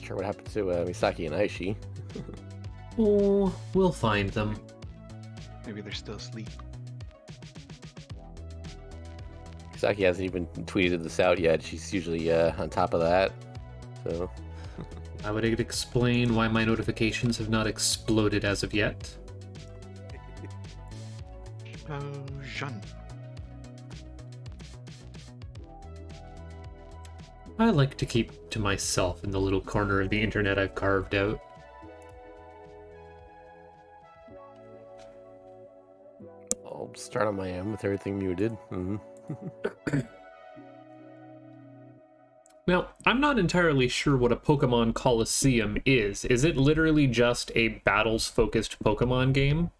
sure what happened to Misaki and Aishi. Oh, we'll find them. Maybe they're still asleep. Misaki hasn't even tweeted this out yet. She's usually on top of that. So I would explain why my notifications have not exploded as of yet. Jean. I like to keep to myself in the little corner of the internet I've carved out. I'll start on my end with everything muted. Mm-hmm. Now, I'm not entirely sure what a Pokemon Coliseum is. Is it literally just a battles-focused Pokemon game?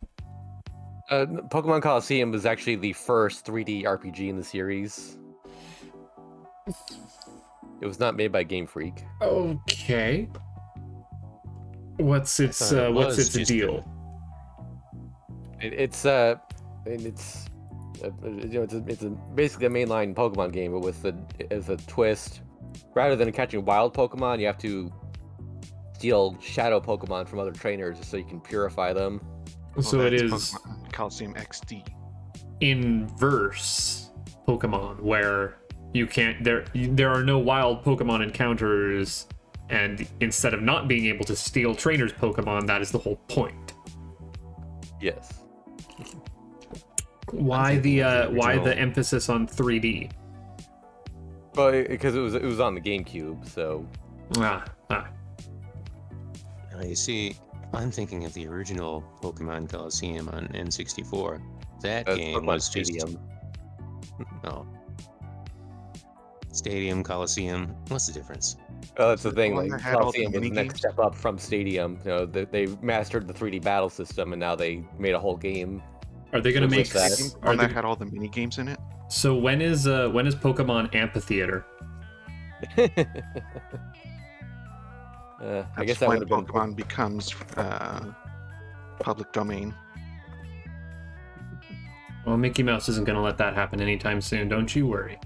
Pokemon Coliseum was actually the first 3D RPG in the series. It was not made by Game Freak. Okay. What's its deal? It's basically a mainline Pokemon game, but with a twist. Rather than catching wild Pokemon, you have to steal shadow Pokemon from other trainers so you can purify them. So it is Pokemon Coliseum XD. Inverse Pokemon, where you can't there are no wild Pokemon encounters, and instead of not being able to steal trainers' Pokemon, that is the whole point. Yes. Why the emphasis on 3D? Well, because it was on the GameCube, so. You see, I'm thinking of the original Pokemon Coliseum on N64. That game Pokemon was Stadium. Oh. Stadium, Coliseum. What's the difference? Oh, that's the thing. one Like that had all the Coliseum was the mini next games? step up from Stadium. You know, they mastered the 3D battle system, and now they made a whole game. Are they gonna With make? that. Are One they, that had all the mini games in it. so when is Pokemon Amphitheater? I That's guess that when would have been. Pokemon becomes public domain. Well, Mickey Mouse isn't gonna let that happen anytime soon. Don't you worry.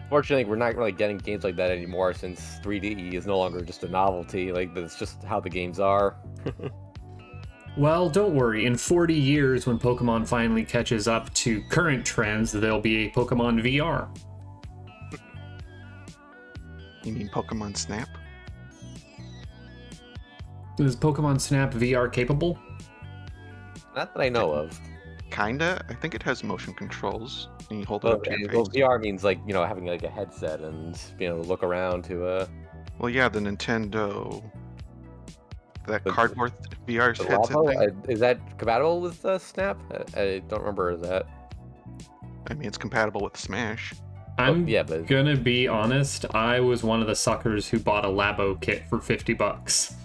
Fortunately, we're not really getting games like that anymore since 3D is no longer just a novelty. Like, that's just how the games are. Well, don't worry. In 40 years, when Pokemon finally catches up to current trends, there'll be a Pokemon VR. You mean Pokemon Snap? Is Pokemon Snap VR capable? Not that I know of. Kinda. I think it has motion controls. And you hold it Well, up to your well, face. VR means like having like a headset and being able to look around to Well, yeah, the Nintendo. That The- cardboard VR the headset Labo. thing. Is that compatible with Snap? I don't remember that. I mean, it's compatible with Smash. I'm yeah, but gonna be honest. I was one of the suckers who bought a Labo kit for $50.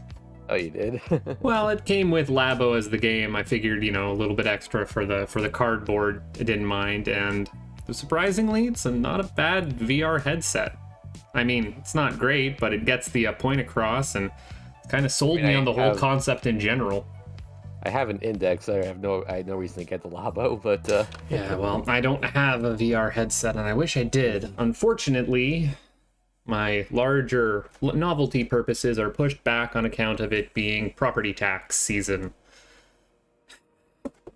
oh, you did. Well, it came with Labo as the game. I figured, a little bit extra for the cardboard. I didn't mind, and surprisingly, it's not a bad VR headset. I mean, it's not great, but it gets the point across, and kind of sold me I on the whole have- concept in general. I have an Index. I had no reason to get the Labo, but Yeah, well, I don't have a VR headset, and I wish I did. Unfortunately, my larger novelty purposes are pushed back on account of it being property tax season.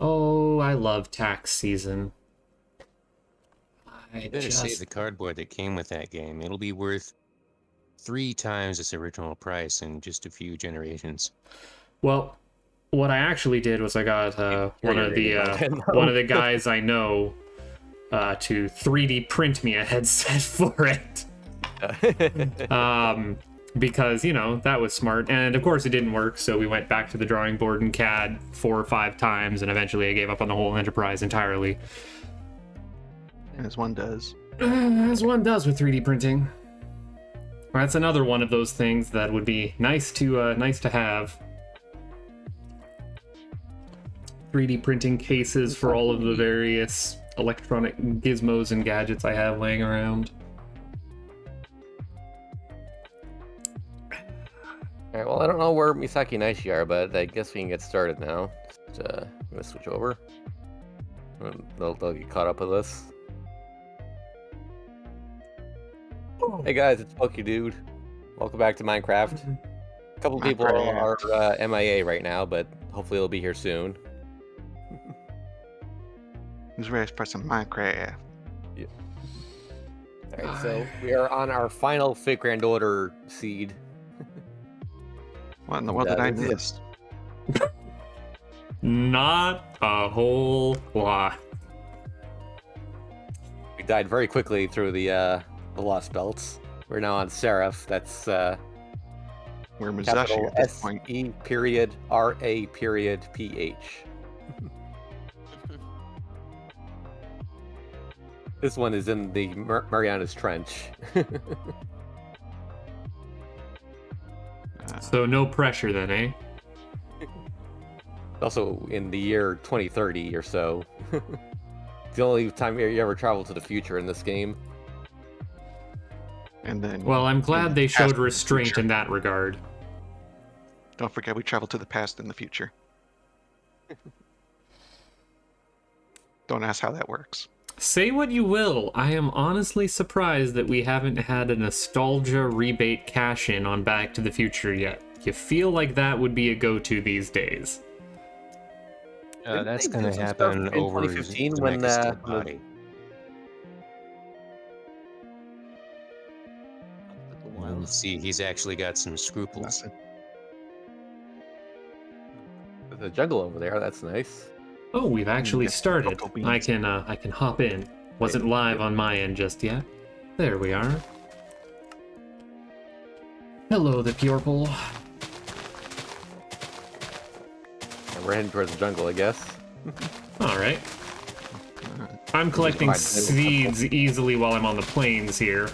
Oh, I love tax season. You better save the cardboard that came with that game. It'll be worth 3 times its original price in just a few generations. Well, what I actually did was I got one of the guys I know to 3D print me a headset for it. Because that was smart, and of course it didn't work, so we went back to the drawing board in CAD 4 or 5 times, and eventually I gave up on the whole enterprise entirely. As one does. As one does with 3D printing. That's another one of those things that would be nice to have. 3D printing cases for all of the various electronic gizmos and gadgets I have laying around. Alright, well, I don't know where Misaki and Aishi are, but I guess we can get started now. Just, I'm gonna switch over. They'll get caught up with us. Hey guys, it's Pokey Dude. Welcome back to Minecraft. A couple people are MIA right now, but hopefully they'll be here soon. Who's ready for some Minecraft? All right, so we are on our final Fate Grand Order seed. What in the world did I this is- miss? Not a whole lot. We died very quickly through the Lost Belts. We're now on Seraph. That's We're Musashi capital at this point. S-E period R-A period P-H. This one is in the Marianas Trench. So no pressure then, eh? Also in the year 2030 or so. It's the only time you ever travel to the future in this game. And then, Well, I'm glad they past showed and the restraint future. in that regard. Don't forget, we travel to the past and the future. Don't ask how that works. Say what you will, I am honestly surprised that we haven't had a nostalgia rebate cash-in on Back to the Future yet. You feel like that would be a go-to these days. Didn't That's they going do to some stuff happen in over 2015 the when, Mecha Steel when the- body. Let's see, he's actually got some scruples. There's a jungle over there. That's nice. Oh, we've actually yes, started. cocoa beans. I can hop in. Wasn't live on my end just yet. There we are. Hello, the Purple. And we're heading towards the jungle, I guess. All right. I'm collecting Fine. seeds easily while I'm on the plains here,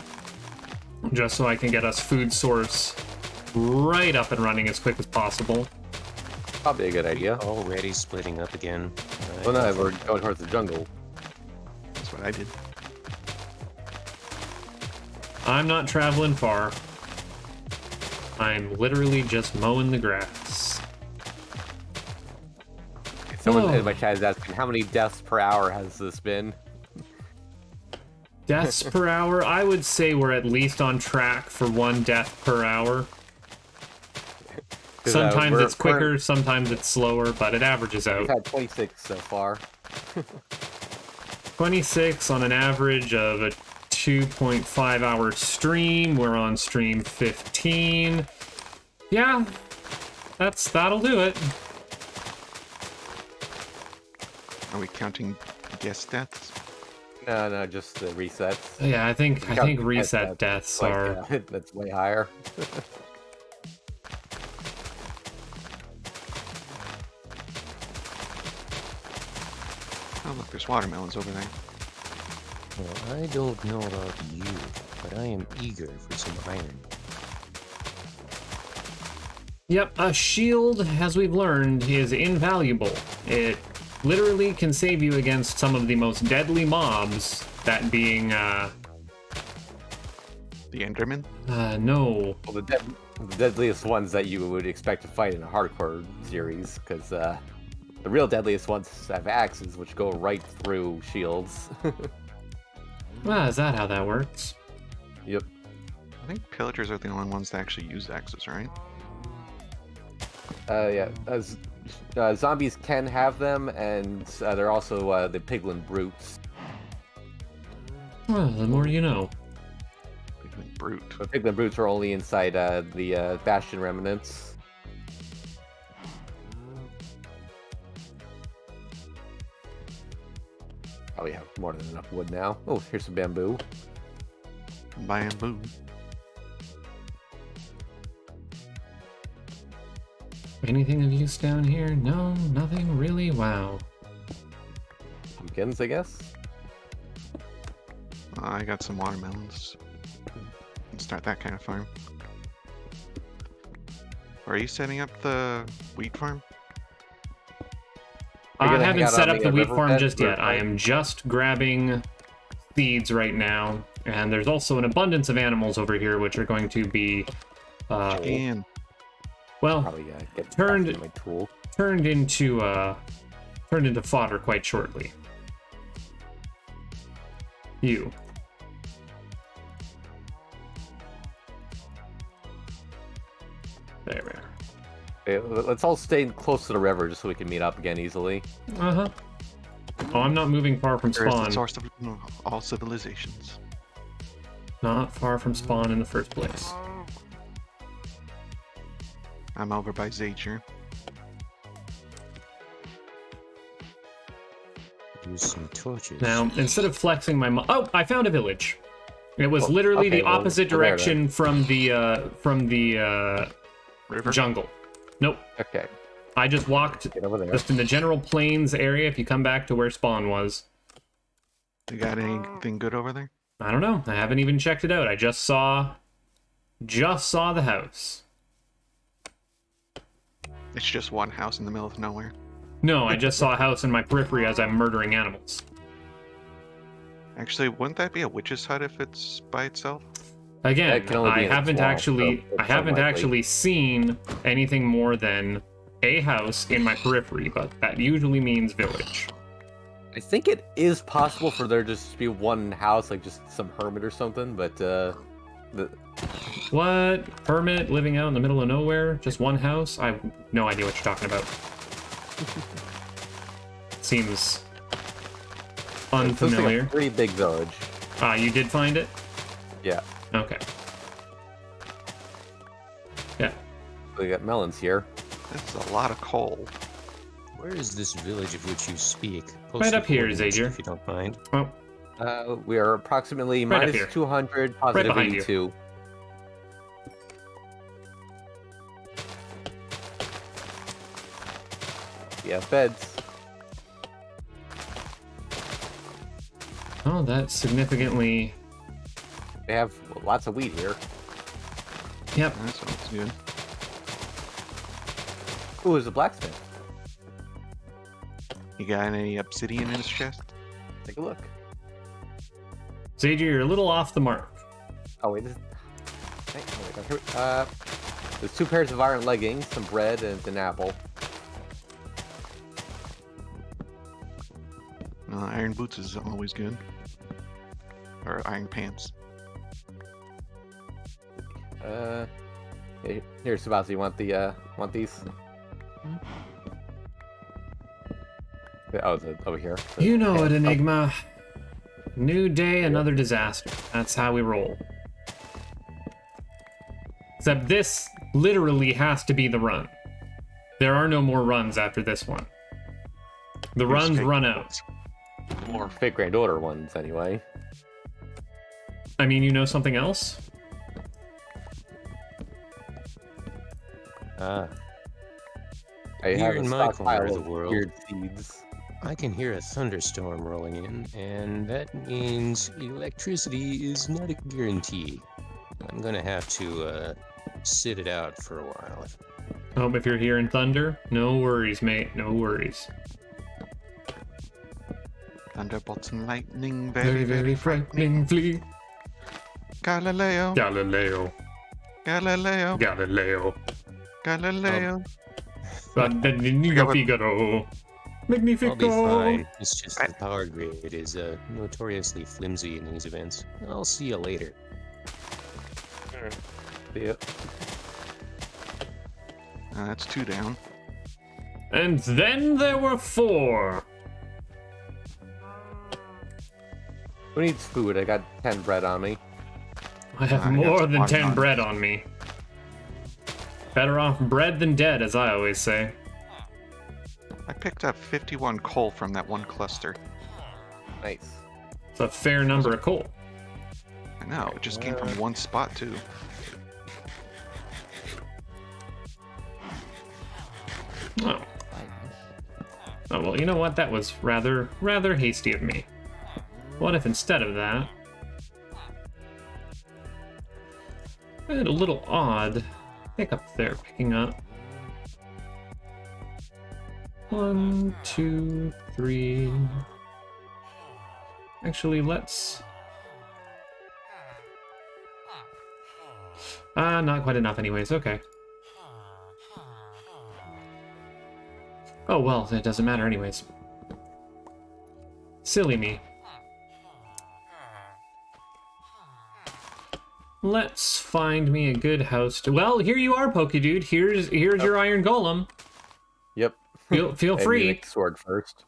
just so I can get us food source right up and running as quick as possible. Probably a good idea. Already splitting up again. Well, no, we're going towards the jungle. That's what I did. I'm not traveling far. I'm literally just mowing the grass. Someone Oh. in my chat is asking, how many deaths per hour has this been? Deaths per hour? I would say we're at least on track for 1 death per hour. 'Cause, Sometimes we're- it's quicker, sometimes it's slower, but it averages We've out. had 26 so far. 26 on an average of a 2.5 hour stream. We're on stream 15. Yeah, that'll do it. Are we counting guest deaths? No, just the resets. Yeah, I think Count reset deaths, deaths are. that's way higher. Oh, look, there's watermelons over there. Well, I don't know about you, but I am eager for some iron. Yep, a shield, as we've learned, is invaluable. It literally can save you against some of the most deadly mobs, that being, The Enderman? no. Well, the deadliest ones that you would expect to fight in a hardcore series, because the real deadliest ones have axes, which go right through shields. Ah, is that how that works? Yep. I think pillagers are the only ones that actually use axes, right? Yeah. Zombies can have them, and they're also the piglin brutes. Well, the more you know. Piglin brute. But piglin brutes are only inside the Bastion remnants. Probably have more than enough wood now. Oh, here's some bamboo. Bamboo. Anything of use down here? No, nothing really. Wow. Pumpkins, I guess. I got some watermelons. Let's start that kind of farm. Are you setting up the wheat farm? You're I gonna hang haven't out set on up the the wheat river farm bed just for yet. I am just grabbing seeds right now, and there's also an abundance of animals over here, which are going to be, Chicken. well, Probably get Turned- back to my tool. turned into fodder quite shortly. You. There we are. Okay, let's all stay close to the river just so we can meet up again easily. Uh-huh. Oh, I'm not moving far from Where is the spawn. source of all civilizations? Not far from spawn in the first place. I'm over by Zager. Use some torches. Now, instead of flexing my oh, I found a village. It was literally okay, the well, opposite we're there direction from the River? jungle. Nope. Okay, I just walked get over there. just in the general plains area. If you come back to where spawn was, You got anything good over there? I don't know. I haven't even checked it out. I just saw the house. It's just one house in the middle of nowhere. No, I just saw a house in my periphery as I'm murdering animals. Actually, wouldn't that be a witch's hut if it's by itself? Again, That can only be I in a haven't swamp, actually, so it's I haven't unlikely. actually seen anything more than a house in my periphery, but that usually means village. I think it is possible for there just to be one house, like just some hermit or something, but What? Hermit living out in the middle of nowhere? Just one house? I have no idea what you're talking about. Seems It looks like unfamiliar. a pretty big village. You did find it? Yeah, Okay. Yeah. we got melons here. That's a lot of coal. Where is this village of which you speak? Right up here, coordinates, Zager. If you don't mind. Oh, We are approximately Right up minus here. 200, positive behind you. 82. We have beds. oh, that's significantly... They have lots of wheat here. Yep. That sounds good. Ooh, there's a blacksmith. You got any obsidian in his chest? Take a look. Zager, you're a little off the mark. Oh wait, this. There's 2 pairs of iron leggings, some bread, and an apple. Iron boots is always good. Or iron pants. Here, Sebastian, you want these? Oh, it's over here. You know it, Enigma. New day, another disaster. That's how we roll. Except this literally has to be the run. There are no more runs after this one. The runs run out. More fake Grand Order ones, anyway. I mean, you know something else? I Here have a in my corner stockpile of the of world. weird seeds. I can hear a thunderstorm rolling in, and that means electricity is not a guarantee. I'm gonna have to sit it out for a while. Oh, if you're hearing thunder, no worries, mate. No worries. Thunderbolts and lightning, Very, very frightening flea. Galileo, Galileo. Galileo, Galileo. Galileo. Magnifico Figaro. I'll Magnifico. be fine. It's just the power grid is notoriously flimsy in these events. I'll see you later. Yep. That's 2 down. And then there were 4. Who needs food? I got 10 bread on me. I have I got more some than 10 watermelon. bread on me. Better off bread than dead, as I always say. I picked up 51 coal from that one cluster. Nice. It's a fair number of coal. I know, it just came from one spot too. Oh. Oh, well, you know what? That was rather hasty of me. What if instead of that... I had a little odd hiccup there, picking up. 1, 2, 3... Actually, let's... not quite enough anyways, okay. Oh, well, it doesn't matter anyways. Silly me. Let's find me a good house to... Well, here you are, Pokedude. Here's your iron golem. Yep. Feel I need to free. make the sword first.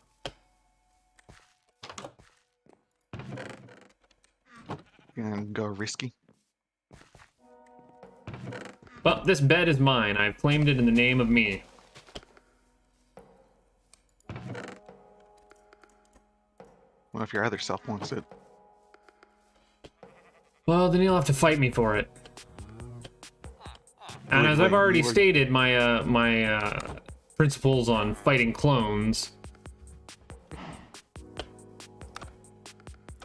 Gonna go risky. Well, this bed is mine. I've claimed it in the name of me. Well, if your other self wants it. Well, then you'll have to fight me for it. And as I've already stated, my principles on fighting clones.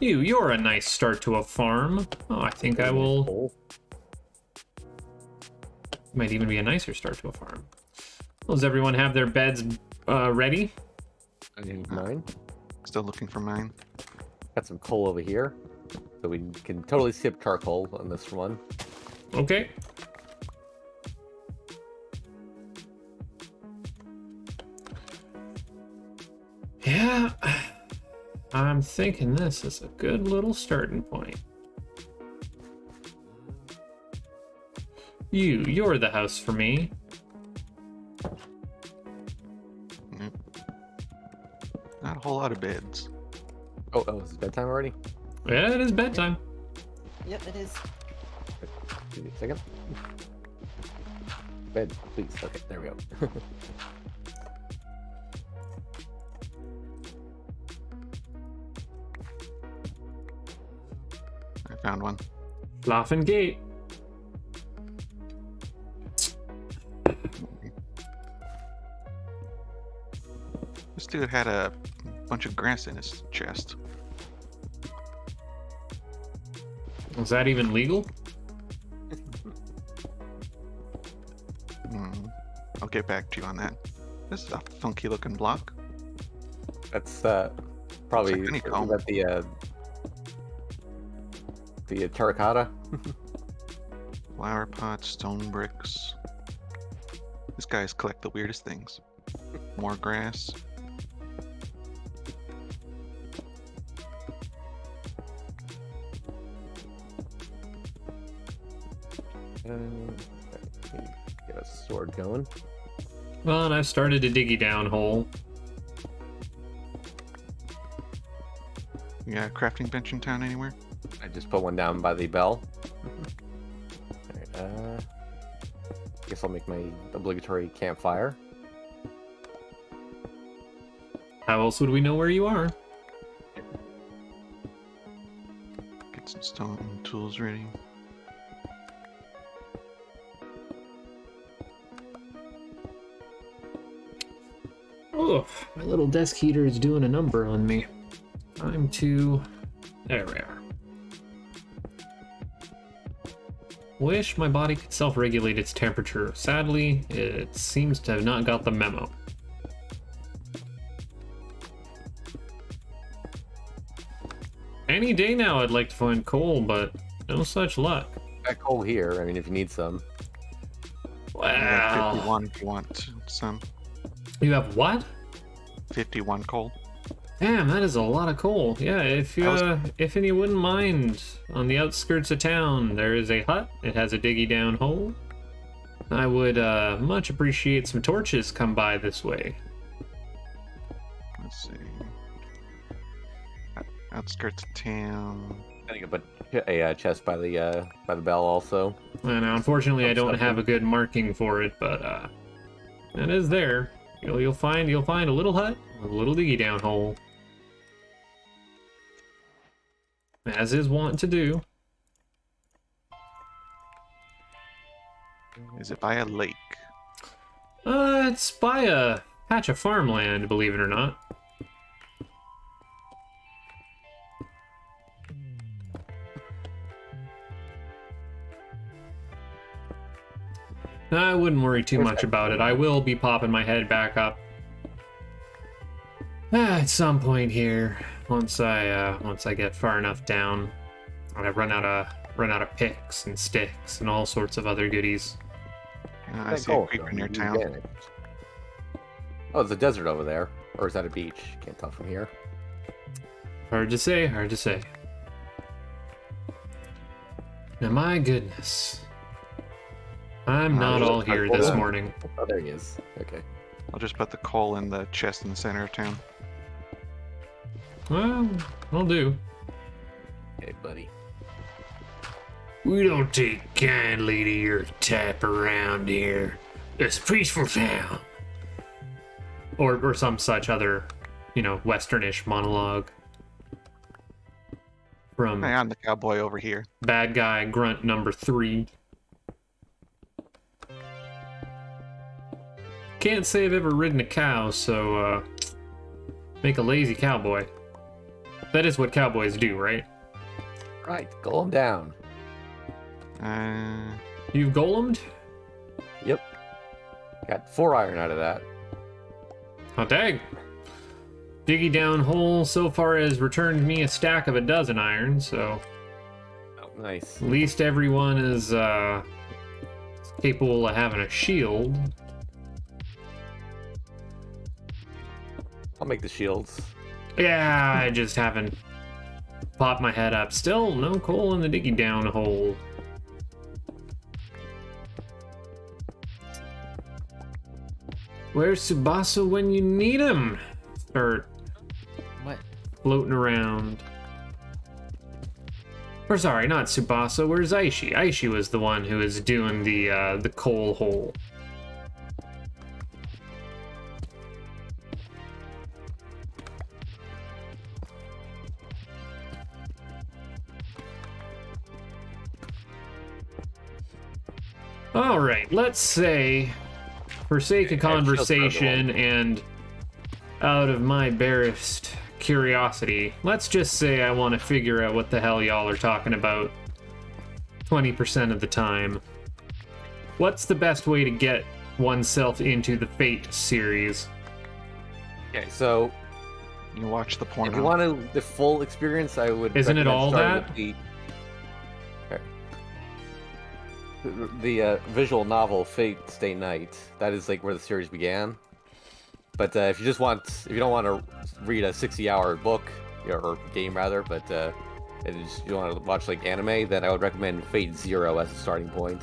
You're a nice start to a farm. Oh, I think I will... Might even be a nicer start to a farm. Well, does everyone have their beds ready? I need mine. Still looking for mine. Got some coal over here. So we can totally skip charcoal on this one. Okay. Yeah, I'm thinking this is a good little starting point. You're the house for me. Not a whole lot of beds. Oh, is it bedtime already? Yeah, it is bedtime. Yep, it is. Give me a second. Bed, please. Okay, there we go. I found one. Laughing Gate. This dude had a bunch of grass in his chest. Is that even legal? I'll get back to you on that. This is a funky looking block. That's probably Looks like honeycomb. is that the terracotta. Flower pots, stone bricks. These guys collect the weirdest things. More grass. Get a sword going. Well, and I've started a diggy down hole. You got a crafting bench in town anywhere? I just put one down by the bell. Alright, guess I'll make my obligatory campfire. How else would we know where you are? Get some stone tools ready. Oh, my little desk heater is doing a number on me. Time to... There we are. Wish my body could self-regulate its temperature. Sadly, it seems to have not got the memo. Any day now I'd like to find coal, but no such luck. Got coal here. I mean, if you need some. I got Wow. 51 if you want some. You have what? 51 coal. Damn, that is a lot of coal. Yeah, if any wouldn't mind, on the outskirts of town, there is a hut. It has a diggy down hole. I would much appreciate some torches come by this way. Let's see. Outskirts of town. I think I put a chest by the bell also. And unfortunately, I don't have a good marking for it, but it is there. You'll find a little hut, a little diggy down hole, as is wont to do. Is it by a lake? It's by a patch of farmland, believe it or not. I wouldn't worry too much about it. I will be popping my head back up at some point here. Once I get far enough down, and I run out of picks and sticks and all sorts of other goodies. I see a creeper near town. Oh, there's a desert over there. Or is that a beach? Can't tell from here. Hard to say, hard to say. Now, my goodness. I'm Ah, not there's a all here coal this there. morning. Oh, there he is. Okay. I'll just put the coal in the chest in the center of town. Well, I'll do. Okay, buddy. We don't take kindly to your type around here. It's a peaceful town. Or some such other, westernish monologue. From Hey, I'm the cowboy over here. bad guy grunt number 3. Can't say I've ever ridden a cow, so make a lazy cowboy. That is what cowboys do, right? Right, go him down. You've golemed? Yep. Got 4 iron out of that. Oh, dang. Diggy Down Hole so far has returned me a stack of 12 iron, so Oh, nice. at least everyone is capable of having a shield. I'll make the shields. Yeah, I just haven't popped my head up. Still no coal in the Diggy Down Hole. Where's Tsubasa when you need him? Start What? floating around. Or sorry, not Tsubasa. Where's Aishi? Aishi was the one who was doing the coal hole. All right, let's say, for sake of conversation and out of my barest curiosity, let's just say I want to figure out what the hell y'all are talking about 20% of the time. What's the best way to get oneself into the Fate series? Okay, so You watch the porno. if you want the full experience, I would. Isn't it recommend all starting that? with the visual novel Fate Stay Night. That is like where the series began. But if you don't want to read a 60-hour book or game rather, but you want to watch like anime, then I would recommend Fate Zero as a starting point.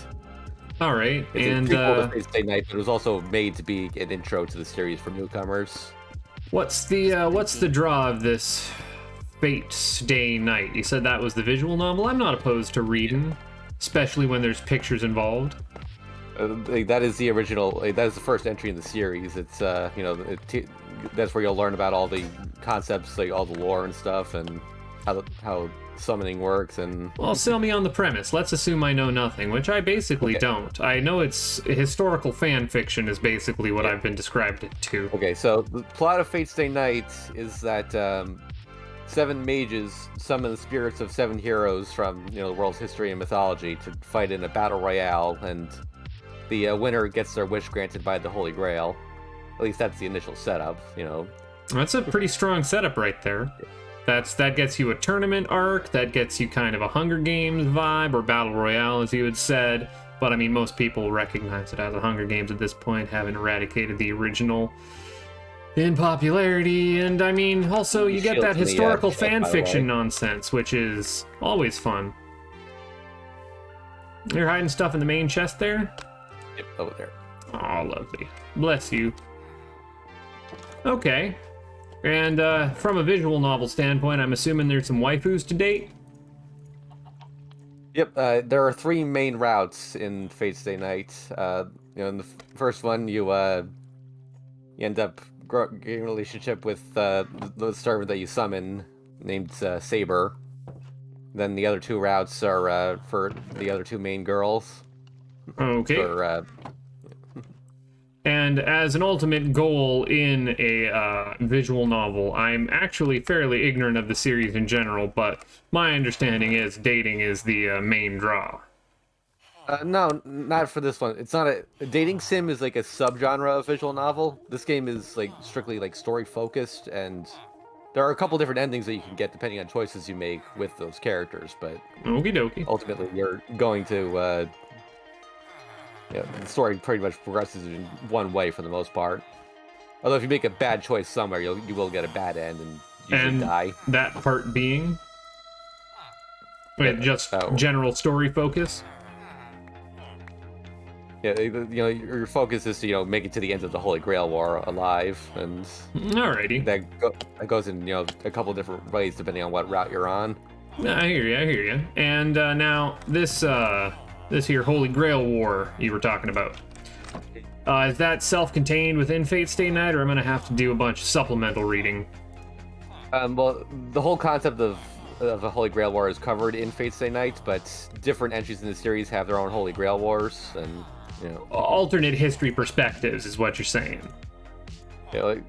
All right, It's and a prequel to Fate Stay Night, but it was also made to be an intro to the series for newcomers. what's the draw of this Fate Stay Night? You said that was the visual novel. I'm not opposed to reading, especially when there's pictures involved. That is the original. That is the first entry in the series. It's that's where you'll learn about all the concepts, like all the lore and stuff, and how summoning works. And Well, sell me on the premise. Let's assume I know nothing, which I basically don't. I know it's historical fan fiction is basically what I've been described it to. okay, so the plot of Fate Stay Night is that 7 mages summon the spirits of 7 heroes from the world's history and mythology to fight in a battle royale, and the winner gets their wish granted by the Holy Grail. At least that's the initial setup. That's a pretty strong setup right there. That gets you a tournament arc, that gets you kind of a Hunger Games vibe, or Battle Royale, as you had said. But I mean, most people recognize it as a Hunger Games at this point, having eradicated the original in popularity. And I mean, also, you get that Shields in the, historical chest, fan by the fiction way. nonsense, which is always fun. You're hiding stuff in the main chest there? Yep, over there. Oh, lovely. Bless you. Okay. And from a visual novel standpoint, I'm assuming there's some waifus to date? Yep, there are 3 main routes in Fate Stay Night. In the first one, you end up getting a relationship with the servant that you summon, named Saber. Then the other 2 routes are for the other 2 main girls. Okay. For, And as an ultimate goal in a visual novel, I'm actually fairly ignorant of the series in general, but my understanding is dating is the main draw. no, not for this one. It's not a dating sim is like a subgenre of visual novel. This game is like strictly like story focused, and there are a couple different endings that you can get depending on choices you make with those characters. But Okie dokie. ultimately, you're going to the story pretty much progresses in one way for the most part. Although if you make a bad choice somewhere, you will get a bad end and usually And die. that part being? With Yeah, just that- general story focus? Yeah, your focus is to make it to the end of the Holy Grail War alive, and Alrighty. that goes in a couple different ways depending on what route you're on. I hear you. And now, this here Holy Grail War you were talking about, is that self-contained within Fate Stay Night, or I'm going to have to do a bunch of supplemental reading? Well, the whole concept of the Holy Grail War is covered in Fate Stay Night, but different entries in the series have their own Holy Grail Wars, and Alternate history perspectives is what you're saying.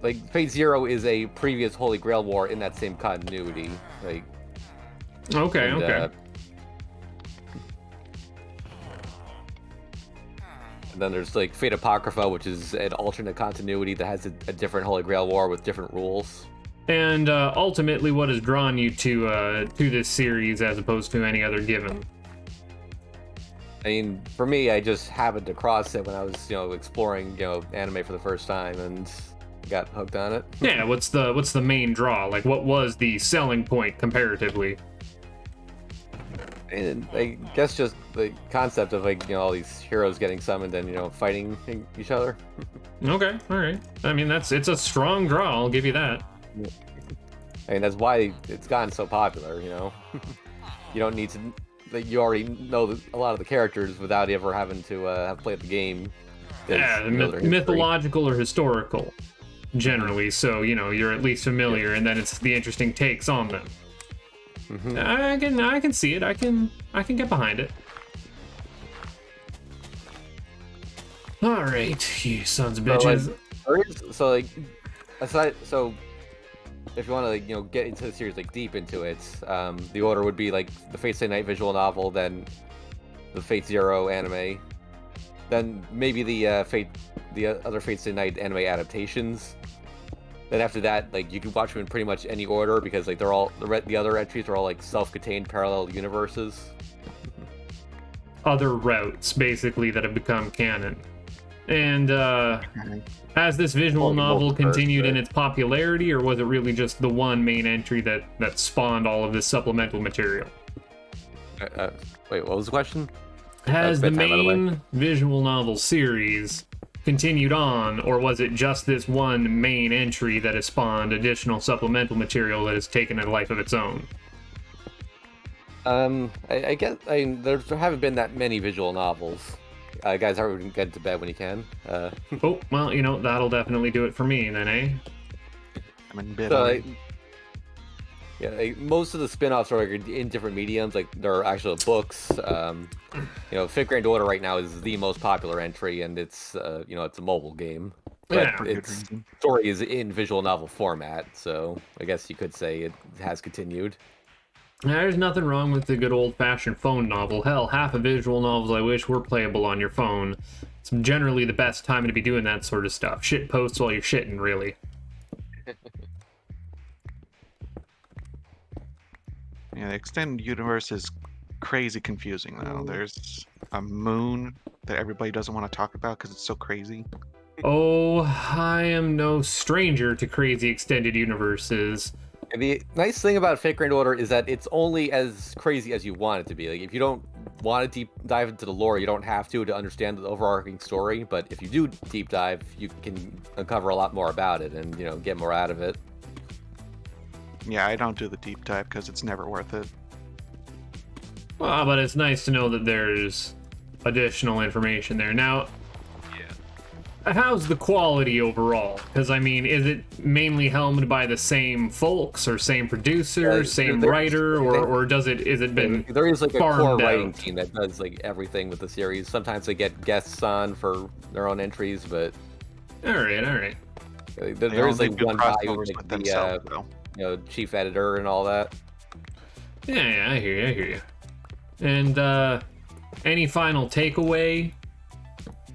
like Fate Zero is a previous Holy Grail War in that same continuity. Okay. And then there's like Fate Apocrypha, which is an alternate continuity that has a different Holy Grail War with different rules. And ultimately, what has drawn you to this series as opposed to any other given? I mean, for me, I just happened to cross it when I was, exploring, anime for the first time and got hooked on it. Yeah, what's the main draw? Like, what was the selling point comparatively? And I guess just the concept of all these heroes getting summoned and fighting each other. Okay, all right. I mean, it's a strong draw. I'll give you that. I mean, that's why it's gotten so popular. You don't need to. You already know a lot of the characters without ever having to have played the game. Yeah, mythological or historical, generally. So you're at least familiar, and then it's the interesting takes on them. Mm-hmm. I can see it. I can get behind it. All right, you sons of bitches. So if you want to get into the series like deep into it, the order would be like the Fate Stay Night visual novel, then the Fate Zero anime, then maybe the other Fate Stay Night anime adaptations. Then after that, you can watch them in pretty much any order because they're all the other entries are all self-contained parallel universes. Other routes basically that have become canon. And has this visual novel continued in its popularity, or was it really just the one main entry that spawned all of this supplemental material? Wait, what was the question? Has the main visual novel series continued on, or was it just this one main entry that has spawned additional supplemental material that has taken a life of its own? I guess there haven't been that many visual novels. Guys, I would get to bed when you can. Oh, well, that'll definitely do it for me then, eh? I'm in bed. So, most of the spin-offs are in different mediums. There are actual books. Fifth Grand Order right now is the most popular entry, and it's it's a mobile game. But Yeah. its story is in visual novel format, so I guess you could say it has continued. There's nothing wrong with the good old-fashioned phone novel. Hell, half of visual novels I wish were playable on your phone. It's generally the best time to be doing that sort of stuff. Shit posts while you're shitting, really. Yeah, the extended universe is crazy confusing now. There's a moon that everybody doesn't want to talk about because it's so crazy. Oh, I am no stranger to crazy extended universes. And the nice thing about Fate Grand Order is that it's only as crazy as you want it to be. If you don't want to deep dive into the lore, you don't have to understand the overarching story. But if you do deep dive, you can uncover a lot more about it and get more out of it. Yeah, I don't do the deep dive because it's never worth it. Well, but it's nice to know that there's additional information there. Now, how's the quality overall? Because, I mean, is it mainly helmed by the same folks or same producer, same writer, or is it been There is a core farmed writing out? team that does everything with the series. Sometimes they get guests on for their own entries, but All right. there is only do one guy crossovers who's with the themselves, though. chief editor and all that. Yeah, I hear you. And any final takeaway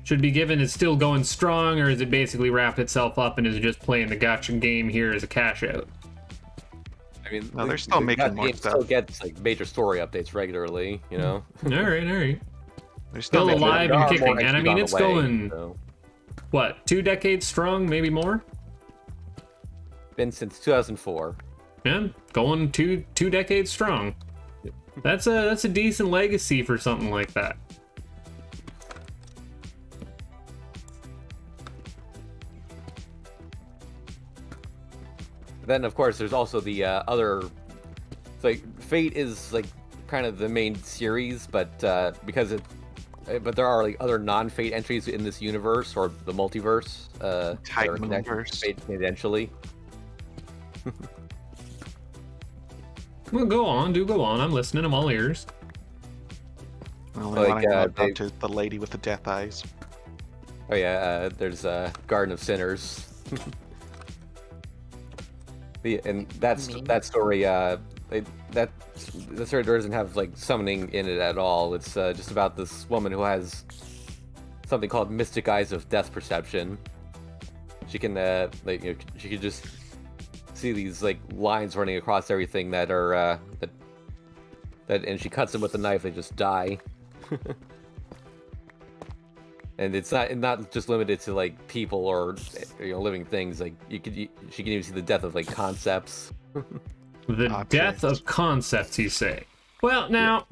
should be given? Is still going strong, or is it basically wrapped itself up and is just playing the gotcha game here as a cash out? I mean, No, they're still making more game stuff. Still gets major story updates regularly. All right. They're Still making alive There and are kicking, more and I entries mean on it's the way, going so. what, 2 decades strong, maybe more? Been since 2004. Yeah, going two decades strong. That's a decent legacy for something like that. Then of course there's also the other. It's like Fate is like kind of the main series, but but there are like other non-Fate entries in this universe or the multiverse. That are connected to Titanverse. Fate tangentially. Well, go on, go on. I'm listening. I'm all ears. The only one I Like, know about is the lady with the death eyes. Oh yeah, there's Garden of Sinners. And that story. The story doesn't have like summoning in it at all. It's just about this woman who has something called mystic eyes of death perception. She can she can just see these like lines running across everything that are and she cuts them with a knife. They just die. And it's not just limited to like people or living things. Like she can even see the death of like concepts. The death of concepts, you say? Well, now,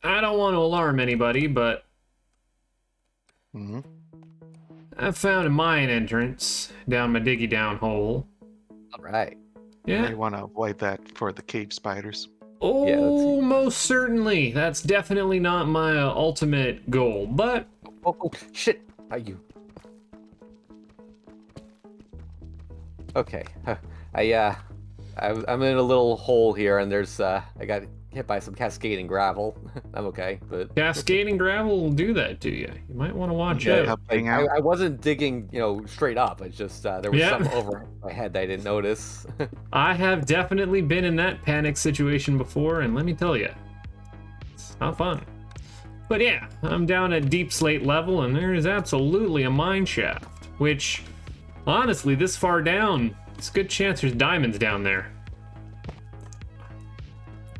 I don't want to alarm anybody, but I found a mine entrance down my diggy down hole. All right. You Yeah. may want to avoid that for the cave spiders. Oh, most certainly. That's definitely not my ultimate goal, but Oh shit! Not you. Okay. I'm in a little hole here, and there's I got hit by some cascading gravel. I'm okay, but cascading gravel will do that to you. You might want to watch Yeah, out. help like, hang out. I wasn't digging, straight up. It's just there was Yeah. something over my head that I didn't notice. I have definitely been in that panic situation before, and let me tell you, it's not fun. But yeah, I'm down at deep slate level, and there is absolutely a mine shaft, which, honestly, this far down, it's a good chance there's diamonds down there.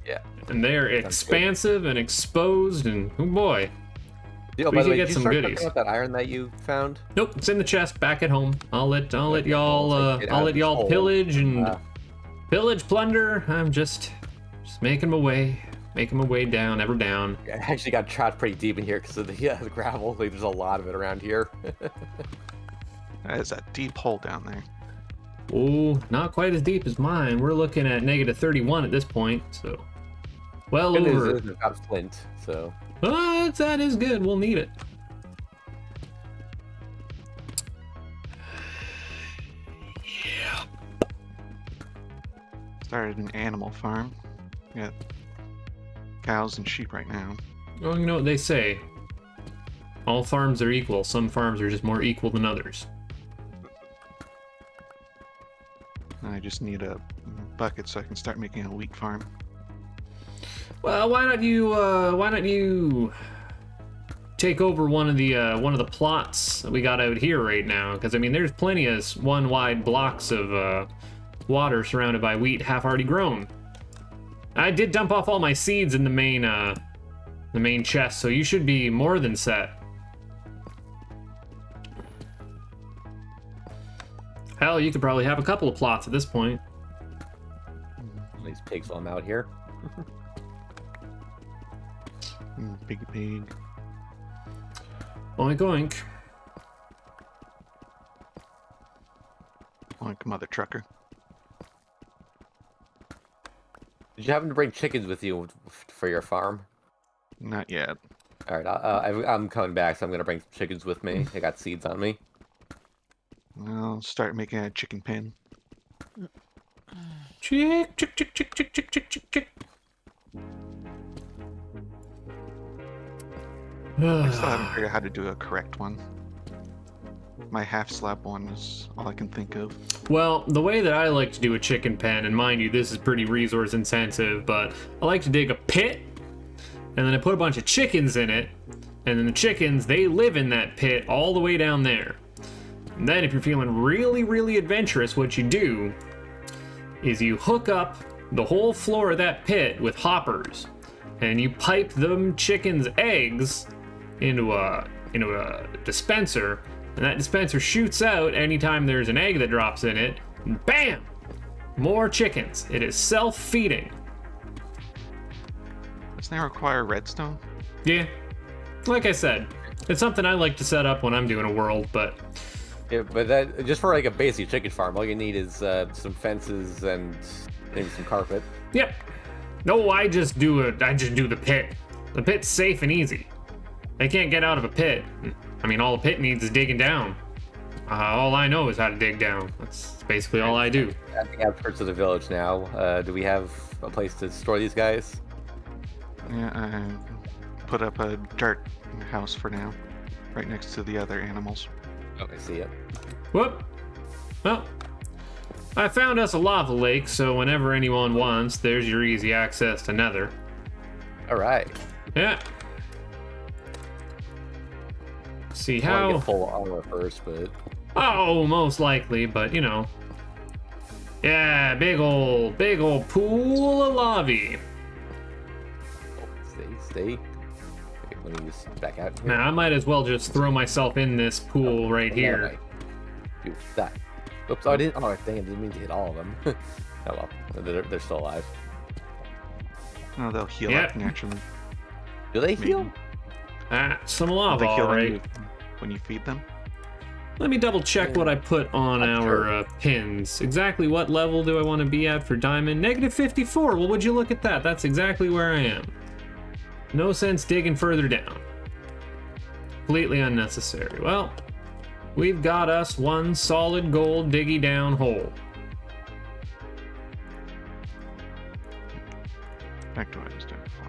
Yeah. And they're expansive and exposed, and oh boy. Oh, We by can the way, get did you some start goodies. talking about that iron that you found? Nope, it's in the chest back at home. I'll let y'all Get out of this hole. pillage and pillage, plunder. I'm just making my way down, ever down. I actually got trapped pretty deep in here because of the gravel. Like, there's a lot of it around here. That is a deep hole down there. Oh, not quite as deep as mine. We're looking at negative 31 at this point, so well Good news over. is I've got flint, so Oh, that is good. We'll need it. Started an animal farm. Got cows and sheep right now. Well, you know what they say. All farms are equal. Some farms are just more equal than others. I just need a bucket so I can start making a wheat farm. Well, why don't you take over one of the plots that we got out here right now? Because I mean, there's plenty of one wide blocks of water surrounded by wheat half already grown. I did dump off all my seeds in the main chest, so you should be more than set. Hell, you could probably have a couple of plots at this point. these pigs while I'm out here. Piggy pig. Oink oink. Oink, mother trucker. Did you happen to bring chickens with you for your farm? Not yet. All right, I'm coming back, so I'm gonna bring some chickens with me. I got seeds on me. I'll start making a chicken pen. Chick, chick, chick, chick, chick, chick, chick, chick, chick. I still haven't figured out how to do a correct one. My half slab one is all I can think of. Well, the way that I like to do a chicken pen, and mind you, this is pretty resource intensive, but I like to dig a pit, and then I put a bunch of chickens in it, and then the chickens, they live in that pit all the way down there. And then if you're feeling really, really adventurous, what you do is you hook up the whole floor of that pit with hoppers, and you pipe them chickens' eggs into a dispenser, and that dispenser shoots out anytime there's an egg that drops in it, and bam! More chickens. It is self-feeding. It's Doesn't it require redstone? Yeah. Like I said, it's something I like to set up when I'm doing a world, but Yeah, but that just for like a basic chicken farm, all you need is some fences and maybe some carpet. yep. No, I just do the pit. The pit's safe and easy. They can't get out of a pit. I mean, all the pit needs is digging down. All I know is how to dig down. That's basically all I do. At the outskirts of the village now, do we have a place to store these guys? Yeah, I put up a dirt house for now, right next to the other animals. Oh, I see it. Whoop. Well, I found us a lava lake, so whenever anyone wants, there's your easy access to Nether. All right. Yeah. See I want to how? get full armor first, but Oh, most likely, but you know. Yeah, big old pool of lava. stay. Okay, let me just back out here. Now, I might as well just throw myself in this pool right here. Do that. Oops, oh, I didn't. Oh, dang, I didn't mean to hit all of them. Oh well, they're still alive. Oh, they'll heal Yep. up naturally. Do they Maybe. heal? Some Will lava, they heal all right. when you feed them? Let me double check what I put on Not our sure. pins. Exactly what level do I want to be at for diamond? Negative 54. Well, would you look at that? That's exactly where I am. No sense digging further down. Completely unnecessary. Well, we've got us one solid gold diggy down hole. Back to what I was doing before.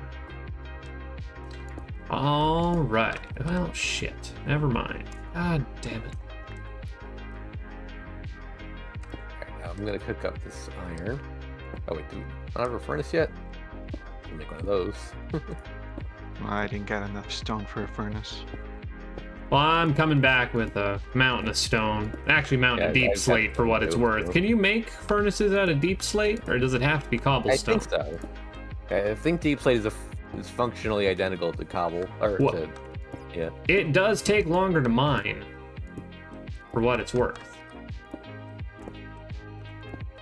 All right. Well, shit. Never mind. God damn it. Alright, now I'm gonna cook up this iron. Oh wait, do we not have a furnace yet? I'll make one of those. Well, I didn't get enough stone for a furnace. Well, I'm coming back with a mountain of stone. Actually, mountain of Yeah, deep I've got slate for what it's those worth. too. Can you make furnaces out of deep slate, or does it have to be I cobblestone? think so. I think deep slate is is functionally identical to cobble or What? to yeah. It does take longer to mine, for what it's worth.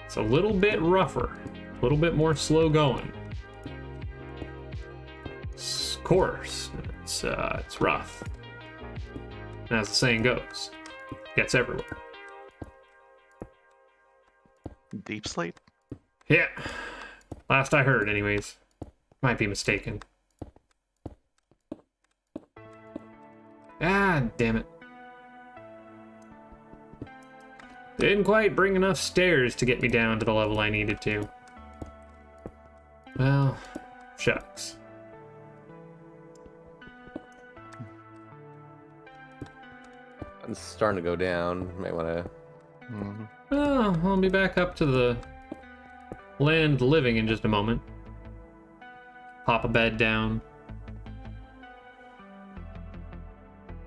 It's a little bit rougher, a little bit more slow going. It's coarse, it's rough. And as the saying goes, it gets everywhere. Deep slate? Yeah, last I heard, anyways. Might be mistaken. Ah, damn it. Didn't quite bring enough stairs to get me down to the level I needed to. Well, shucks. I'm starting to go down. Might want to. Mhm. Oh, I'll be back up to the land of the living in just a moment. Pop a bed down.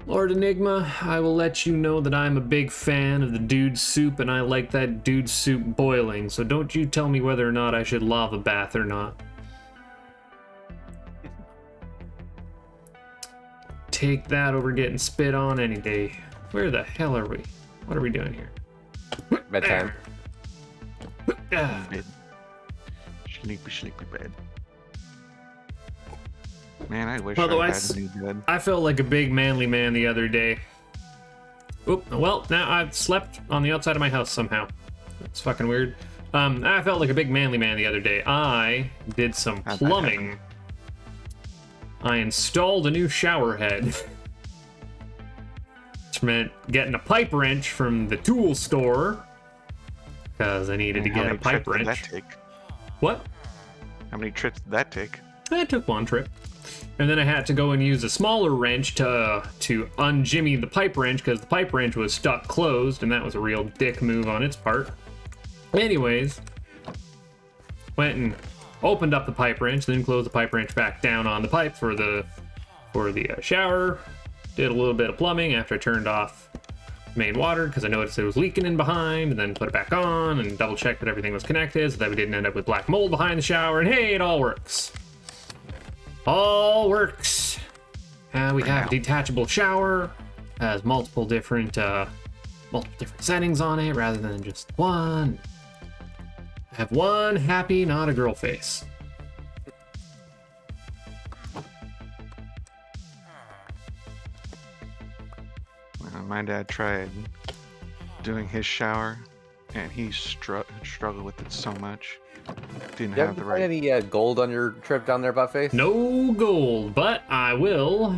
Lord Enigma, I will let you know that I'm a big fan of the dude soup and I like that dude soup boiling, so don't you tell me whether or not I should lava bath or not. Take that over getting spit on any day. Where the hell are we? What are we doing here? Bedtime. Ah. Bed. Sleepy bed. Man, I wish I Otherwise- had a new bed. I felt like a big manly man the other day. Oop, well, now I've slept on the outside of my house somehow. It's fucking weird. I felt like a big manly man the other day. I did some How'd that plumbing. I installed a new shower head. Which meant getting a pipe wrench from the tool store. Because I needed to Man, how get a many pipe trips did wrench. that take? What? How many trips did that take? I took one trip. And then I had to go and use a smaller wrench to unjimmy the pipe wrench because the pipe wrench was stuck closed, and that was a real dick move on its part. Anyways, went and opened up the pipe wrench, then closed the pipe wrench back down on the pipe for the shower. Did a little bit of plumbing after I turned off main water because I noticed it was leaking in behind, and then put it back on and double checked that everything was connected so that we didn't end up with black mold behind the shower, and hey, it all works. All works. We have a detachable shower. Has multiple different settings on it rather than just one. I have one happy, not a girl face. My dad tried doing his shower, and he struggled with it so much. Didn't You have the haven't find right. any gold on your trip down there, Buttface? No gold, but I will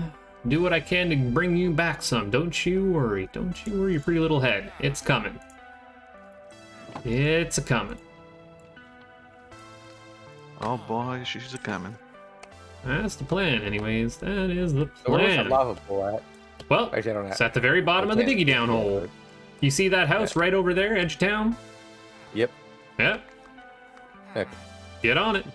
do what I can to bring you back some. Don't you worry. Don't you worry your pretty little head. It's coming. It's a-coming. Oh boy, she's a coming. That's the plan, anyways. That is the So where's that plan. lava pool at? Well, Actually, I don't have. it's at the very bottom of the diggy down hole. You see that house right over there, edge of town? Yep. Yep. Heck. Get on it.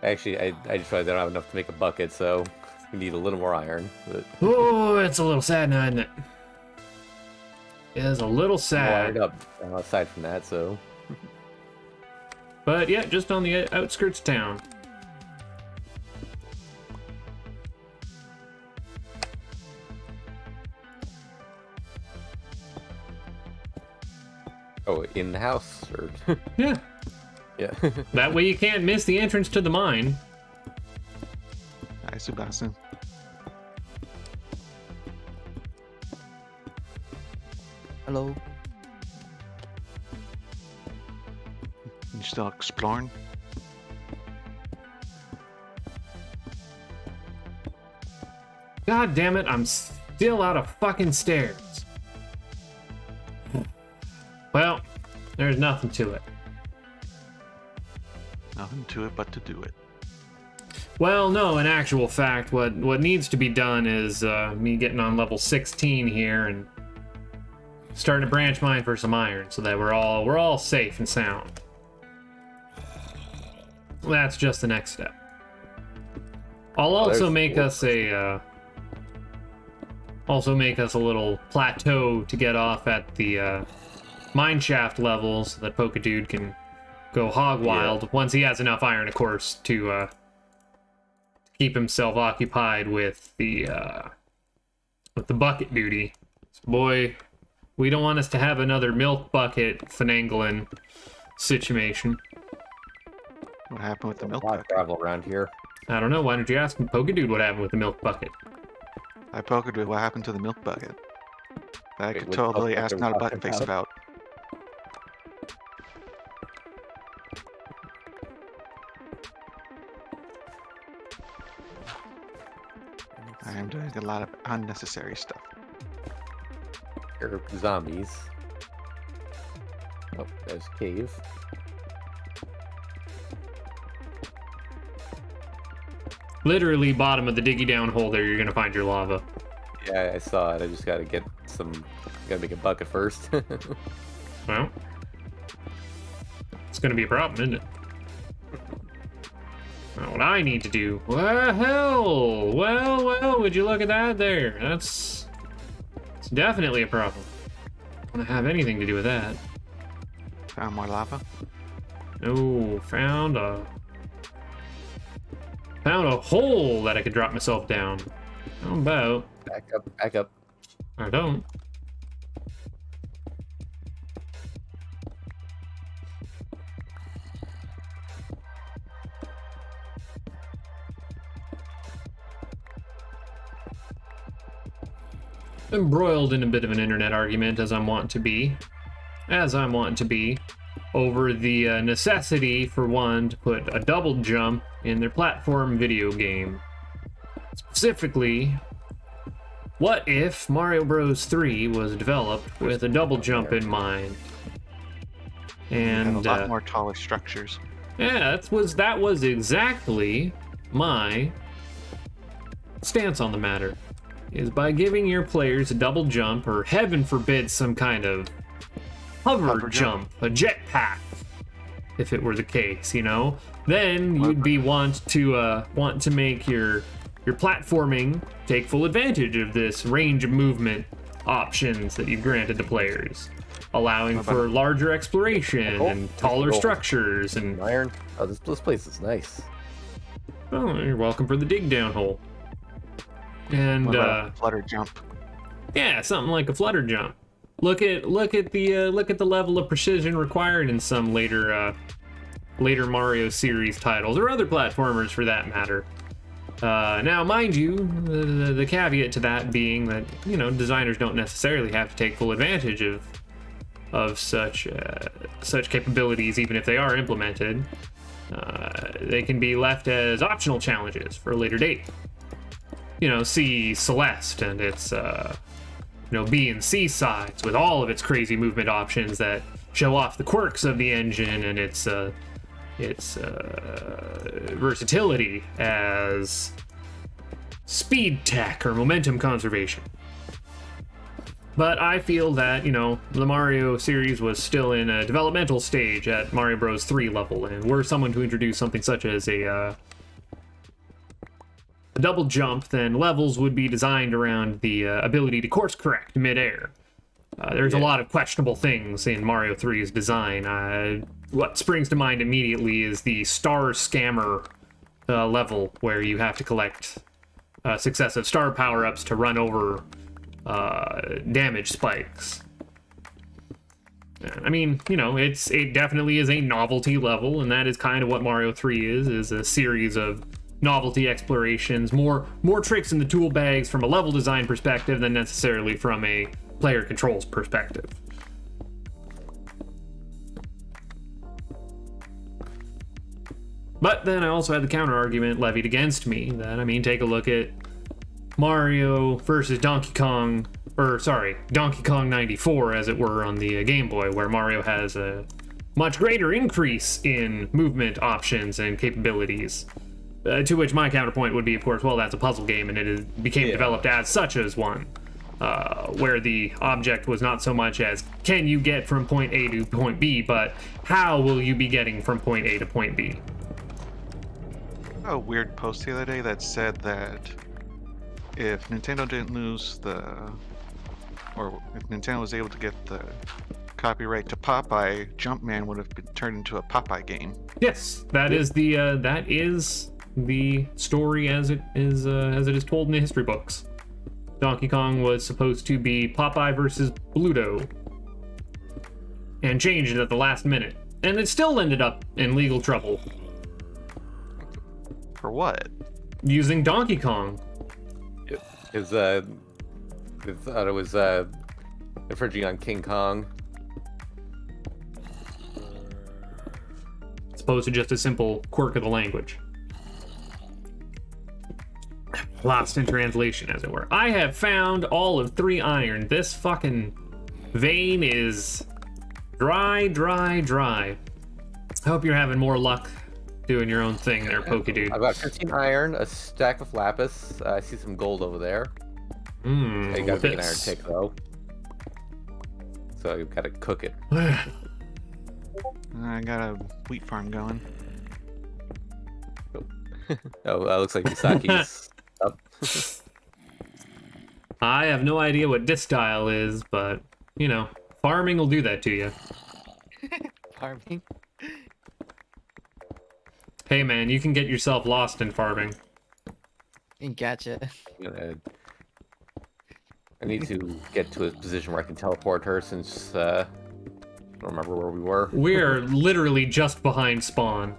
Actually, I just realized I don't have enough to make a bucket, so we need a little more iron. But Oh, it's a little sad now, isn't it? It is a little I'm sad. wired up aside from that, so. But yeah, just on the outskirts of town. Oh, in the house? Or... Yeah. yeah. That way you can't miss the entrance to the mine. Hi, Sebastian. Hello. You still exploring? God damn it, I'm still out of fucking stairs. Well, there's nothing to it. Nothing to it but to do it. Well, no, in actual fact, what needs to be done is me getting on level 16 here and starting to branch mine for some iron so that we're all safe and sound. That's just the next step. I'll also make us a little plateau to get off at the mine shaft level so that Polka Dude can go hog wild once he has enough iron, of course, to keep himself occupied with the bucket duty. So boy, we don't want us to have another milk bucket finagling situation. What happened with the milk A lot of bucket? gravel around here. I don't know. Why don't you ask Polka Dude what happened with the milk bucket? I poked with what happened to the milk bucket. I Wait, could what totally milk ask bucket not a are we button face talking about. I am doing a lot of unnecessary stuff. Here are zombies. Oh, there's a cave. Literally bottom of the diggy down hole there, you're gonna find your lava. Yeah, I saw it. I just gotta get some. Gotta make a bucket first. Well, it's gonna be a problem, isn't it? Well, what I need to do... Well, would you look at that there? It's definitely a problem. I don't want to have anything to do with that. Found more lava. No, found a hole that I could drop myself down. How about... Back up, back up. I don't. Embroiled in a bit of an internet argument, as I'm wont to be, over the necessity for one to put a double jump in their platform video game. Specifically, what if Mario Bros. 3 was developed with a double jump in mind? And a And lot more taller structures. yeah, that was exactly my stance on the matter. Is by giving your players a double jump, or heaven forbid, some kind of hover jump, a jetpack, if it were the case, you know. Then you'd be want to make your platforming take full advantage of this range of movement options that you've granted to players, allowing for larger exploration and taller structures. And Iron. Oh, this place is nice. oh, you're welcome for the dig down hole. And What about a flutter jump? yeah, something like a flutter jump. Look at the level of precision required in some later Mario series titles, or other platformers for that matter. Now, mind you, the caveat to that being that, you know, designers don't necessarily have to take full advantage of such capabilities, even if they are implemented. They can be left as optional challenges for a later date. You know, see Celeste and its, B and C sides with all of its crazy movement options that show off the quirks of the engine and its versatility as speed tech or momentum conservation. But I feel that, you know, the Mario series was still in a developmental stage at Mario Bros. 3 level, and were someone to introduce something such as a double jump, then levels would be designed around the ability to course correct midair. There's a lot of questionable things in Mario 3's design. What springs to mind immediately is the Star Scammer level, where you have to collect successive star power-ups to run over damage spikes. I mean, you know, it definitely is a novelty level, and that is kind of what Mario 3 is a series of novelty explorations, more tricks in the tool bags from a level design perspective than necessarily from a player controls perspective. But then I also had the counter argument levied against me that, I mean, take a look at Mario versus Donkey Kong 94, as it were, on the Game Boy, where Mario has a much greater increase in movement options and capabilities. To which my counterpoint would be, of course, well, that's a puzzle game, and it became developed as such as one, where the object was not so much as, can you get from point A to point B, but how will you be getting from point A to point B? A weird post the other day that said that if Nintendo didn't lose or if Nintendo was able to get the copyright to Popeye, Jumpman would have been turned into a Popeye game. Yes, that is the story as it is told in the history books. Donkey Kong was supposed to be Popeye versus Bluto, and changed it at the last minute, and it still ended up in legal trouble. For what? Using Donkey Kong. It thought it was infringing on King Kong. As opposed to just a simple quirk of the language. Lost in translation, as it were. I have found all of 3 iron. This fucking vein is dry. I hope you're having more luck doing your own thing there, Pokey Dude. I've got 15 iron, a stack of lapis. I see some gold over there. I gotta make an iron pick though, so I've got to cook it. I got a wheat farm going. Oh, that looks like Misaki's up. I have no idea what distile is, but, you know, farming will do that to you. Farming? Hey man, you can get yourself lost in farming. Gotcha. I need to get to a position where I can teleport her, since I don't remember where we were. We're literally just behind spawn.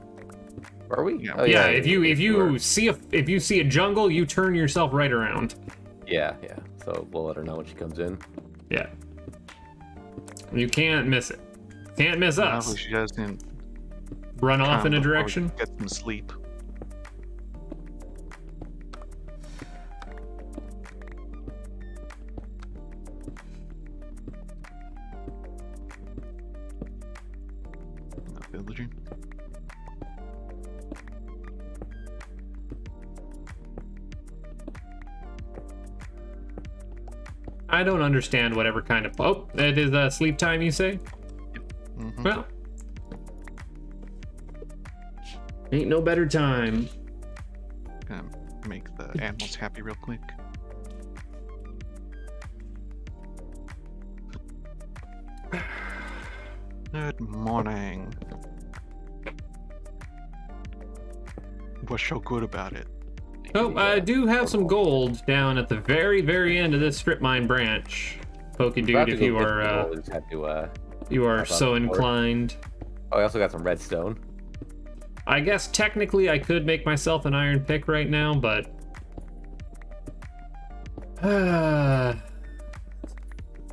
Are we? Yeah. Oh, Yeah, if you see a jungle, you turn yourself right around. Yeah. So we'll let her know when she comes in. Yeah. You can't miss it. Can't miss us. Hopefully she doesn't Run off come in a before we direction. Get some sleep. Not villaging. I don't understand whatever kind of... Oh, it is sleep time, you say? Mhm. Well, ain't no better time. Gonna make the animals happy real quick. Good morning. What's so good about it? Oh, I do have some gold down at the very, very end of this strip mine branch. Pokey Dude, if you are just have to, you are hop on so the board. inclined. Oh, I also got some redstone. I guess technically I could make myself an iron pick right now, but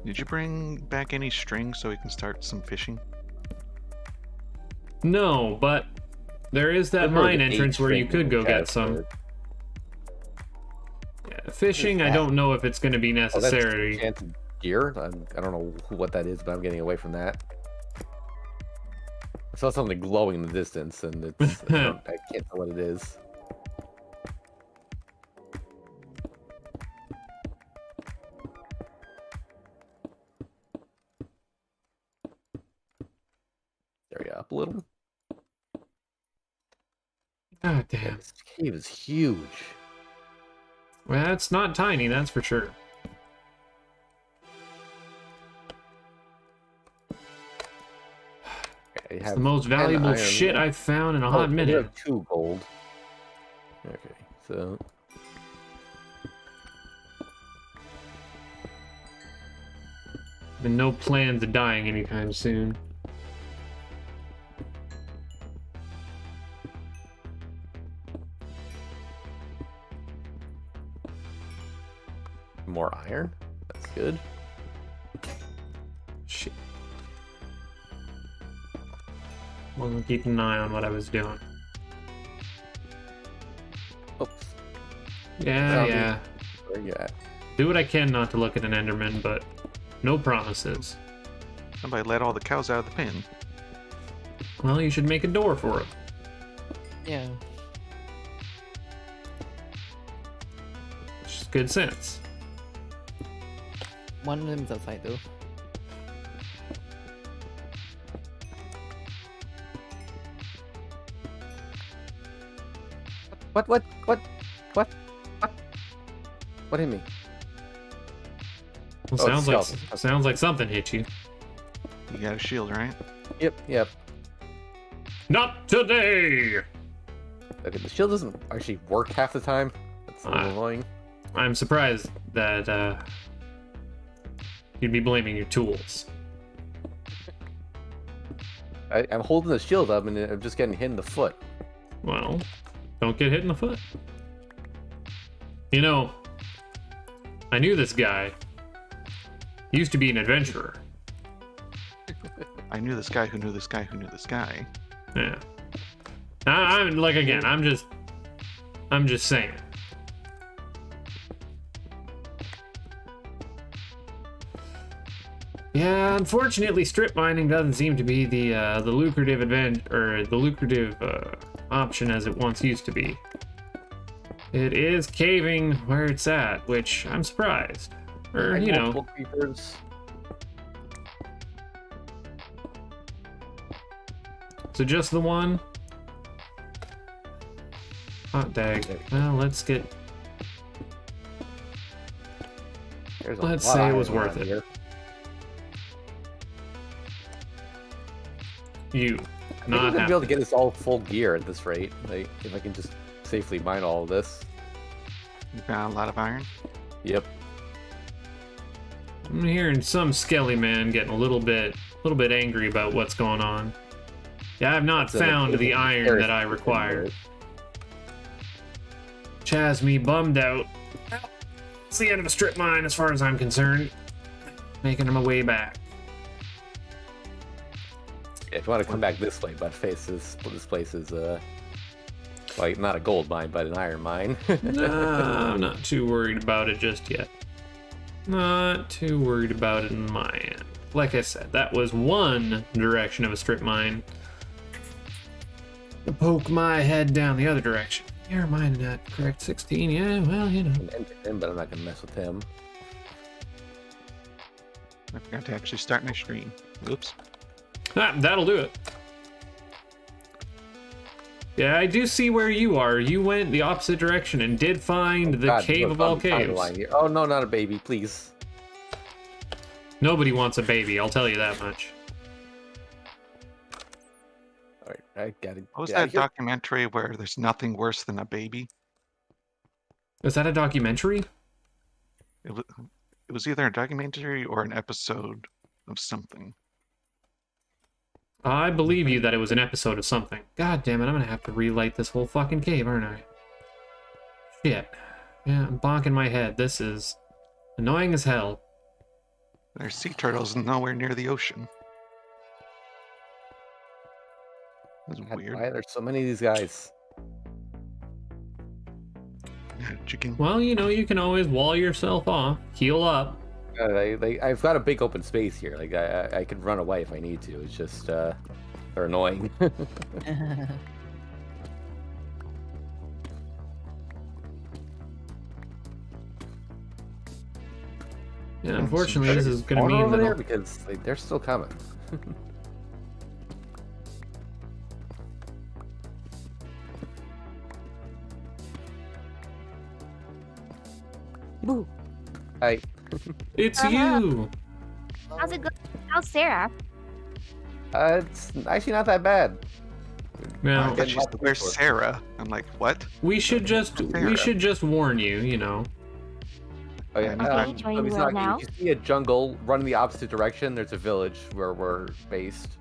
Did you bring back any string so we can start some fishing? no, but there is that There's more mine than 8 entrance where you strings could in go the get chest, some. but- Yeah, fishing, What I is don't know if it's going to be Oh, that's necessary. enchanted gear? I don't know what that is, but I'm getting away from that. I saw something glowing in the distance, and it's I can't tell what it is. There we go, up a little. God Yeah, damn. this cave is huge. Well, it's not tiny, that's for sure. Okay, It's the most valuable shit I've found in a hot I minute. have 2 gold. Okay, so And no plans of dying anytime soon. more iron. That's good. Shit. Wasn't keeping an eye on what I was doing. Oops. Yeah, Zombie. yeah. Where you at? Do what I can not to look at an Enderman, but no promises. Somebody let all the cows out of the pen. Well, you should make a door for it. Yeah. Which is good sense. One of them's outside though. What? What hit me? Well, Oh, sounds like skeleton. sounds like something hit you. You got a shield, right? Yep. Not today. Okay, the shield doesn't actually work half the time. That's a little annoying. I'm surprised that you'd be blaming your tools. I'm holding the shield up and I'm just getting hit in the foot. Well, don't get hit in the foot. You know, I knew this guy. He used to be an adventurer. I knew this guy who knew this guy who knew this guy. Yeah. I'm like again. I'm just saying. Yeah, unfortunately, strip mining doesn't seem to be the lucrative option as it once used to be. It is caving where it's at, which I'm surprised. Or Like you know, multiple creepers. so just the one. Hot dag. Well, let's get. There's a Let's lot say of it was iron worth around it. here. You. I think I'm Not gonna be able to happy. get this all full gear at this rate. Like, if I can just safely mine all of this. You found a lot of iron. Yep. I'm hearing some skelly man getting a little bit angry about what's going on. Yeah, I've not So, like, found the there's iron that I something require. there. Chaz me bummed out. It's the end of a strip mine as far as I'm concerned. Making my way back. Yeah, if you want to come back this way, but this place is like not a gold mine, but an iron mine. Nah, I'm not too worried about it just yet. Not too worried about it in my end. Like I said, that was one direction of a strip mine. To poke my head down the other direction. You're mining at correct 16, yeah, well, you know. An Enderman, but I'm not gonna mess with him. I forgot to actually start my stream. Oops. Ah, that'll do it. Yeah, I do see where you are. You went the opposite direction and did find the God, cave look, of all on the caves. line here. Oh no, not a baby, please. Nobody wants a baby, I'll tell you that much. All right, I gotta. What was get out that of here. documentary where there's nothing worse than a baby? Is that a documentary? It was either a documentary or an episode of something. I believe you that it was an episode of something. God damn it, I'm gonna have to relight this whole fucking cave, aren't I? Shit. Yeah, I'm bonking my head. This is annoying as hell. There's sea turtles nowhere near the ocean. That's weird. Why are there so many of these guys? Chicken. Well, you know, you can always wall yourself off, heal up. I've got a big open space here. Like I could run away if I need to. It's just they're annoying. Yeah, unfortunately, this is going to mean over there that because they're still coming. Boo! Hi. it's Uh-huh. you. How's it going? How's Sarah? It's actually not that bad. Now, Okay. Where's Sarah? I'm like, what? we should just warn you, you know. Oh, yeah. Okay, join so the it's world not- now. You see a jungle, run in the opposite direction. There's a village where we're based.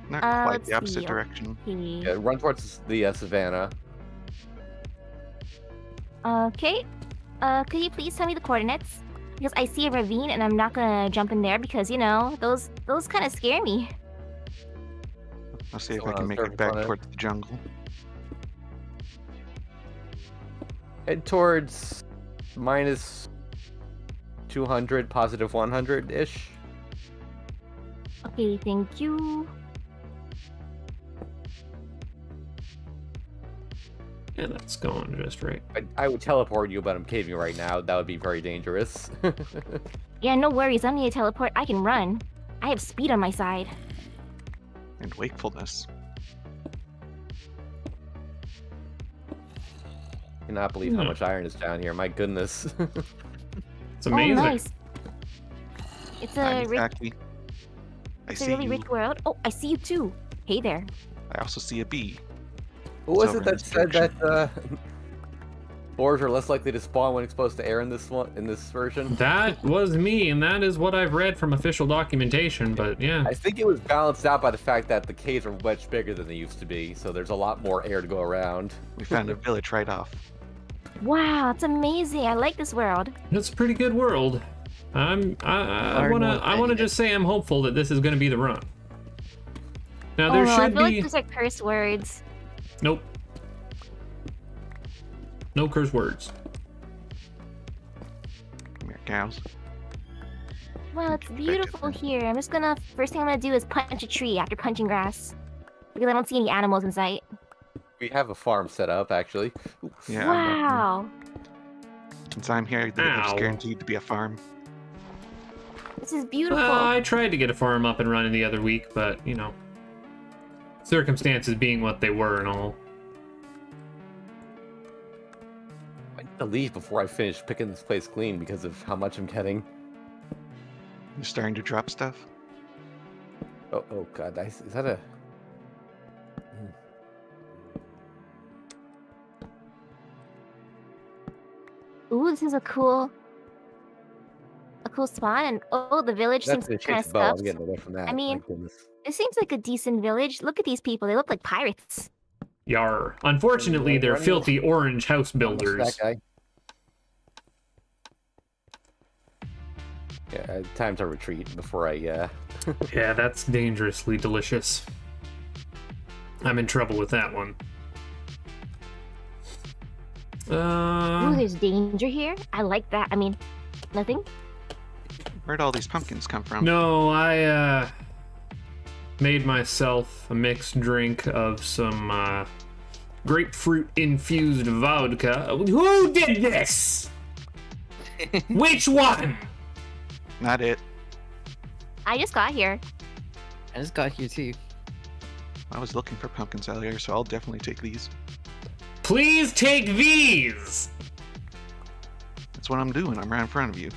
Not quite let's the opposite see. direction. Yeah, run towards the savannah. Okay. Could you please tell me the coordinates? Because I see a ravine and I'm not gonna jump in there because, you know, those kind of scare me. I'll see if So, I can make it surface back on it. towards the jungle. Head towards minus 200, positive 100-ish. Okay, thank you. Yeah, that's going just right. I would teleport you, but I'm caving right now. That would be very dangerous. Yeah, no worries. I don't need to teleport. I can run. I have speed on my side. And wakefulness. Cannot believe how Yeah. much iron is down here. My goodness. It's amazing. Oh, nice. It's a rich, Exactly. I it's a see really you. rich world. Oh, I see you too. Hey there. I also see a bee. What was over it in that this said direction. that boars are less likely to spawn when exposed to air in this version? That was me, and that is what I've read from official documentation, but yeah. I think it was balanced out by the fact that the caves are much bigger than they used to be, so there's a lot more air to go around. We found a village right off. Wow, it's amazing. I like this world. It's a pretty good world. I wanna just say I'm hopeful that this is gonna be the run. Now Oh there no, I should feel like be these are curse words. nope. No curse words. Come here, cows. Wow, it's Back to beautiful front. here. I'm just gonna, first thing I'm gonna do is punch a tree after punching grass. Because I don't see any animals in sight. We have a farm set up, actually. Yeah. Wow. Since I'm here, there's Ow. guaranteed to be a farm. This is beautiful. I tried to get a farm up and running the other week, but you know, circumstances being what they were and all. I need to leave before I finish picking this place clean because of how much I'm getting. You're starting to drop stuff. Oh god, is that a... Ooh, this is a cool spawn. And oh, the village That's seems a kind of chase bow. I'm scuffed. getting away from that. I mean, My goodness. It seems like a decent village. Look at these people. They look like pirates. Yar. Unfortunately, they're Running- filthy orange house Almost builders. That guy. Yeah, time to retreat before I, Yeah, that's dangerously delicious. I'm in trouble with that one. Ooh, there's danger here. I like that. I mean, nothing. Where'd all these pumpkins come from? No, I made myself a mixed drink of some grapefruit infused vodka. Who did this? Which one? Not it. I just got here. I just got here too. I was looking for pumpkins earlier, so I'll definitely take these. Please take these. That's what I'm doing. I'm right in front of you.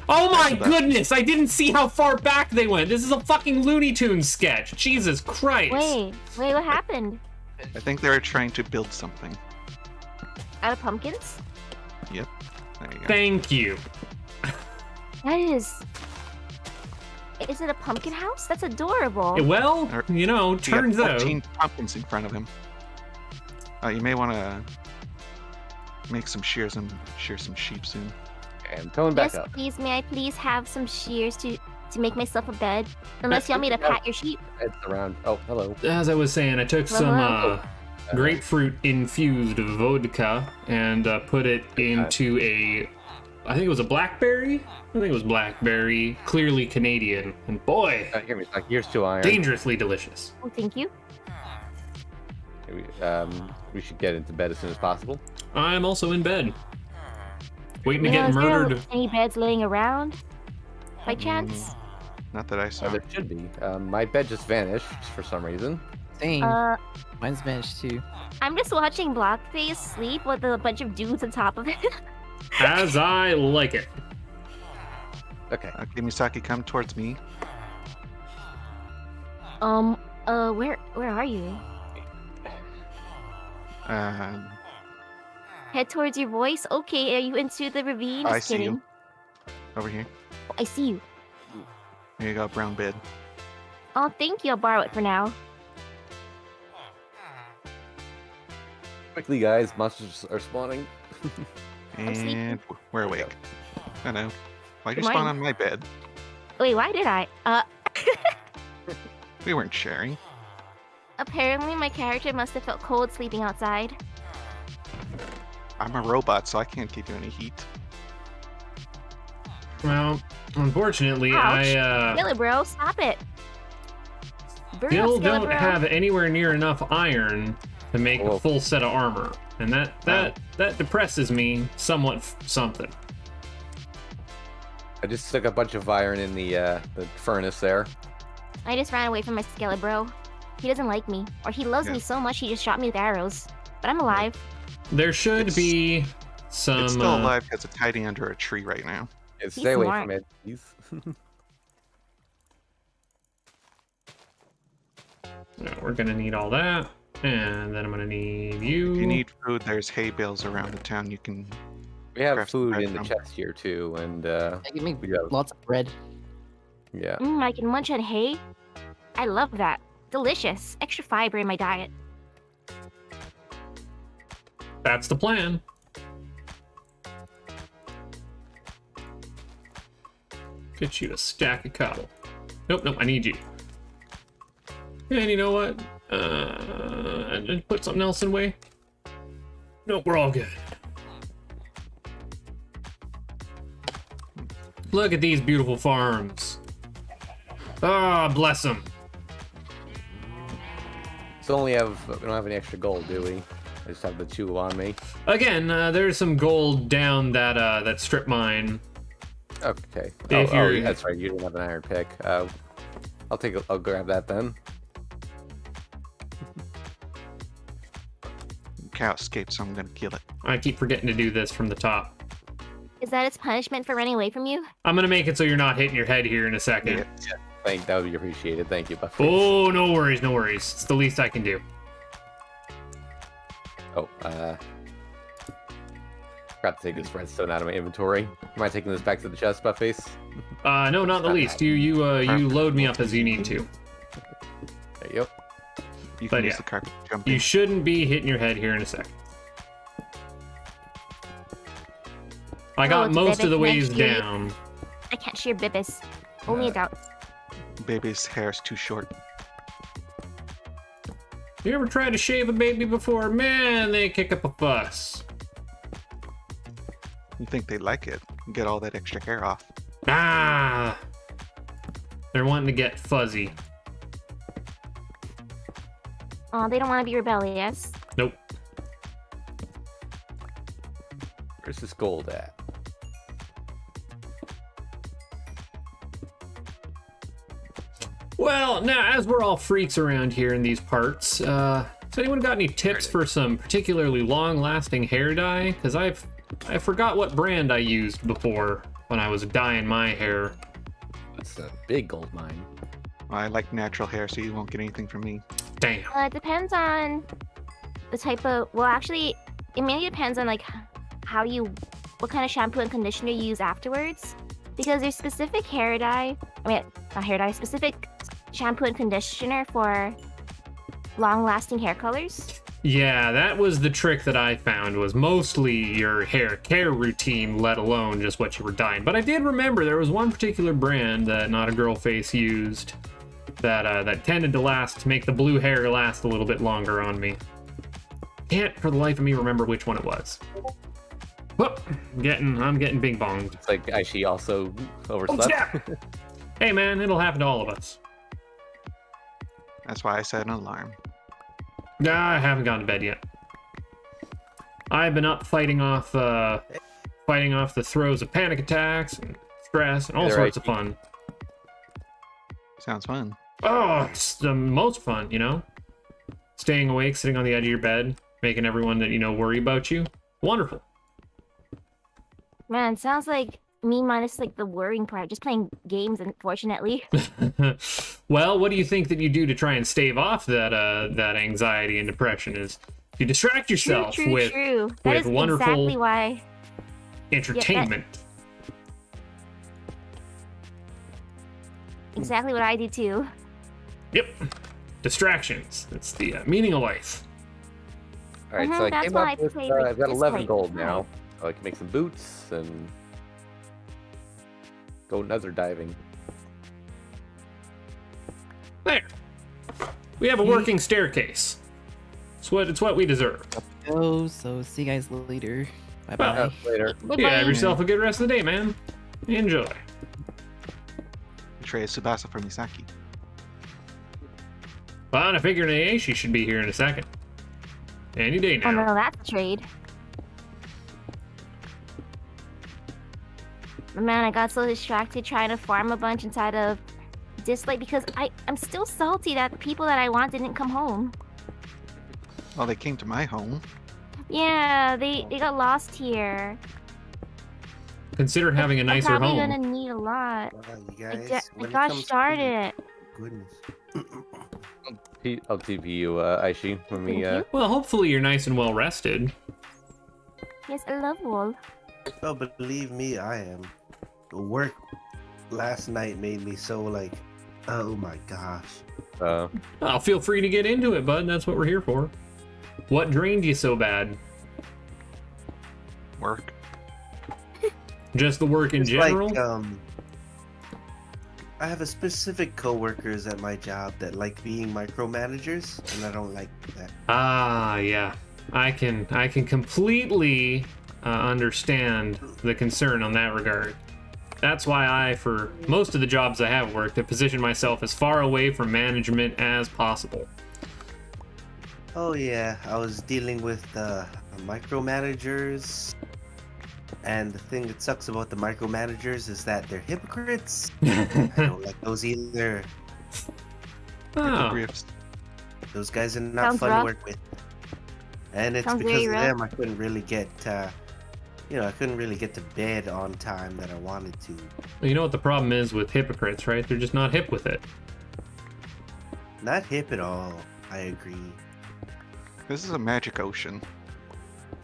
Oh my That's about- goodness, I didn't see how far back they went. This is a fucking Looney Tunes sketch. Jesus Christ. Wait, what happened? I think they were trying to build something. Out of pumpkins? There you go. Thank you. That is... Is it a pumpkin house? That's adorable. Well, He turns got out 14 pumpkins in front of him. You may want to make some shears and shear some sheep soon. Okay, I'm coming back Yes, up. please. May I please have some shears to make myself a bed? Unless you want me to pat your sheep. It's around. Oh, hello. as I was saying, I took some grapefruit infused vodka and put it into I think it was a blackberry. Clearly Canadian, and boy, Give me a sec. Here's 2 iron. dangerously delicious. Oh, thank you. We should get into bed as soon as possible. I'm also in bed, waiting to Yeah, get is there murdered. any beds laying around? By chance? Not that I saw. There should be. My bed just vanished for some reason. Same. Uh, Mine's vanished too. I'm just watching Blockface sleep with a bunch of dudes on top of it. As I like it. Okay. Okay, Misaki, come towards me. Where are you? Head towards your voice? Okay, are you into the ravine? I Just see kidding. you. Over here. I see you. Here you go, brown bed. Oh, thank you. I'll borrow it for now. Quickly, guys. Monsters are spawning. I'm sleeping. And we're awake. I know. Why'd you Good spawn morning. on my bed? Wait, why did I? We weren't sharing. Apparently my character must have felt cold sleeping outside. I'm a robot, so I can't give you any heat. Well, unfortunately, Ouch. I Really, bro, stop it. Burn still up, don't Skeletor. have anywhere near enough iron to make a Whoa. full set of armor, and that depresses me somewhat. Something. I just stuck a bunch of iron in the furnace there. I just ran away from my Skelebro. He doesn't like me. Or he loves me Yeah. so much he just shot me with arrows. But I'm alive. There should It's- be some. It's still alive because it's hiding under a tree right now. Yeah, He's stay away smart. from it, please. Yeah, we're gonna need all that, and then I'm gonna need you. If you need food, there's hay bales around the town. You can. We have Craft food bread in the from- chest here too, and I can make we got lots of bread. yeah. I can munch on hay. I love that. Delicious. Extra fiber in my diet. That's the plan. Get you a stack of cobble. Nope, I need you. And you know what? And put something else in way. Nope, we're all good. Look at these beautiful farms. Ah, bless them. So we don't have any extra gold, do we? I just have the 2 on me. Again, there's some gold down that strip mine. Okay. If Oh, you're- that's right. You didn't have an iron pick. I'll grab that then. Cow escaped, so I'm gonna kill it. I keep forgetting to do this from the top. Is that its punishment for running away from you? I'm gonna make it so you're not hitting your head here in a second. Yeah. That would be appreciated. Thank you, Buffy. Oh, no worries. It's the least I can do. Oh, forgot to take this redstone out of my inventory. Am I taking this back to the chest, Buffface? No, not the least. You load me up as you need to. There you go. You But can use yeah. the carpet to jump You in. shouldn't be hitting your head here in a second. I got it's most of the Bibis ways next year. down. I can't shear Bibis. Only adults. Baby's hair's too short. You ever tried to shave a baby before? Man, they kick up a fuss. You think they like it? Get all that extra hair off. Ah, they're wanting to get fuzzy. Oh, they don't want to be rebellious. Nope. Where's this gold at? Well, now as we're all freaks around here in these parts, has anyone got any tips for some particularly long-lasting hair dye? Because I forgot what brand I used before when I was dyeing my hair. That's a big gold mine. I like natural hair, so you won't get anything from me. Damn. It depends on the type of. Well, actually, it mainly depends on like what kind of shampoo and conditioner you use afterwards. Because there's specific hair dye. I mean, hair dye, specific shampoo and conditioner for long-lasting hair colors. Yeah, that was the trick that I found, was mostly your hair care routine, let alone just what you were dyeing. But I did remember there was one particular brand that Not a Girl Face used that tended to make the blue hair last a little bit longer on me. Can't for the life of me remember which one it was. Whoop! I'm getting bing bonged. It's like Aishi also overslept. Oh, hey man, it'll happen to all of us. That's why I set an alarm. Nah, I haven't gone to bed yet. I've been up fighting off the throes of panic attacks and stress and all sorts of fun. Sounds fun. Oh, it's the most fun, you know? Staying awake, sitting on the edge of your bed, making everyone that you know worry about you. Wonderful. Man, sounds like me minus like the worrying part. Just playing games, unfortunately. Well, what do you think that you do to try and stave off that anxiety and depression? Is you distract yourself with That is wonderful exactly why. entertainment. Exactly what I do too. Yep. Distractions. That's the meaning of life. All right, so I That's came why up I with, play I've got this 11 way. gold now. So I can make some boots and go nether diving. There. We have a working staircase. It's what we deserve. So see you guys later. Bye bye. Later. Yeah, have yourself a good rest of the day, man. Enjoy. Trade Tsubasa for Misaki. Well, I figure Naishi should be here in a second. Any day Oh now. no, that's a trade. But man, I got so distracted trying to farm a bunch inside of Dislike because I'm still salty that the people that I want didn't come home. Well, they came to my home. Yeah, they got lost here. Consider having a nicer I'm probably home. gonna need a lot. You guys, I when it got comes to started. goodness. I'll TP you, Aishi, when we, Thank you. Well, hopefully you're nice and well rested. Yes, I love wool. Oh, but believe me, I am. The work last night made me so like, oh my gosh. Well, feel free to get into it, bud. That's what we're here for. What drained you so bad? Work. Just the work in It's general? like, I have a specific coworkers at my job that like being micromanagers, and I don't like that. Ah, yeah. I can completely understand the concern on that regard. That's why I, for most of the jobs I have worked, have positioned myself as far away from management as possible. Oh yeah, I was dealing with micromanagers, and the thing that sucks about the micromanagers is that they're hypocrites. I don't like those either. Oh, Riffs. Those guys are not Sounds fun rough. to work with. And it's Sounds because very of rough. them I couldn't really get, I couldn't really get to bed on time that I wanted to. you know what the problem is with hypocrites, right? They're just not hip with it. Not hip at all. I agree. This is a magic ocean.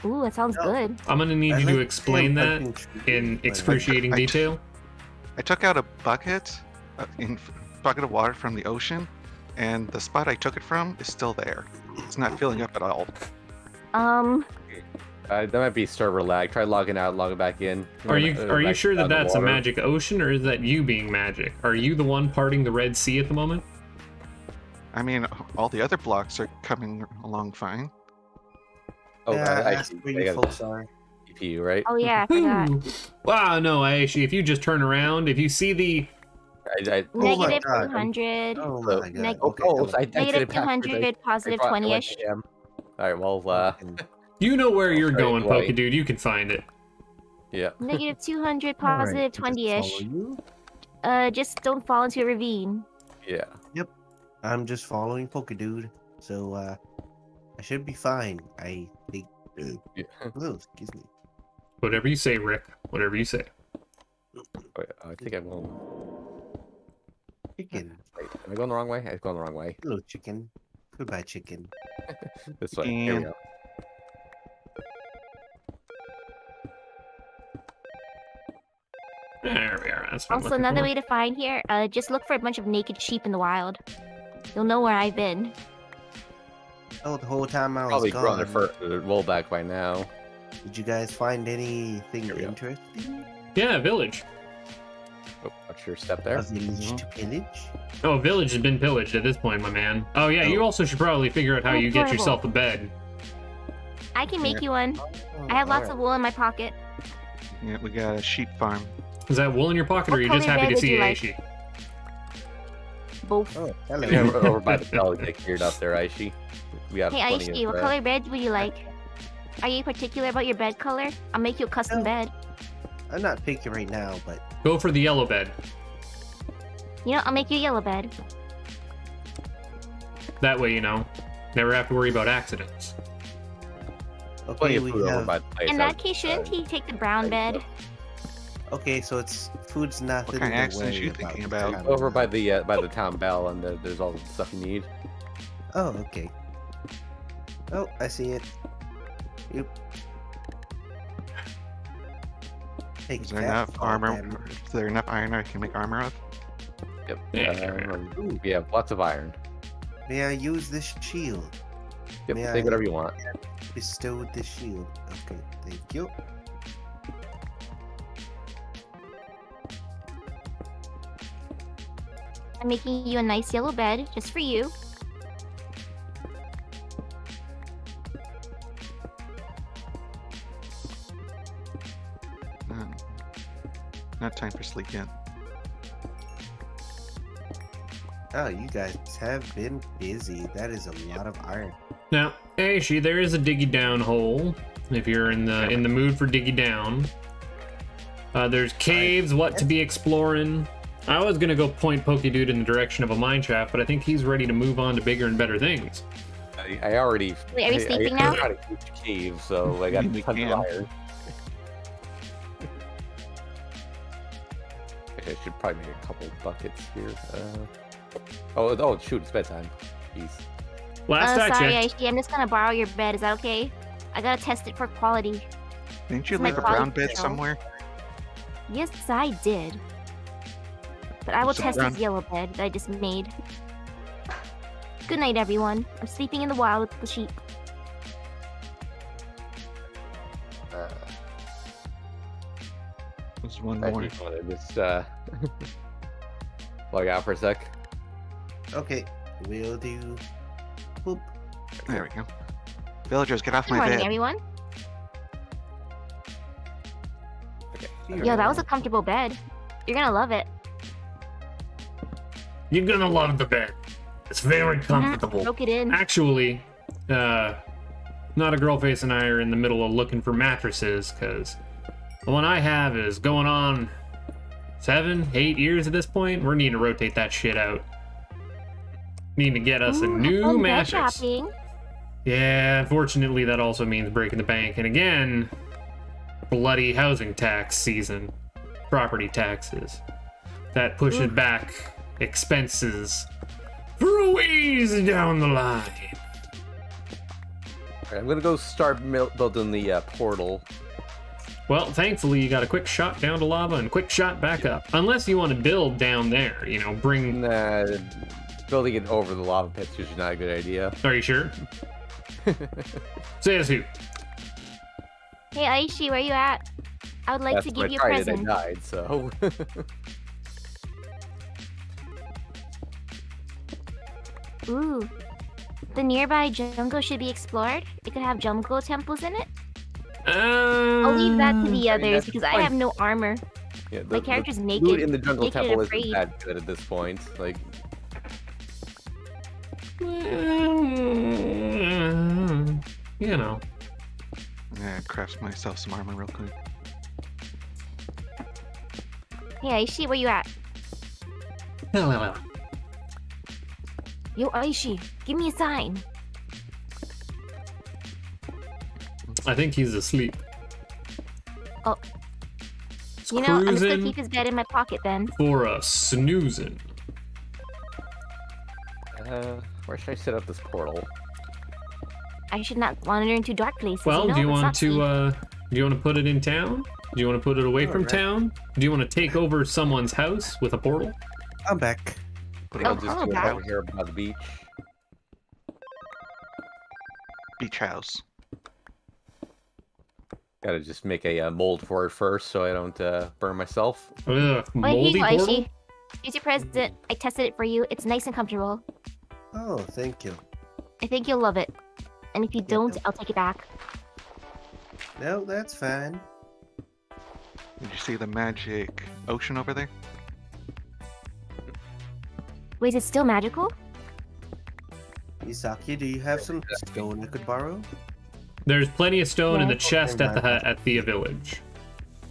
Ooh, that sounds No. good. I'm gonna need I you like to to explain say I'm that fucking true, in but- excruciating I- detail. I took out a bucket, bucket of water from the ocean, and the spot I took it from is still there. It's not filling up at all. that might be server lag. Try logging out, logging back in. Are you Back sure that down the that's a water. magic ocean, or is that you being magic? Are you the one parting the Red Sea at the moment? I mean, all the other blocks are coming along fine. Oh, Yeah, I that's where I you got folks are. TP you, right? Oh yeah, I forgot. Ooh. Wow, no, Aishi, if you just turn around, if you see the... I Oh my Negative God. 200. Oh So- my god. Neg- Okay. oh, hello. I did Negative it backwards. 200, positive I went 20-ish. AM. All right, well, Fucking- You know where you're right, going, right. Pokedude. You can find it. yeah. Negative 200, Alright, positive I'll just 20-ish. follow you. Just don't fall into a ravine. Yeah. I'm just following Pokedude, so I should be fine. I think. Yeah. Oh, excuse me. Whatever you say, Rick. Whatever you say. Wait, I think I'm going. Chicken. Wait, am I going the wrong way? I'm going the wrong way. Hello, chicken. Goodbye, chicken. This way. Here we And- go. There we are. That's what I'm Also, looking another for. way to find here, just look for a bunch of naked sheep in the wild. You'll know where I've been. Oh, the whole time I was Probably grown their gone. rollback by now. Did you guys find anything Here we go. interesting? Yeah, village. Oh, watch your step A there. village to pillage? Oh, village has been pillaged at this point, my man. Oh yeah, you also should probably figure out how Oh, you get horrible. yourself a bed. I can make you one. Oh, I have lots alright. of wool in my pocket. Yeah, we got a sheep farm. Is that wool in your pocket, or What are you just color happy bed to would see you like? Aishi? Both. Oh, hello. Yeah, we're over by the bell. Get geared up there, Aishi. We have Hey, plenty Aishi, of. what color bed would you like? Are you particular about your bed color? I'll make you a custom No. bed. I'm not picky right now, but Go for the yellow bed. You know, I'll make you a yellow bed. That way, you know, never have to worry about accidents. Plenty okay, of we food over have. by the place. In that case, shouldn't he take the brown bed? Okay, so it's food's nothing. What kind of to accidents worry you thinking this about? time Over by around. the town bell, and there's all the stuff you need. Oh, okay. Oh, I see it. Yep. Take Is there that enough fall armor? damage. Is there enough iron I can make armor of? Yep. Yeah. We have lots of iron. May I use this shield? Yep. May Take I- whatever you want. Bestowed the shield. Okay, thank you. I'm making you a nice yellow bed just for you. Not time for sleep yet. Oh, you guys have been busy. That is a lot of iron. Now, Aishi, there is a diggy down hole. If you're in the mood for diggy down, there's caves. What to be exploring? I was gonna go point Pokey Dude in the direction of a mine shaft, but I think he's ready to move on to bigger and better things. I already. Wait, are we sleeping now? I got a huge cave, so I got We tons of can. iron. I should probably make a couple buckets here. Oh, shoot! It's bedtime. Jeez. Last I Sorry, checked, Aishi, I'm just gonna borrow your bed. Is that okay? I gotta test it for quality. Didn't you It's my leave a brown quality bed control. somewhere? Yes, I did. But I will So test brown- this yellow bed that I just made. Good night, everyone. I'm sleeping in the wild with the sheep. There's one I more. just want to just log out for a sec. Okay, will do. Boop. There we go. Villagers, get off Good my morning, bed. everyone. Okay. Yo, that was a comfortable bed. You're gonna love it. you're gonna love the bed. It's very comfortable. Broke it in. Actually, not a girl face and I are in the middle of looking for mattresses, because the one I have is going on 7, 8 years at this point. We're needing to rotate that shit out. Need to get us a Ooh, new fun bed mattress. shopping. Yeah, unfortunately, that also means breaking the bank. And again, bloody housing tax season. Property taxes. That pushes back expenses for a ways down the line. Alright, I'm gonna go start building the portal. Well, thankfully, you got a quick shot down to lava and quick shot back up. Unless you want to build down there, you know, bring... Nah, building it over the lava pit's usually not a good idea. Are you sure? Says who? Hey, Aishi, where you at? I would like That's to when give you I a tried it, present. I died, so. Ooh. The nearby jungle should be explored. It could have jungle temples in it. I'll leave that to the I mean, others that's because I fine. have no armor. Yeah, My character's naked. Food in the jungle naked and temple afraid. isn't that good at this point. Like, You know. Yeah, craft myself some armor real quick. Hey, Aishi, where you at? Yo, Aishi, give me a sign. I think he's asleep. Oh. He's You know, I'm just gonna cruising keep his bed in my pocket then. for a snoozing. where should I set up this portal? I should not wander into dark places. Well, you know? do you That's want not safe. to Do you want to put it in town? Do you want to put it away from Alright. town? Do you want to take over someone's house with a portal? I'm back. I'll just do it okay. over here by the beach. Beach house. Gotta just make a mold for it first so I don't burn myself. Ugh, Wait, here moldy you go, portal? Aishi. Here's your present. I tested it for you. It's nice and comfortable. Oh, thank you. I think you'll love it. And if you don't, I'll take it back. No, that's fine. Did you see the magic ocean over there? Wait, is it still magical? Isaki, do you have some stone I could borrow? There's plenty of stone in the Yeah. chest at the village.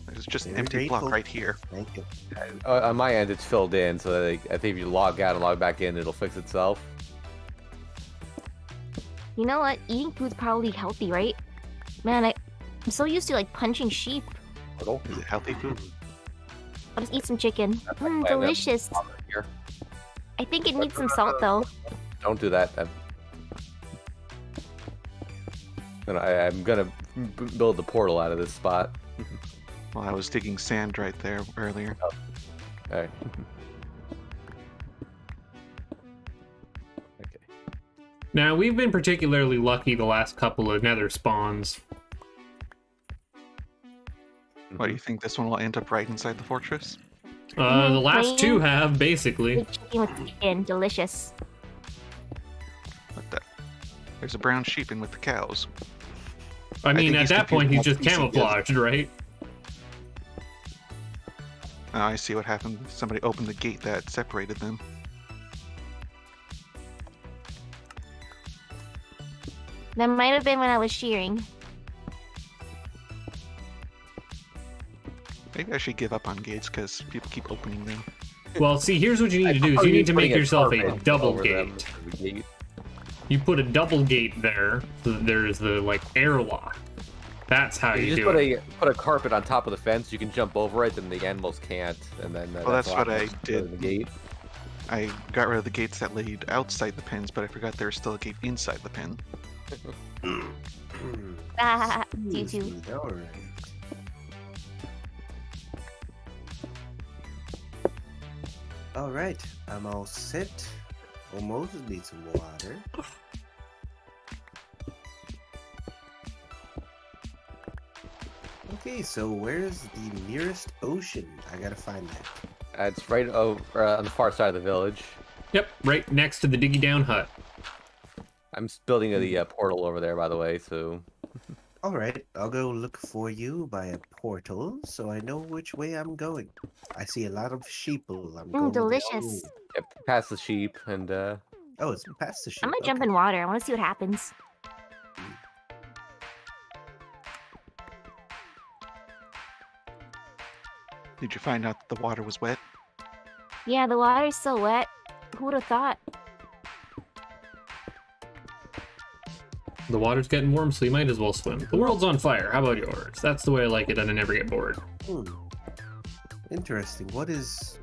There's just an Very empty block grateful. right here. Thank you. On my end, it's filled in, so I think if you log out and log back in, it'll fix itself. You know what? Eating food's probably healthy, right? Man, I'm so used to like punching sheep. Is it healthy food? I'll just eat some chicken. why I have Delicious. Here. I think it needs some salt though. Don't do that. I'm gonna build the portal out of this spot. Well, I was digging sand right there earlier. Alright. Okay. Now, we've been particularly lucky the last couple of nether spawns. What, do you think this one will end up right inside the fortress? The last plain two have, basically. Good chicken with skin. Delicious. What the? There's a brown sheep in with the cows. I mean, think at he's that point, he's confused just about species. camouflaged, right? Oh, I see what happened. Somebody opened the gate that separated them. That might have been when I was shearing. Maybe I should give up on gates because people keep opening them. Well, see, here's what you need to do: is you need to make yourself a double over them gate. for the gate. You put a double gate there, so that there's the like airlock. That's how You you just do put it. a carpet on top of the fence. You can jump over it, and the animals can't. And then Well, that's what I happens to did. The gate. I got rid of the gates that laid outside the pens, but I forgot there was still a gate inside the pen. Ah, you too. Excuse me, alright. Alright, I'm all set. Almost need some water. Okay, so where's the nearest ocean? I gotta find that. It's right over on the far side of the village. Yep, right next to the diggy down hut. I'm building the portal over there, by the way. So Alright, I'll go look for you by a portal so I know which way I'm going. I see a lot of sheeple. I'm going delicious. down. yep, past the sheep, and Oh, it's past the sheep. I'm gonna jump in water. I want to see what happens. Did you find out that the water was wet? Yeah, the water's so wet. Who would have thought? The water's getting warm, so you might as well swim. The world's on fire. How about yours? That's the way I like it, and I never get bored. Hmm. Interesting. What is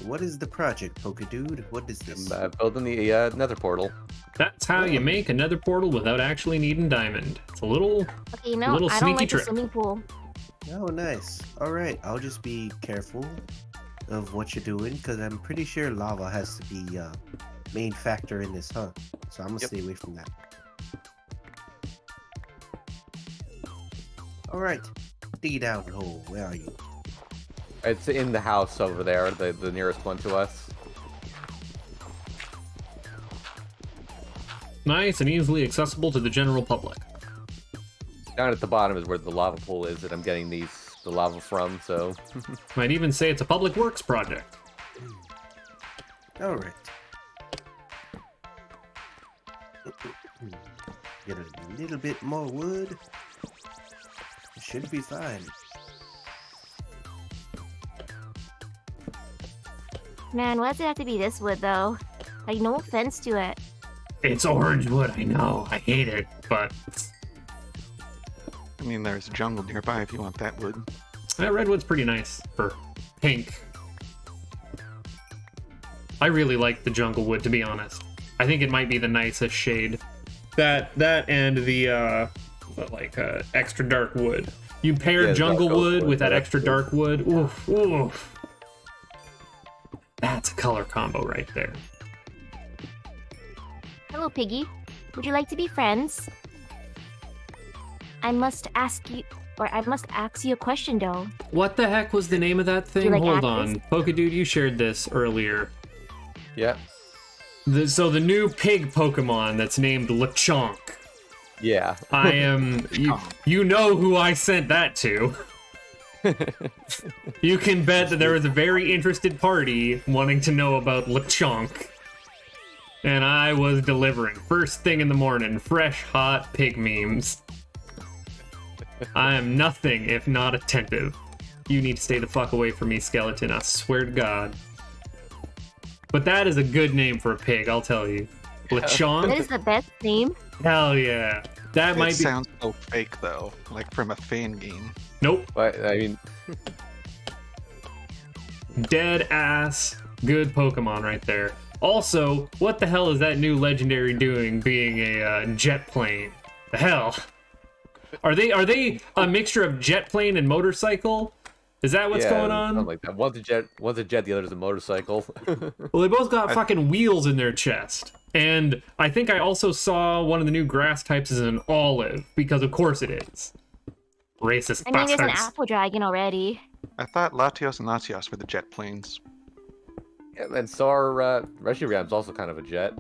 the project, Pokedude? What is this? I'm building the nether portal. That's how you make another portal without actually needing diamond. It's a little... Okay, you know, Little I don't sneaky like trick. the swimming pool. Oh, nice. Alright, I'll just be careful of what you're doing, because I'm pretty sure lava has to be main factor in this, huh? So I'm gonna stay away from that. Alright, dig down hole. Where are you? It's in the house over there, the nearest one to us. Nice and easily accessible to the general public. Down at the bottom is where the lava pool is that I'm getting the lava from. So Might even say it's a public works project. Alright. Get a little bit more wood. Should be fine. Man, why does it have to be this wood though? Like, no offense to it. It's orange wood, I know. I hate it, but... I mean, there's a jungle nearby if you want that wood. That redwood's pretty nice for pink. I really like the jungle wood, to be honest. I think it might be the nicest shade. That and the like extra dark wood. You pair Yeah, jungle dark oak wood wood, with that yeah. extra dark wood. Oof, oof. That's a color combo right there. Hello, Piggy. Would you like to be friends? I must ask you a question, though. What the heck was the name of that thing? like Hold actors? on. Pokedude, you shared this earlier. Yeah. So the new pig Pokemon that's named Lechonk. Yeah. I am... you know who I sent that to. You can bet that there was a very interested party wanting to know about Lechonk. And I was delivering first thing in the morning, fresh, hot pig memes. I am nothing if not attentive. You need to stay the fuck away from me, Skeleton, I swear to God. But that is a good name for a pig, I'll tell you. That Lechonk? is the best name. Hell yeah. That It might be... sounds so fake though, like from a fan game. Nope. But I mean, Dead ass good Pokemon right there. Also, what the hell is that new legendary doing being a jet plane? The hell? Are they a mixture of jet plane and motorcycle? Is that what's yeah, going on? something like that. One's a jet, the other's a motorcycle. Well, they both got fucking wheels in their chest. And I think I also saw one of the new grass types is an olive, because of course it is. Racist I mean, there's an bastards. apple dragon already. I thought Latios and Latios were the jet planes. Yeah, and so are Reshiram's also kind of a jet.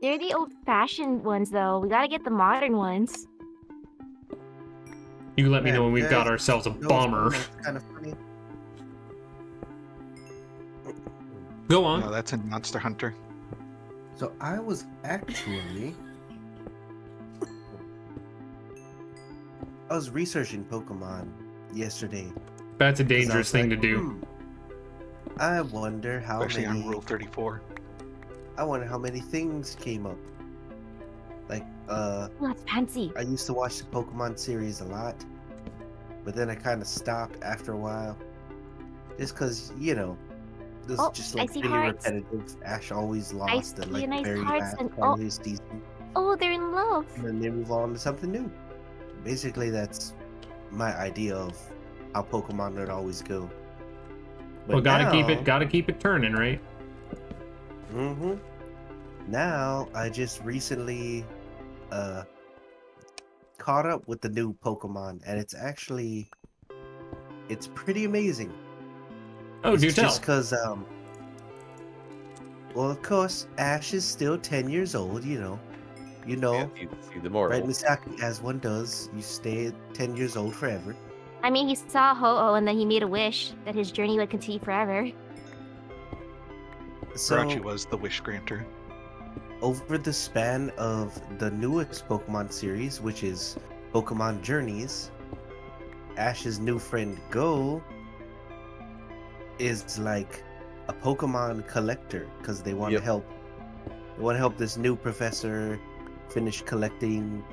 They're the old-fashioned ones, though. We gotta get the modern ones. You let me Man, know when we've got there's- ourselves a No, bomber. that's kind of funny. Go on. No, that's in Monster Hunter. So I was actually I was researching Pokemon yesterday. That's a 'cause I dangerous was thing like, to do. I wonder how Especially many on Rule 34. I wonder how many things came up. Like Oh, that's fancy. I used to watch the Pokemon series a lot, but then I kind of stopped after a while, just because this Oh, is just I like see really hearts. repetitive. Ash always lost at see like a the nice very hearts last and- part of oh. his season, Oh, they're in love. and then they move on to something new. Basically, that's my idea of how Pokemon would always go. Well, gotta keep it turning, right? Mm-hmm. Now I just recently caught up with the new Pokemon, and it's pretty amazing. Oh, do It's tell. just because well, of course, Ash is still 10 years old. You know, Yeah, see the moral. right, Misaki? As one does, you stay 10 years old forever. I mean, he saw Ho-Oh and then he made a wish that his journey would continue forever. So Grouchy was the wish granter. over the span of the newest Pokemon series, which is Pokemon Journeys, Ash's new friend Go is like a Pokemon collector because they want Yep. to help. They want to help this new professor finish collecting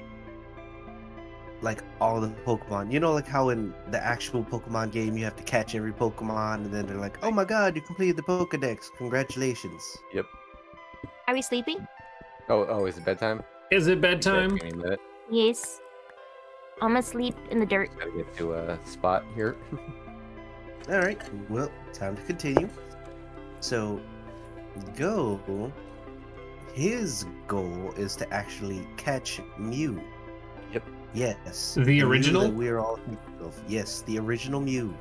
like all the Pokemon. You know, like how in the actual Pokemon game you have to catch every Pokemon, and then they're like, "Oh my God, you completed the Pokedex! Congratulations!" Are we sleeping? Oh, is it bedtime? Is it Yeah, bedtime? give me a minute. Yes. I'm gonna sleep in the dirt. Gotta get to a spot here. All right, well, time to continue. So, Go, his goal is to actually catch Mew. Yep. Yes. The Mew original? that we're all thinking of. Yes, the original Mew.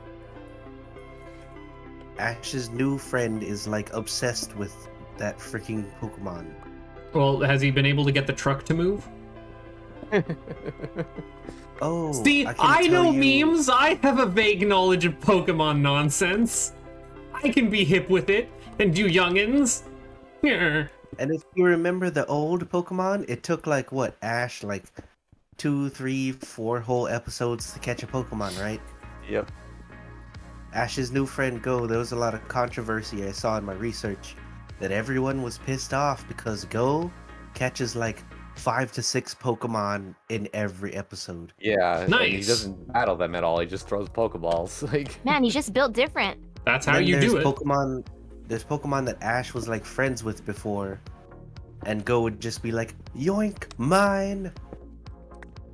Ash's new friend is like obsessed with that freaking Pokemon. Well, has he been able to get the truck to move? Oh, See, can I tell know you- memes. I have a vague knowledge of Pokemon nonsense. I can be hip with it. And you youngins? Yeah. And if you remember the old Pokemon, it took like what, Ash, like 2, 3, 4 whole episodes to catch a Pokemon, right? Yep. Ash's new friend Go, there was a lot of controversy I saw in my research that everyone was pissed off because Go catches like 5 to 6 Pokemon in every episode. Yeah. and he Nice. doesn't battle them at all. He just throws Pokeballs. Like. Man, he's just built different. That's how Then you there's do it. There's Pokemon that Ash was like friends with before, and Go would just be like, "Yoink, mine!"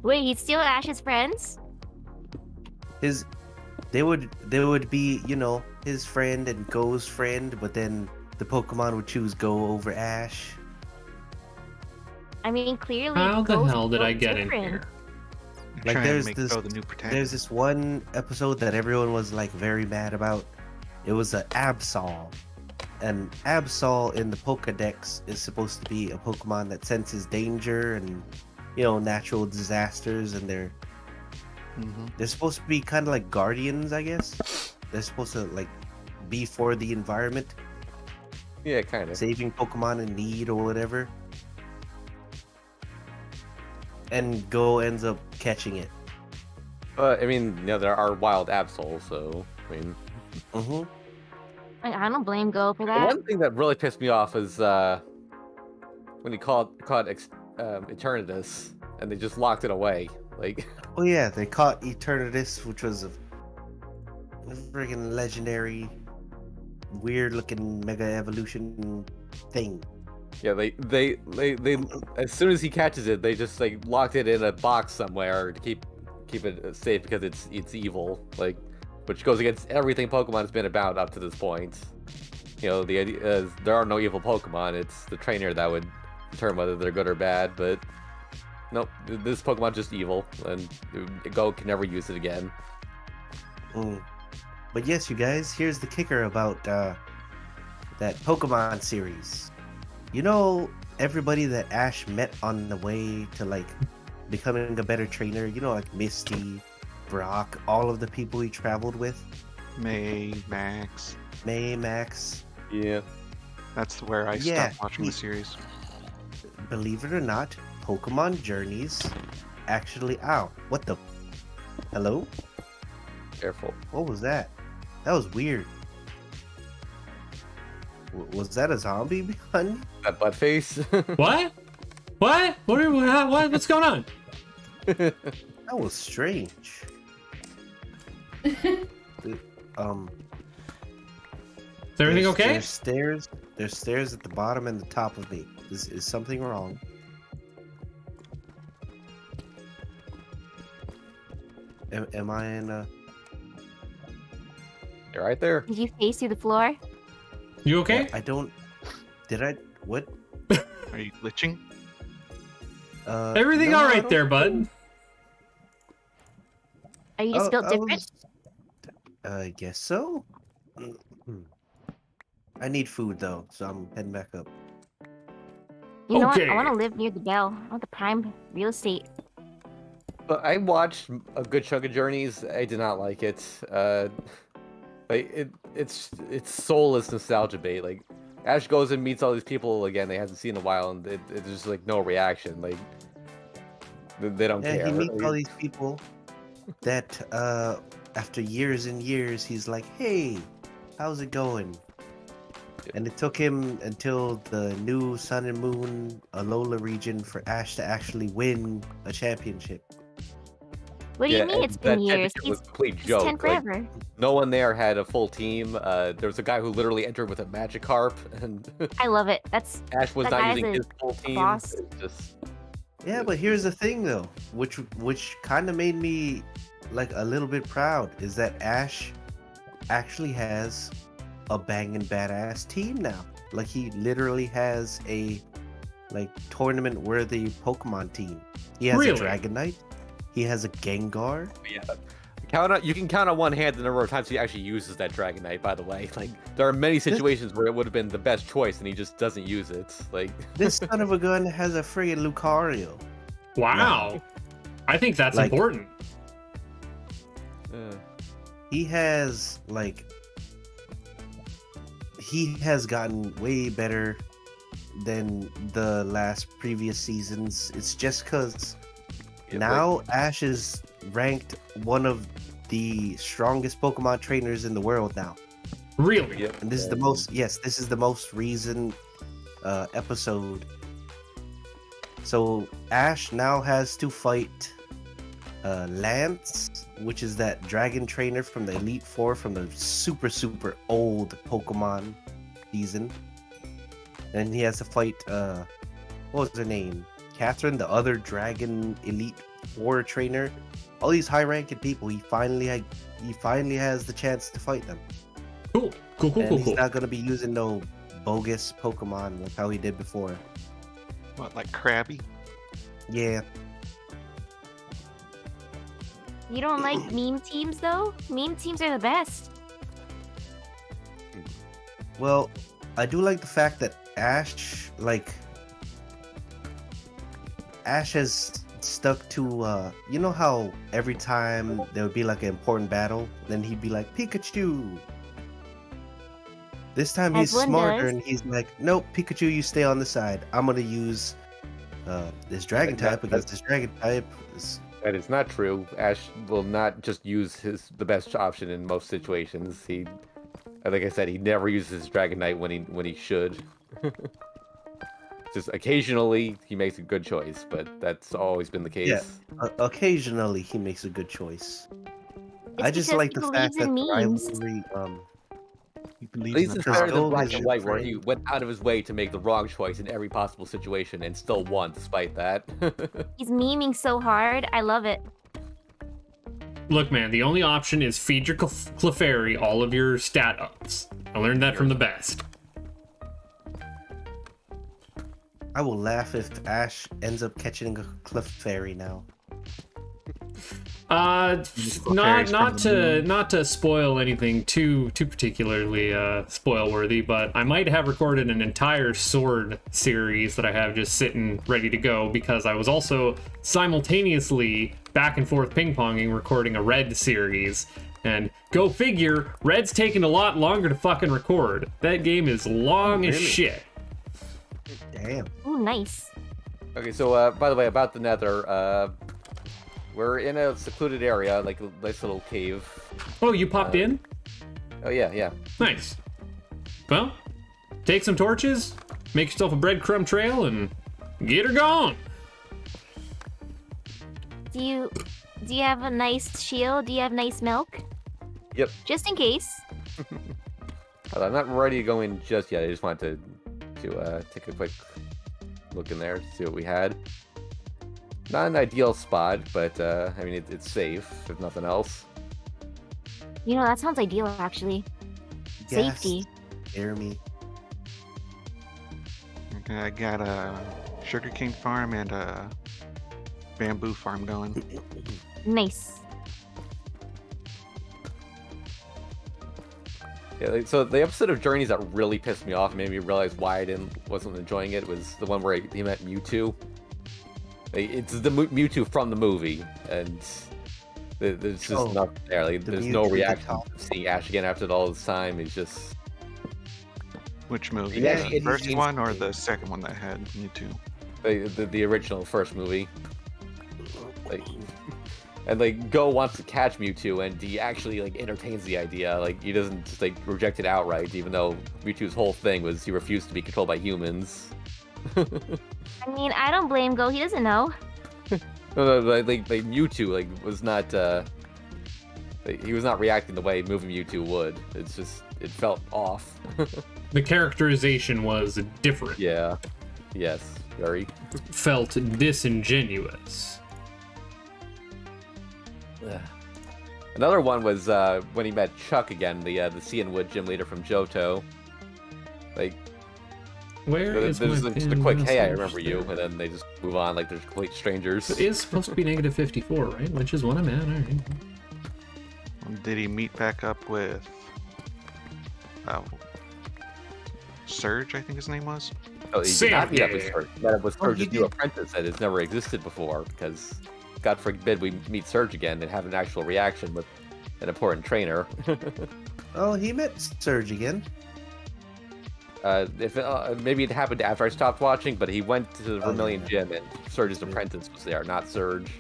Wait, he's still Ash's friends? They would be, you know, his friend and Go's friend, but then the Pokemon would choose Go over Ash. I mean, clearly. How the Go's hell did so I get in different. here? They're Like, trying there's to make this- Go the new There's protagonist. this one episode that everyone was like very mad about. It was a Absol. And Absol in the Pokedex is supposed to be a Pokemon that senses danger and, you know, natural disasters, and they're supposed to be kind of like guardians, I guess. They're supposed to like be for the environment, Yeah, kind of. saving Pokemon in need or whatever. And Go ends up catching it. I mean, you know, there are wild Absols, so I mean, Mm-hmm. I don't blame Go for the that. one thing that really pissed me off is when he caught Eternatus, and they just locked it away. Like, Oh yeah, they caught Eternatus, which was a friggin' legendary, weird-looking Mega Evolution thing. yeah, they as soon as he catches it, they just like locked it in a box somewhere to keep it safe because it's evil. Like, which goes against everything Pokemon has been about up to this point. You know, the idea is there are no evil Pokemon. It's the trainer that would determine whether they're good or bad. But nope, this Pokemon's just evil, and Go can never use it again. But yes, you guys, here's the kicker about that Pokemon series. You know, everybody that Ash met on the way to like becoming a better trainer. You know, like Misty, Brock, all of the people he traveled with. May, Max. May, Max. Yeah. That's where I Yeah, stopped watching the series. Believe it or not, Pokemon Journeys actually. Ow! What the? Hello? Careful. What was that? That was weird. Was that a zombie behind me? That butt face. What? What? What's going on? That was strange. Is everything okay? There's stairs. There's stairs at the bottom and the top of me. Is something wrong? Am I in a? You're right there. Did you face through the floor? You okay? I don't. Did I? What? Are you glitching? Everything no, all I right don't there, bud? think- Are you just built I different? was- I guess so. I need food though, so I'm heading back up. You know what? Okay. I want to live near the bell. I want the prime real estate. But I watched a good chunk of Journeys. I did not like it. Like it's soulless nostalgia bait. Like Ash goes and meets all these people again they hasn't seen in a while, and it's just like no reaction. Like they don't Yeah, care. he meets Like, all these people that after years and years he's like, "Hey, how's it going?" And it took him until the new Sun and Moon Alola region for Ash to actually win a championship. What do you mean and it's been that years? championship was He's, a complete he's joke. 10 Like, forever. no one there had a full team. There was a guy who literally entered with a Magikarp, and I love it. That's Ash was That not guy's using a his full team. boss. It's just Yeah, but here's the thing though, which kind of made me like a little bit proud, is that Ash actually has a banging badass team now. Like he literally has a like tournament worthy Pokemon team. He has Really? a Dragonite. He has a Gengar. yeah. You can count on one hand the number of times he actually uses that Dragonite. By the way, like there are many situations where it would have been the best choice, and he just doesn't use it. Like This son of a gun has a friggin' Lucario. Wow. I think that's Like- important. He has like he has gotten way better than the last previous seasons. It's just because now Ash is ranked one of the strongest Pokemon trainers in the world now. Really? Yep. And this is the most, yes, this is the most recent episode. So Ash now has to fight Lance, which is that dragon trainer from the Elite Four from the super old Pokemon season. And he has to fight what was her name? Catherine, the other dragon Elite war trainer, all these high-ranking people, he finally has the chance to fight them. Cool. And he's Cool. not gonna be using no bogus Pokemon like how he did before. What, like Krabby? Yeah. You don't like meme teams though? Meme teams are the best. Well, I do like the fact that Ash has stuck to, you know how every time there would be like an important battle, then he'd be like, Pikachu! This time he's As one smarter does. and he's like, nope, Pikachu, you stay on the side. I'm gonna use this dragon type because this dragon type is... That is not true. Ash will not just use the best option in most situations. Like I said, he never uses his Dragonite when he should. Just occasionally he makes a good choice, but that's always been the case. Yeah, occasionally he makes a good choice. I just because like he the believes fact that in the memes. rivalry, He At believes least in it's the better power. than Gold Black is and your White, where he friend. went out of his way to make the wrong choice in every possible situation and still won despite that. He's memeing so hard. I love it. Look, man, the only option is feed your Clefairy all of your stat ups. I learned that from the best. I will laugh if Ash ends up catching a Clefairy now. Not to spoil anything too particularly spoil worthy, but I might have recorded an entire sword series that I have just sitting ready to go because I was also simultaneously back and forth ping-ponging recording a red series. And go figure, red's taking a lot longer to fucking record. That game is long as Really? shit. Damn. Ooh, nice. Okay, so by the way, about the Nether, we're in a secluded area, like a nice little cave. Oh, you popped in? Oh yeah. Nice. Well, take some torches, make yourself a breadcrumb trail, and get her going. Do you have a nice shield? Do you have nice milk? Yep. Just in case. I'm not ready to go in just yet. I just wanted to take a quick look in there, see what we had. Not an ideal spot, but I mean it's safe if nothing else. You know, that sounds ideal actually. Yes. Safety. Scare me. Okay, I got a sugarcane farm and a bamboo farm going. Nice. Yeah, so the episode of Journeys that really pissed me off and made me realize why I wasn't enjoying it was the one where he met Mewtwo. Like, it's the Mewtwo from the movie, and there's just nothing there. Like, the there's Mewtwo no at the reaction top. to seeing Ash again after all this time. He's just Which movie? Yeah, The it first seems- one or the second one that had Mewtwo? the original first movie. Like, and like Go wants to catch Mewtwo, and he actually like entertains the idea. Like he doesn't just like reject it outright, even though Mewtwo's whole thing was he refused to be controlled by humans. I mean, I don't blame Go. He doesn't know. No, like Mewtwo like was not he was not reacting the way moving Mewtwo would. It's just it felt off. The characterization was different. Yeah. Yes. Very. Felt disingenuous. Another one was when he met Chuck again, the Cianwood gym leader from Johto. Like Where is there's my just a pin quick "Hey, I message remember you," there? and then they just move on like they're complete strangers. It is supposed to be negative 54, right? Which is what I'm at. All right. Did he meet back up with Surge, I think his name was? Oh, he did not meet up with Sandy. Surge. He met up with Oh, he Surge's new did. apprentice that has never existed before, because God forbid we meet Surge again and have an actual reaction with an important trainer. Oh, he met Surge again. If maybe it happened after I stopped watching, but he went to the Oh, Vermilion yeah. Gym and Surge's apprentice was there, not Surge.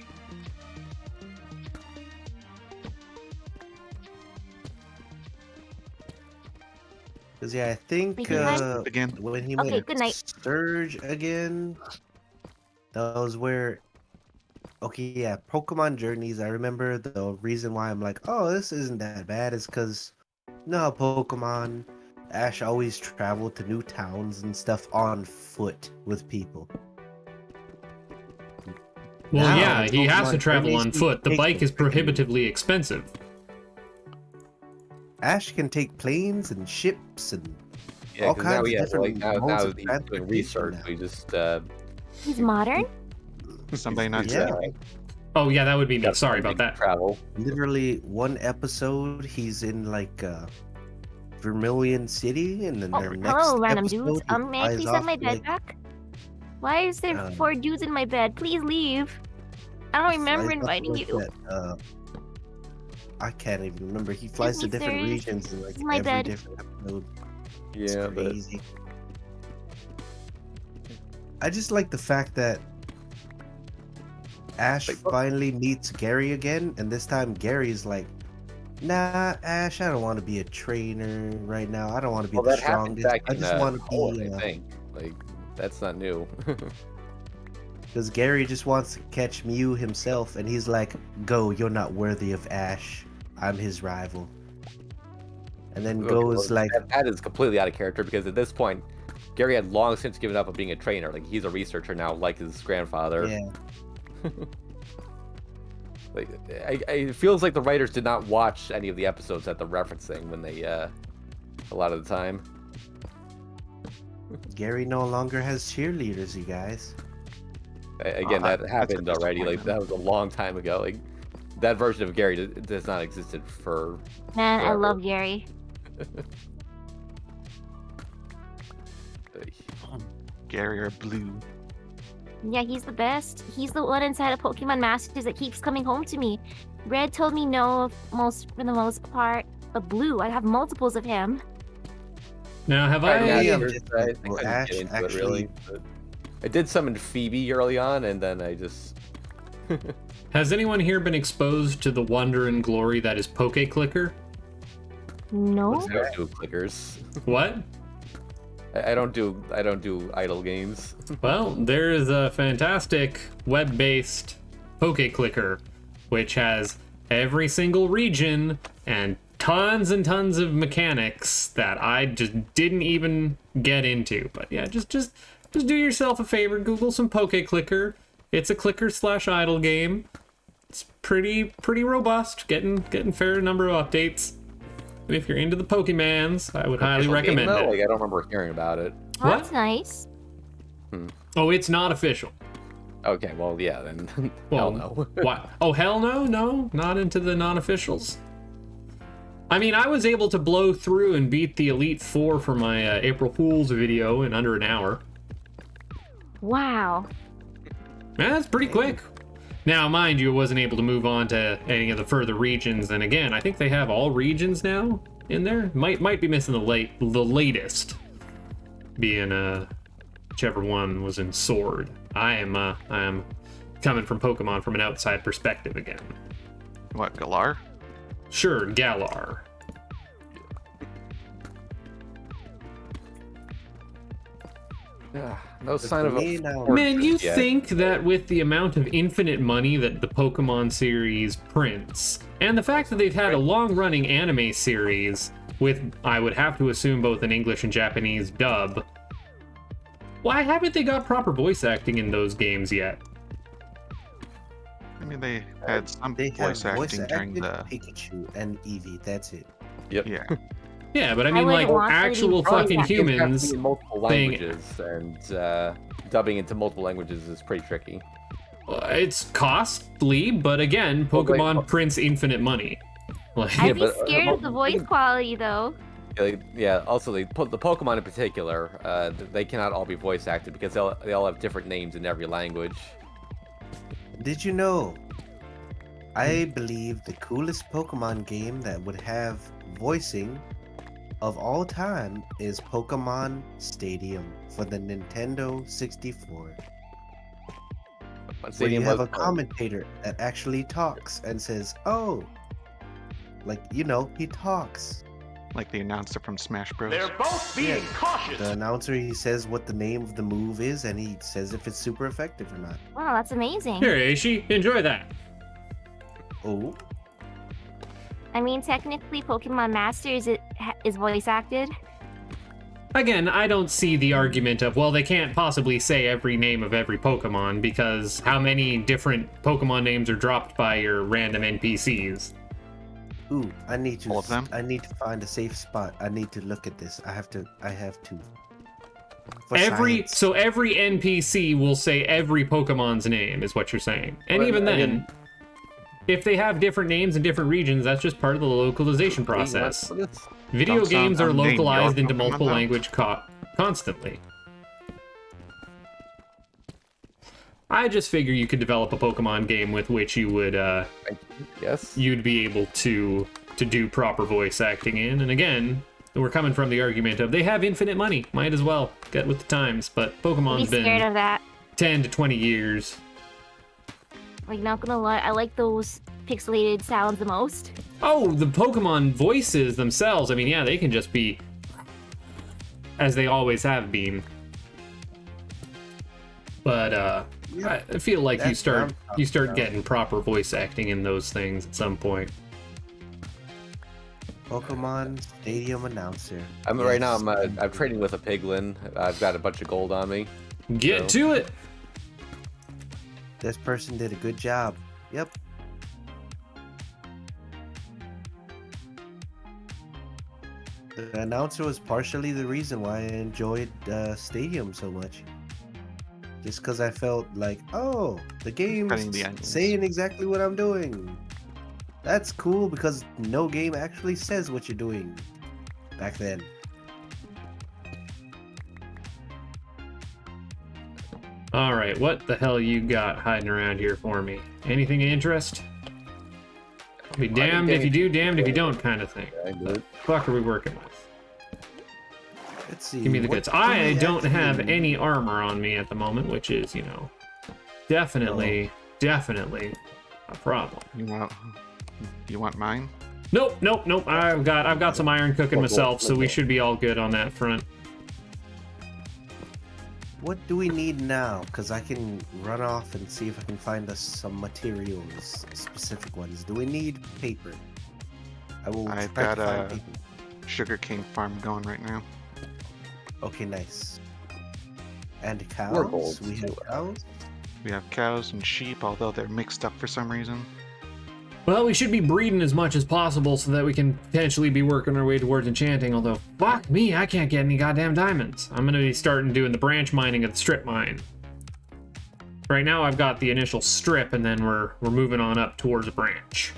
Cause yeah, I think Wait, good night. Again? when he Okay, met good night. Surge again, that was where. Okay, yeah, Pokemon Journeys. I remember the reason why I'm like, oh, this isn't that bad is because, no, Pokemon. Ash always traveled to new towns and stuff on foot with people. Well, Now, yeah, he has to Pokemon travel on NAC foot. The takes bike is freaking- prohibitively expensive. Ash can take planes and ships and Yeah, all because now kinds he of has like different now modes he's of doing transportation research. now. So he just He's modern. Somebody not Yeah. sleeping. Oh, yeah, that would be me. got Sorry something about that. to travel. Literally one episode he's in like Vermilion City, and then Oh, the next hello, random episode, dudes. he May I flies please have off my to, bed like, back? Why is there Um, 4 dudes in my bed? Please leave. I don't remember flies off to, inviting like, you. that, I can't even remember. He flies to me different serious. regions in like This is my every bed. different episode. It's Yeah, but crazy. I just like the fact that Ash Like, finally meets Gary again, and this time Gary's like, "Nah, Ash, I don't want to be a trainer right now. I don't want to be well, the that happened strongest. back I in just want to Poland, be." I think. Like that's not new. Because Gary just wants to catch Mew himself, and he's like, "Go, you're not worthy of Ash. I'm his rival." And then Okay, goes well, like, that is completely out of character because at this point, Gary had long since given up on being a trainer. Like he's a researcher now, like his grandfather. "Yeah, Like, it feels like the writers did not watch any of the episodes that they're referencing when they, a lot of the time. Gary no longer has cheerleaders, you guys." Again, that that's a happened already. Like disappointment. that was a long time ago. Like that version of Gary does not existed for. Man, I Forever. love Gary. Gary or Blue. Yeah, he's the best. He's the one inside of Pokemon Masters that keeps coming home to me. Red told me no for the most part, but Blue, I have multiples of him. Now, have Right, I... yeah, Yeah, there's- just I like, well, couldn't Ash get into it actually- really. But I did summon Phoebe early on, and then I just. Has anyone here been exposed to the wonder and glory that is Poke Clicker? No? I don't do clickers. What? I don't do idle games. Well, there is a fantastic web-based Poke Clicker, which has every single region and tons of mechanics that I just didn't even get into. But yeah, just do yourself a favor, Google some Poke Clicker. It's a clicker/idle game. It's pretty robust, getting fair number of updates. And if you're into the Pokemans, I would highly Official game, recommend though? it. Like I don't remember hearing about it. Oh, What? that's nice. Oh, it's not official. Okay, well yeah, then Well, hell no. What? Oh, hell no, no, not into the non-officials. I mean, I was able to blow through and beat the Elite Four for my April Fool's video in under an hour. Wow. Man, that's pretty quick. Now, mind you, I wasn't able to move on to any of the further regions, and again, I think they have all regions now in there. Might be missing the latest, being whichever one was in Sword. I am coming from Pokemon from an outside perspective again. What, Galar? Sure, Galar. No sign of me a now- Man, you yet. think that with the amount of infinite money that the Pokemon series prints, and the fact that they've had a long-running anime series with, I would have to assume, both an English and Japanese dub, why haven't they got proper voice acting in those games yet? I mean, they had some They have voice acting during the. Pikachu and Eevee. That's it. Yep. Yeah. Yeah, but I I mean, wouldn't like, want there to be actual voice fucking acting. Games have to humans be in multiple thing- languages, and dubbing into multiple languages is pretty tricky. It's costly, but again, Well, like- Pokemon prints infinite money. Like, I'd be but, scared of the voice quality though. Yeah. Also, the Pokemon in particular, they cannot all be voice acted because they all have different names in every language. Did you know? I believe the coolest Pokemon game that would have voicing of all time is Pokemon Stadium for the Nintendo 64. Where you have a commentator that actually talks and says, "Oh," like, he talks. Like the announcer from Smash Bros. They're both being cautious. The announcer, he says what the name of the move is, and he says if it's super effective or not. Wow, that's amazing. here, Aishi, enjoy that. Oh, I mean, technically, Pokemon Masters is voice acted. Again, I don't see the argument of, well, they can't possibly say every name of every Pokemon, because how many different Pokemon names are dropped by your random NPCs? Ooh, I need to. All of them? I need to find a safe spot. I need to look at this. I have to. For Every science. every NPC will say every Pokemon's name, is what you're saying. And Well, even then, again- if they have different names in different regions, that's just part of the localization process. Video Don't games are sound unnamed localized your into Pokemon, multiple though. language constantly. I just figure you could develop a Pokemon game with which you would Yes. you'd be able to do proper voice acting in. And again, we're coming from the argument of they have infinite money, might as well get with the times. But I'd be Pokemon's scared been of that. 10 to 20 years. Like, not gonna lie, I like those pixelated sounds the most. Oh, the Pokemon voices themselves, I mean, yeah, they can just be as they always have been. But Yeah, I feel like you that's what I'm start talking about. getting proper voice acting in those things at some point. Pokemon Stadium announcer. Right now. Yes. I'm trading with a piglin. I've got a bunch of gold on me. Get So- to it. This person did a good job. Yep. The announcer was partially the reason why I enjoyed Stadium so much. Just because I felt like, oh, the game's Cutting the onions. saying exactly what I'm doing. That's cool because no game actually says what you're doing back then. All right, what the hell you got hiding around here for me? Anything of interest? I'll be damned if you do, damned if you don't, kind of thing. I do What it. the fuck are we working with? Let's see. Give me the what goods. do I we don't have actually- any armor on me at the moment, which is, definitely a problem. You want mine? Nope. I've got some iron cooking myself, so we should be all good on that front. What do we need now? Because I can run off and see if I can find us some materials, specific ones. Do we need paper? I will I've try to got find a- paper. Sugarcane farm going right now. Okay, nice. And cows? gold, We have too. cows? We have cows and sheep, although they're mixed up for some reason. Well, we should be breeding as much as possible so that we can potentially be working our way towards enchanting, although, fuck me, I can't get any goddamn diamonds. I'm gonna be starting doing the branch mining of the strip mine. Right now, I've got the initial strip, and then we're moving on up towards a branch.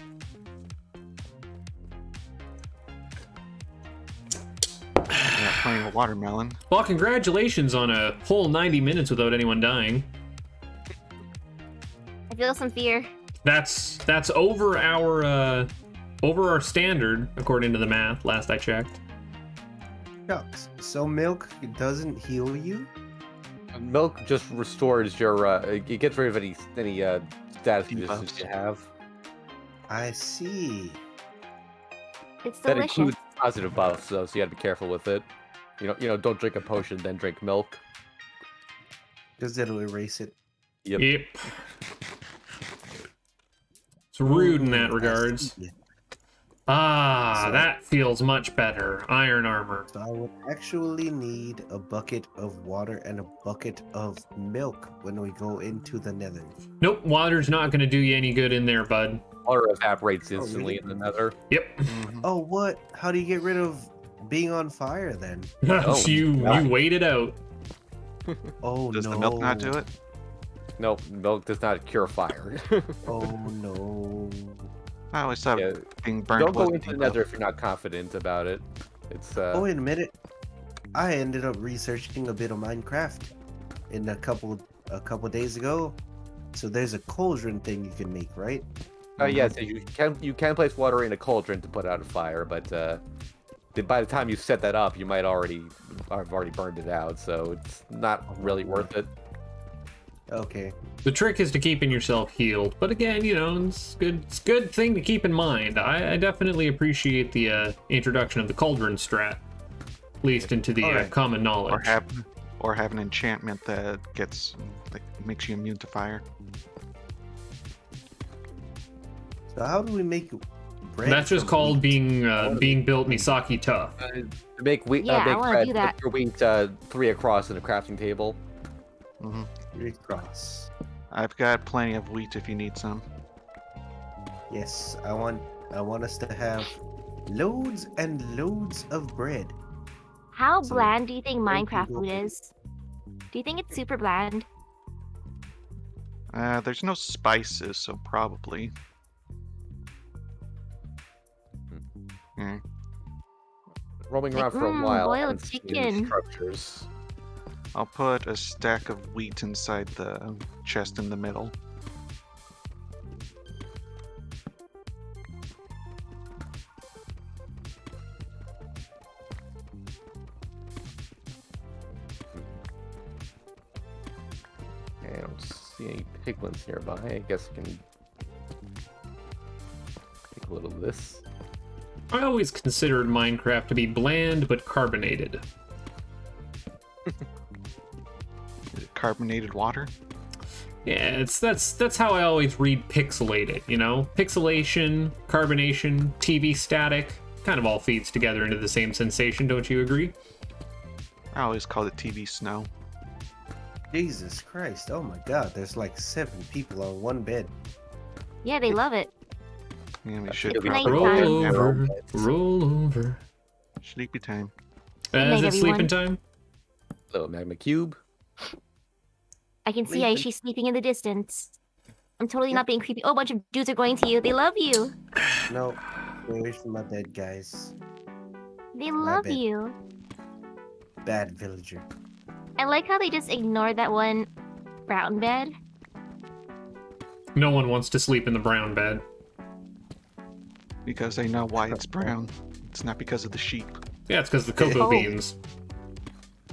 Yeah, playing a watermelon. Well, congratulations on a whole 90 minutes without anyone dying. I feel some fear. That's over our standard, according to the math, last I checked. Shucks. So milk doesn't heal you? Milk just restores your. It gets rid of any status Debuffs. resistance you have. I see. It's That delicious. includes positive buffs, though, so you gotta be careful with it. Don't drink a potion, then drink milk. Because it'll erase it. Yep. It's rude in that Ooh, I regards. see. Ah, So- that feels much better. Iron armor. So I would actually need a bucket of water and a bucket of milk when we go into the nether. Nope, water's not gonna do you any good in there, bud. Water evaporates instantly really? in the nether. Yep. Mhm. Oh, what? How do you get rid of being on fire then? you God. wait it out. Oh, Does no. the milk not do it? Nope, milk does not cure fire. Oh, no. I always thought Yeah, being burned Don't go was into the debuff. nether if you're not confident about it. It's Oh, wait a minute. I ended up researching a bit of Minecraft in a couple days ago. So there's a cauldron thing you can make, right? yes, you can place water in a cauldron to put out a fire, but by the time you set that up, you might have already burned it out, so it's not really worth it. Okay. The trick is to keeping yourself healed, but again, it's good. It's a good thing to keep in mind. I definitely appreciate the introduction of the cauldron strat, at least into the Alright. common knowledge. Or have an enchantment that makes you immune to fire. So how do we make bread? That's just from called wheat? being built Misaki tough. To make wheat, Yeah, I make wanna bread, do that. put your wheat 3 across in a crafting table. Hmm. Recross. I've got plenty of wheat if you need some. Yes, I want us to have loads and loads of bread. How So, bland do you think thank you, Minecraft food Goku. is? Do you think it's super bland? There's no spices, so probably. Yeah. Roaming Like, around for a while. I boiled haven't seen any chicken. structures. I'll put a stack of wheat inside the chest in the middle. Okay, I don't see any piglins nearby. I guess I can take a little of this. I always considered Minecraft to be bland but carbonated. Carbonated water. Yeah, that's how I always read pixelated, you know? Pixelation, carbonation, TV static, kind of all feeds together into the same sensation, don't you agree? I always called it TV snow. Jesus Christ! Oh my God! There's like 7 people on one bed. Yeah, they love it. Yeah, we should Good be night, putting guys. Roll them over, down. roll over. Sleepy time. Good night, Is it sleeping everyone. time? Little magma cube. I can see Sleeping. Aishi sleeping in the distance. I'm totally not being creepy. Oh, a bunch of dudes are going to you. They love you. No, stay away from my dead guys. They My love bad. you. Bad villager. I like how they just ignored that one brown bed. No one wants to sleep in the brown bed. Because they know why it's brown. It's not because of the sheep. Yeah, it's because the cocoa Oh. beans.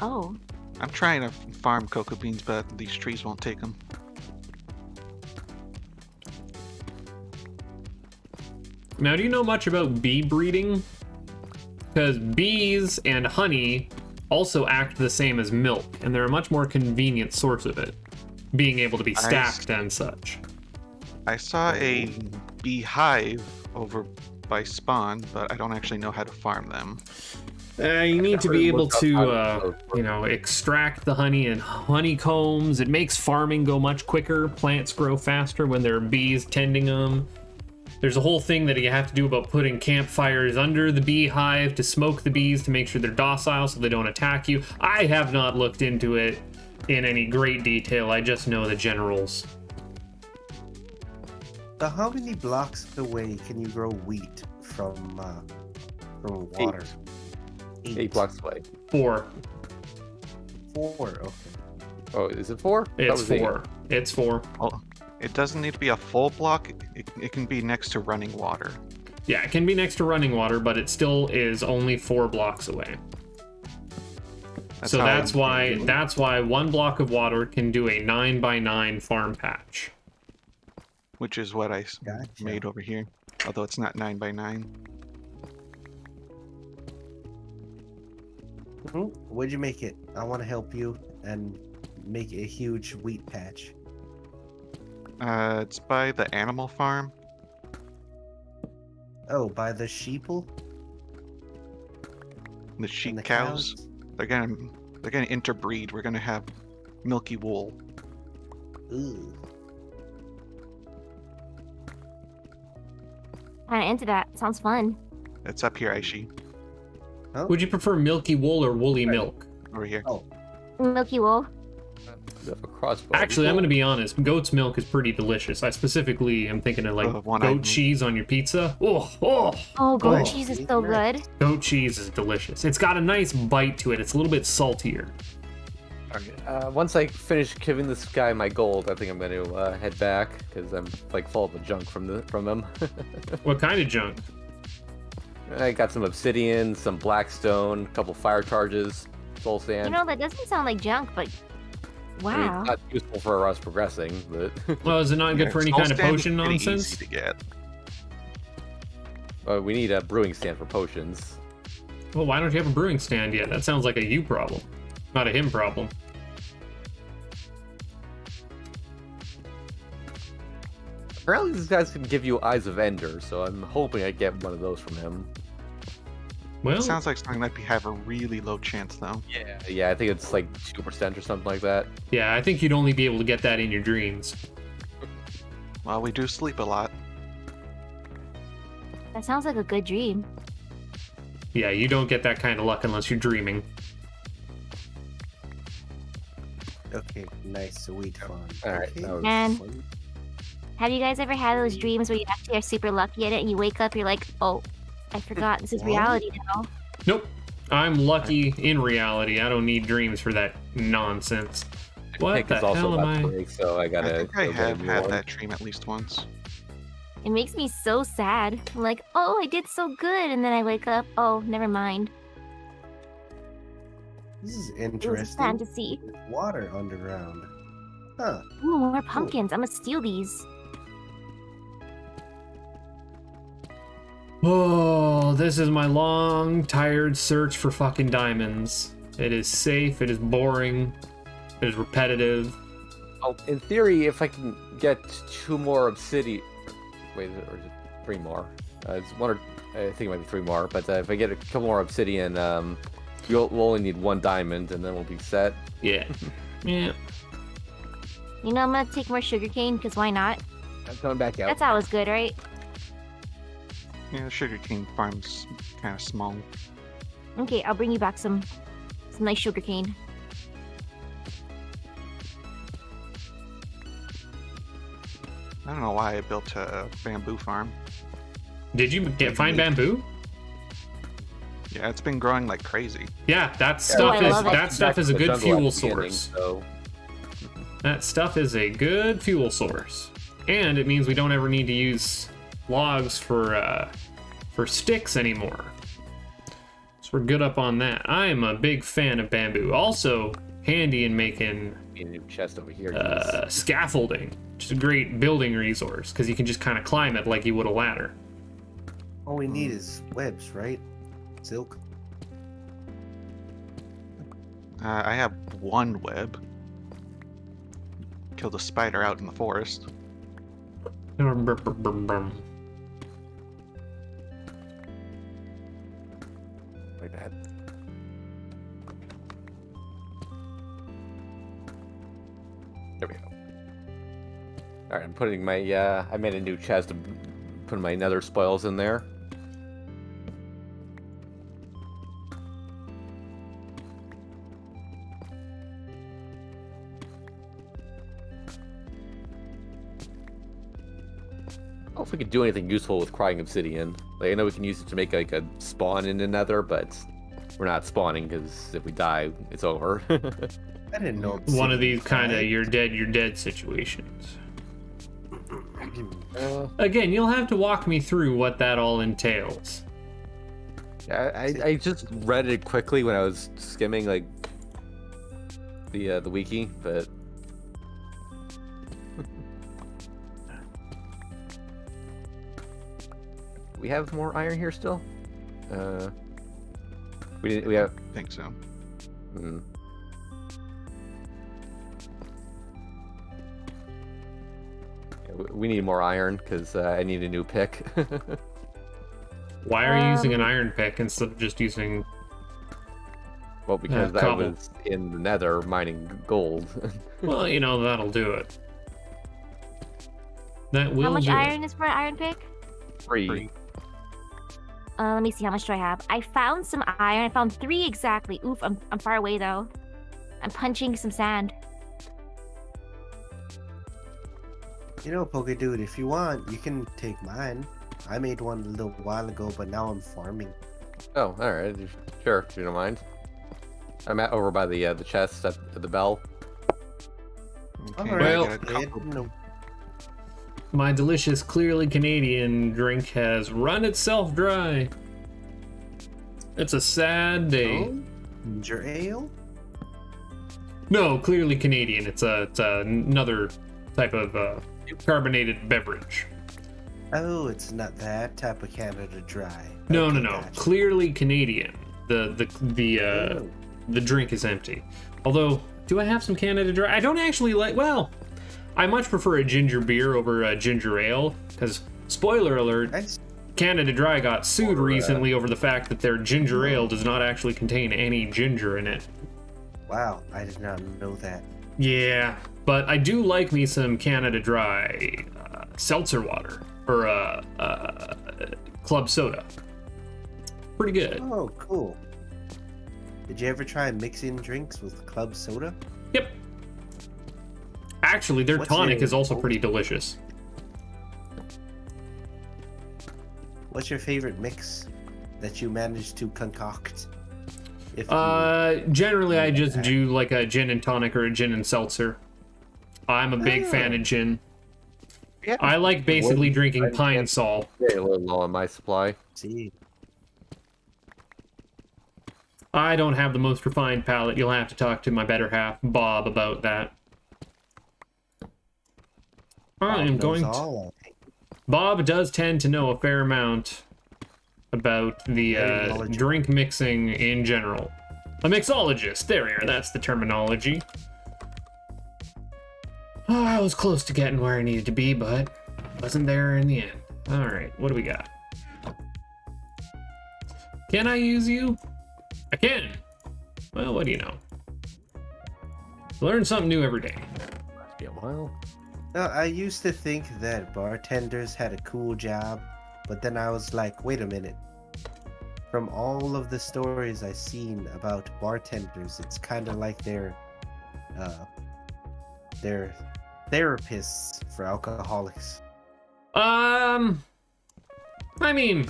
Oh. I'm trying to farm cocoa beans, but these trees won't take them. Now, do you know much about bee breeding? Because bees and honey also act the same as milk, and they're a much more convenient source of it, being able to be stacked and such. I saw a beehive over by spawn, but I don't actually know how to farm them. You need to be able to, Look extract the honey in honeycombs. It makes farming go much quicker. Plants grow faster when there are bees tending them. There's a whole thing that you have to do about putting campfires under the beehive to smoke the bees to make sure they're docile so they don't attack you. I have not looked into it in any great detail. I just know the generals. So how many blocks away can you grow wheat from water? 8 blocks away. 4. 4. Okay. Oh, is it 4? That It's was 8. 4. It's 4. Oh, it doesn't need to be a full block. It can be next to running water. Yeah, it can be next to running water, but it still is only 4 blocks away. So how that's I'm why 1 block of water can do a 9x9 farm patch. Which is what I Gotcha. made over here. Although it's not 9x9. Where'd you make it? I want to help you and make a huge wheat patch. It's by the animal farm. Oh, by the sheeple? The sheep And the cows. They're gonna interbreed. We're gonna have milky wool. Ooh. Kinda into that. Sounds fun. It's up here, Aishi. Would you prefer milky wool or woolly milk? Over here. Oh, Milky wool. You have a crossbow. Actually, I'm going to be honest. Goat's milk is pretty delicious. I specifically am thinking of like one-eyed goat cheese on your pizza. Oh, Oh, goat Oh, cheese is so good. goat cheese is delicious. It's got a nice bite to it. It's a little bit saltier. Alright, once I finish giving this guy my gold, I think I'm going to head back because I'm like full of junk from him. What kind of junk? I got some obsidian, some blackstone, a couple fire charges, soul sand. You know, that doesn't sound like junk, but I mean, wow. it's not useful for us progressing, but Well, is it not good for any Soul kind of stand is potion pretty nonsense? Easy to get. we need a brewing stand for potions. Well, why don't you have a brewing stand yet? That sounds like a you problem, not a him problem. Apparently, these guys can give you Eyes of Ender, so I'm hoping I get one of those from him. Well, It sounds like something that we have a really low chance, though. Yeah, I think it's like 2% or something like that. yeah, I think you'd only be able to get that in your dreams. Well, we do sleep a lot. That sounds like a good dream. Yeah, you don't get that kind of luck unless you're dreaming. Okay, nice, sweet fun. All right, Okay. that was Man. fun. Have you guys ever had those dreams where you actually are super lucky in it and you wake up, you're like, oh, I forgot this is What? reality now? Nope. I'm lucky in reality. I don't need dreams for that nonsense. What Pick the is also hell am about I? to break, so I I gotta. think I go get have a new had one. that dream at least once. It makes me so sad. I'm like, oh, I did so good. And then I wake up, oh, never mind. This is It was a interesting. fantasy. Water underground. Huh. Ooh, more pumpkins. I'm gonna steal these. Oh, this is my long, tired search for fucking diamonds. It is safe, it is boring, it is repetitive. Oh, in theory, if I can get 2 more obsidian, wait, or is it 3 more? It's 1 or I think it might be 3 more. But if I get a couple more obsidian, we'll only need 1 diamond, and then we'll be set. Yeah. Yeah. You know, I'm gonna take more sugarcane, because why not? I'm coming back out. That's always good, right? Yeah, sugarcane farm's kind of small. Okay, I'll bring you back some nice sugarcane. I don't know why I built a bamboo farm. Did you find bamboo? Yeah, it's been growing like crazy. Yeah, that I stuff is love it. that stuff is a good Jungle at fuel the beginning, source. So That stuff is a good fuel source, and it means we don't ever need to use logs for sticks anymore. So we're good up on that. I am a big fan of bamboo. Also handy in making a new chest over here. geez. scaffolding, which is a great building resource because you can just kind of climb it like you would a ladder. All we need is webs, right? Silk. I have 1 web. Killed a spider out in the forest. Like that. There we go. All right, I'm putting my. I made a new chest. I'm putting my nether spoils in there. I don't know if we could do anything useful with crying obsidian. Like, I know we can use it to make like a spawn in the nether, but we're not spawning because if we die, it's over. I didn't know. One of obsidian these kind of died. you're dead situations. Uh, Again, you'll have to walk me through what that all entails. I just read it quickly when I was skimming like the wiki, but we have more iron here still. We have. I think so. Hmm. Yeah, we need more iron because I need a new pick. Why are you using an iron pick instead of just using? Well, because I cobble. was in the nether mining gold. Well, you know that'll do it. That will How much do iron is for an iron pick? Free. Let me see, how much do I have? I found some iron. I found 3 exactly. Oof, I'm far away though. I'm punching some sand. You know, Poke Dude, if you want, you can take mine. I made one a little while ago, but now I'm farming. Oh, all right. Sure, if you don't mind. I'm over by the chest at the bell. Okay, All Well- I got a couple- No. My delicious, clearly Canadian drink has run itself dry. It's a sad day. Oh? Ginger ale? No, clearly Canadian. It's another type of carbonated beverage. Oh, it's not that type of Canada Dry. No, Okay, no, no. gotcha. Clearly Canadian. Oh. The drink is empty. Although, do I have some Canada Dry? I don't actually like. Well, I much prefer a ginger beer over a ginger ale because, spoiler alert, Nice. Canada Dry got sued recently over the fact that their ginger ale does not actually contain any ginger in it. Wow, I did not know that. Yeah, but I do like me some Canada Dry seltzer water or club soda. Pretty good. Oh, cool. Did you ever try mixing drinks with club soda? Yep. Actually, their What's tonic your- is also pretty delicious. What's your favorite mix that you managed to concoct? If Generally I just do like a gin and tonic or a gin and seltzer. I'm a big fan of gin. Yeah. I like basically drinking pine sol. Yeah, a little low on my supply. see, I don't have the most refined palate. You'll have to talk to my better half, Bob, about that. I am knows going to... all. Bob does tend to know a fair amount about the Very knowledgeable. drink mixing in general. A mixologist, there we are, that's the terminology. Oh, I was close to getting where I needed to be, but wasn't there in the end. Alright, what do we got? Can I use you? I can! Well, what do you know? Learn something new every day. Must be a while. I used to think that bartenders had a cool job, but then I was like, wait a minute. From all of the stories I've seen about bartenders, it's kind of like they're therapists for alcoholics. I mean,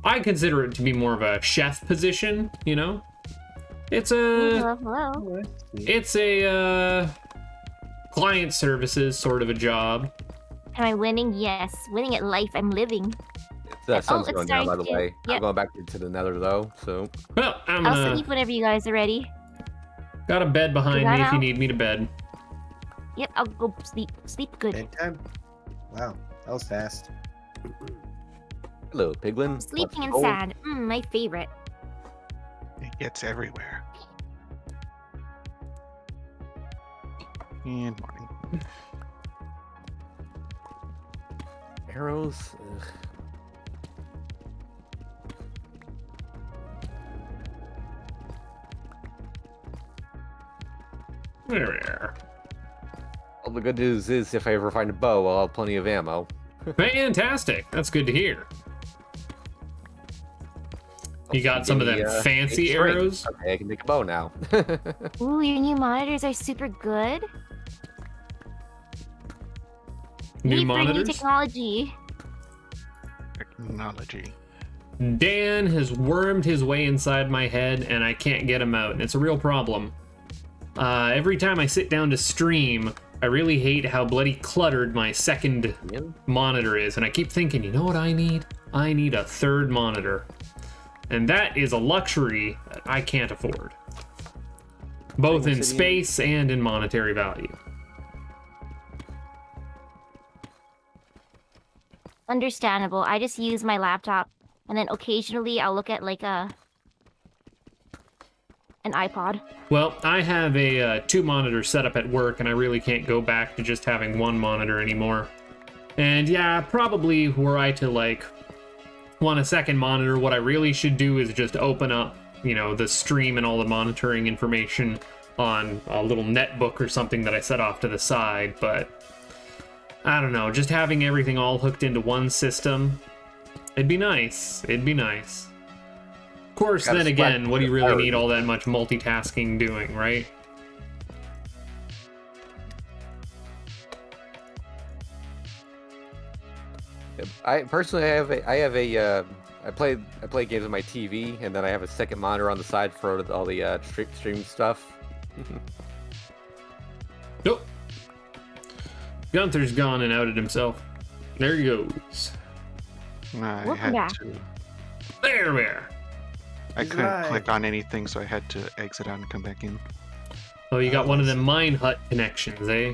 I consider it to be more of a chef position, you know? It's a... Hello. It's a, client services sort of a job. Am I winning? Yes. Winning at life. I'm living. Sun's it's going down, by starting the to- way. yep. I'm going back into the nether, though, so... Well, I'm I'll gonna... sleep whenever you guys are ready. Got a bed behind that me if you out? need me to bed. Yep, I'll go sleep. Sleep good. Bedtime? Wow, that was fast. Hello, Piglin. Sleeping in Let's go. sand. My favorite. It gets everywhere. And morning. Arrows? Ugh. There we are. Well, the good news is if I ever find a bow, I'll have plenty of ammo. Fantastic. That's good to hear. You got some of them Maybe, fancy make string. arrows? Okay, I can make a bow now. Ooh, your new monitors are super good. New Need for new monitors? technology. Technology. Dan has wormed his way inside my head and I can't get him out, and it's a real problem. Every time I sit down to stream, I really hate how bloody cluttered my second monitor is, and I keep thinking, you know what I need? I need a third monitor. And that is a luxury that I can't afford. Both in space and in monetary value. Understandable. I just use my laptop, and then occasionally I'll look at like an iPod. Well, I have a 2-monitor setup at work, and I really can't go back to just having 1 monitor anymore. And yeah, probably were I to like want a second monitor, what I really should do is just open up, you know, the stream and all the monitoring information on a little netbook or something that I set off to the side, but I don't know, just having everything all hooked into one system, it'd be nice. It'd be nice. Of course, Gotta then again, split what do you the really power. need all that much multitasking doing, right? I personally I play games on my TV, and then I have a second monitor on the side for all the stream stuff. Nope. Gunther's gone and outed himself. There he goes. I Welcome had back. to. There we are. I He's couldn't live. click on anything, so I had to exit out and come back in. Oh, you got one of them mine hut connections, eh?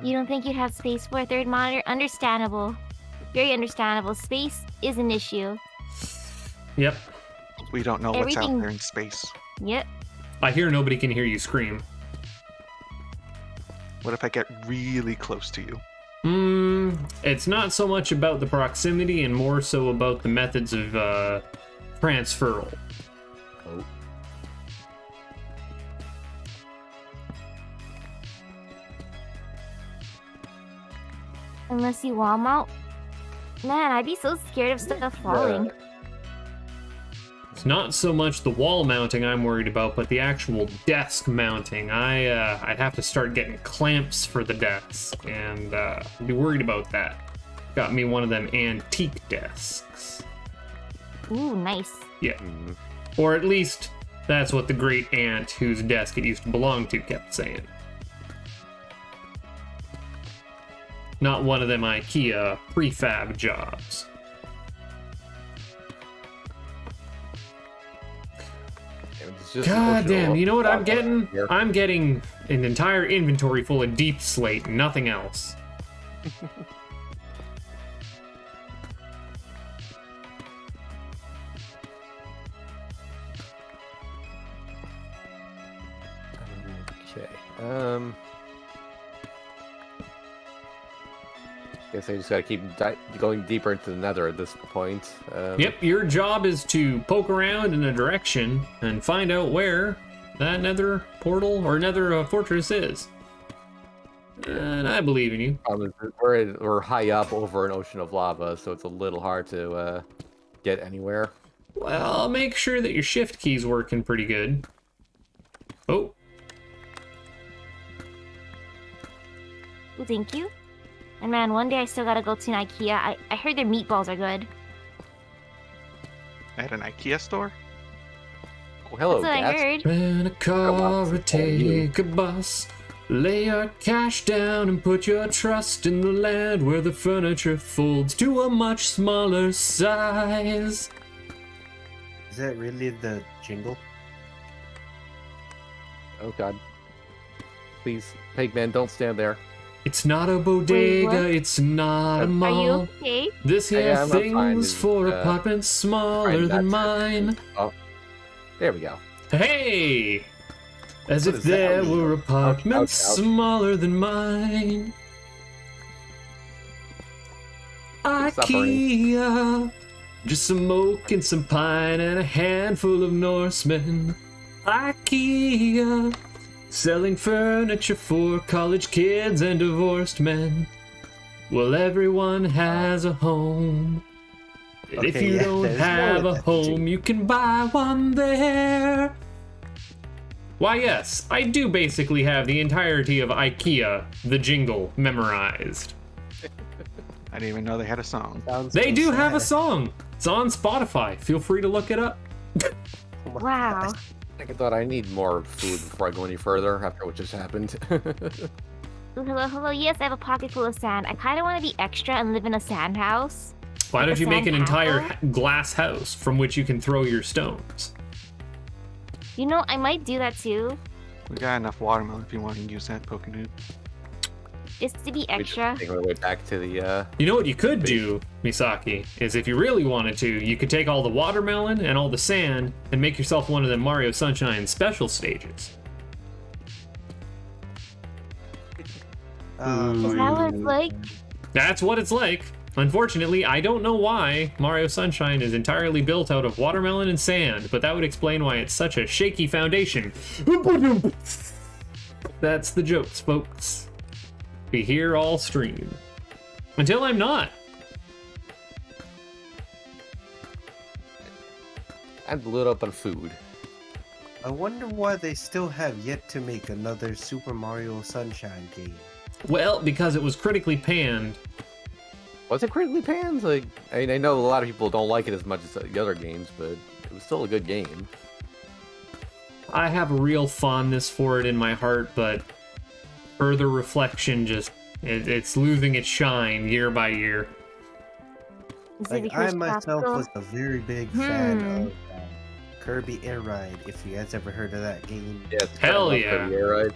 You don't think you'd have space for a third monitor? Understandable. Very understandable. Space is an issue. Yep. We don't know what's out Everything- there in space. Yep. I hear nobody can hear you scream. What if I get really close to you? It's not so much about the proximity and more so about the methods of transferal. Oh. Unless you wall mount. Man, I'd be so scared of stuff falling. It's not so much the wall mounting I'm worried about, but the actual desk mounting. I'd have to start getting clamps for the desk, and I'd be worried about that. Got me one of them antique desks. Ooh, nice. Yeah. Or at least that's what the great aunt whose desk it used to belong to kept saying. Not one of them IKEA prefab jobs. God damn, you know what I'm getting? I'm getting an entire inventory full of deep slate and nothing else. Okay. Guess I just gotta keep going deeper into the nether at this point. Yep, your job is to poke around in a direction and find out where that nether portal or nether fortress is. And I believe in you. We're high up over an ocean of lava, so it's a little hard to get anywhere. Well, make sure that your shift key's working pretty good. Oh. Well, thank you. And man, one day I still gotta go to an IKEA. I heard their meatballs are good. At an IKEA store? Oh, hello, That's what I heard. Rent a car or take a bus. Lay your cash down and put your trust in the land where the furniture folds to a much smaller size. Is that really the jingle? Oh god. Please, Pigman, don't stand there. It's not a bodega, what? it's not a Are you mall. okay? This here Yeah, I'm fine. thing's for apartments smaller than mine. Oh, there we go. Hey! As What if does that there mean? were apartments ouch. smaller than mine. Stop IKEA, just some oak and some pine and a handful of Norsemen. IKEA, selling furniture for college kids and divorced men. Well, everyone has a home. And if Okay, you yeah, don't there's have more a than home, you can buy one there. Why, yes, I do basically have the entirety of IKEA, the jingle, memorized. I didn't even know they had a song. Sounds They so do have a sad. song. It's on Spotify. Feel free to look it up. Oh my Wow. God. I thought I need more food before I go any further after what just happened. Ooh, hello, hello. Yes, I have a pocket full of sand. I kind of want to be extra and live in a sand house. Why Like don't a you make an sand entire castle? glass house from which you can throw your stones? You know, I might do that too, We got enough watermelon if you want to use that, Pokenude. just to be We just extra. Take our way back to the. You know what you could do, Misaki, is if you really wanted to, you could take all the watermelon and all the sand and make yourself one of the Mario Sunshine special stages. Is that what it's like? That's what it's like. Unfortunately, I don't know why Mario Sunshine is entirely built out of watermelon and sand, but that would explain why it's such a shaky foundation. That's the jokes, folks. Be here all stream. Until I'm not. And load up on food. I wonder why they still have yet to make another Super Mario Sunshine game. Well, because it was critically panned. Was it critically panned? Like, I mean, I know a lot of people don't like it as much as the other games, but it was still a good game. I have a real fondness for it in my heart, but further reflection just it's losing its shine year by year. Is it Like, because I myself tropical? was a very big fan of Kirby Air Ride, if you guys ever heard of that game. Yeah, it's Hell kind of yeah. up there, right?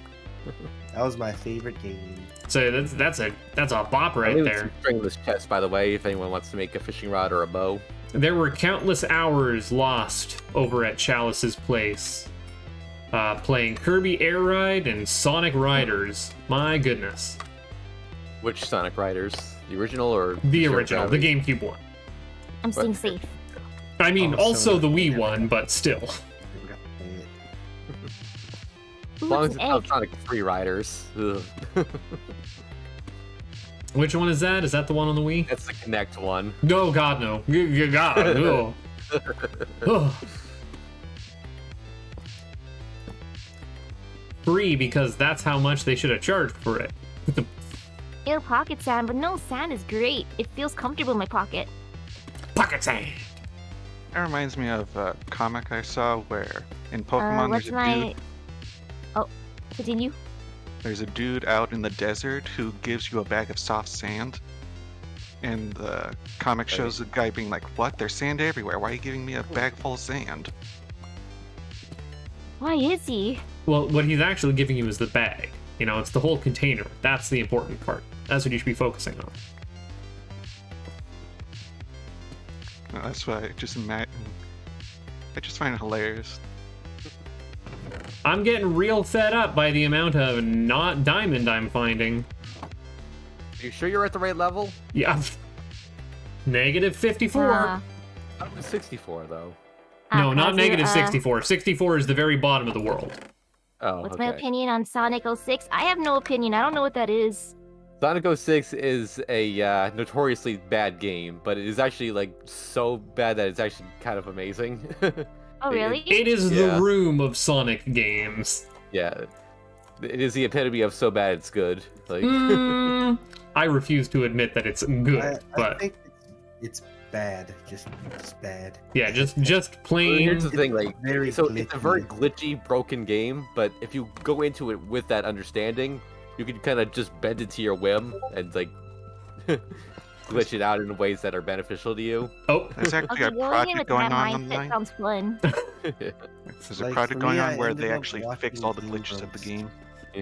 That was my favorite game. So that's a bop I right leave there. some string in this chest, by the way, if anyone wants to make a fishing rod or a bow. There were countless hours lost over at Chalice's place, playing Kirby Air Ride and Sonic Riders. My goodness. Which Sonic Riders? The original or The Zero original, the Gravity? GameCube one. I'm staying safe. I mean, Oh, also so- the Wii one, but still. As Ooh, long it's as an it's not egg. Sonic 3 Riders. Ugh. Which one is that? Is that the one on the Wii? That's the Connect one. No, God, no. God, no. Ugh. Free, because that's how much they should have charged for it. Ew, pocket sand, but no, sand is great. It feels comfortable in my pocket. Pocket sand. That reminds me of a comic I saw where in Pokemon What's my... Oh, continue. there's a dude out in the desert who gives you a bag of soft sand. And the comic shows the guy being like, "What? There's sand everywhere. Why are you giving me a bag full of sand?" Why is he? Well, what he's actually giving you is the bag. You know, it's the whole container. That's the important part. That's what you should be focusing on. That's why I just imagine. I just find it hilarious. I'm getting real fed up by the amount of not diamond I'm finding. You sure you're at the right level? Yeah. Negative 54. That was 64 though. No, not Kazu, negative 64. 64 is the very bottom of the world. Oh, What's okay. my opinion on Sonic 06? I have no opinion. I don't know what that is. Sonic 06 is a notoriously bad game, but it is actually like so bad that it's actually kind of amazing. Oh, really? It is Yeah. the room of Sonic games. Yeah, it is the epitome of so bad it's good. Like, I refuse to admit that it's good, I but think it's bad. Just bad. yeah, just well, plain. here's the thing, like, Very so it's a very glitchy. glitchy, broken game, but if you go into it with that understanding, you can kind of just bend it to your whim and like glitch it out in ways that are beneficial to you. Oh, There's actually Okay, a going in project with going that on mindset online. sounds fun. There's a Like, project for going me, on I where ended they up actually watching fix all the the glitches of the videos. game.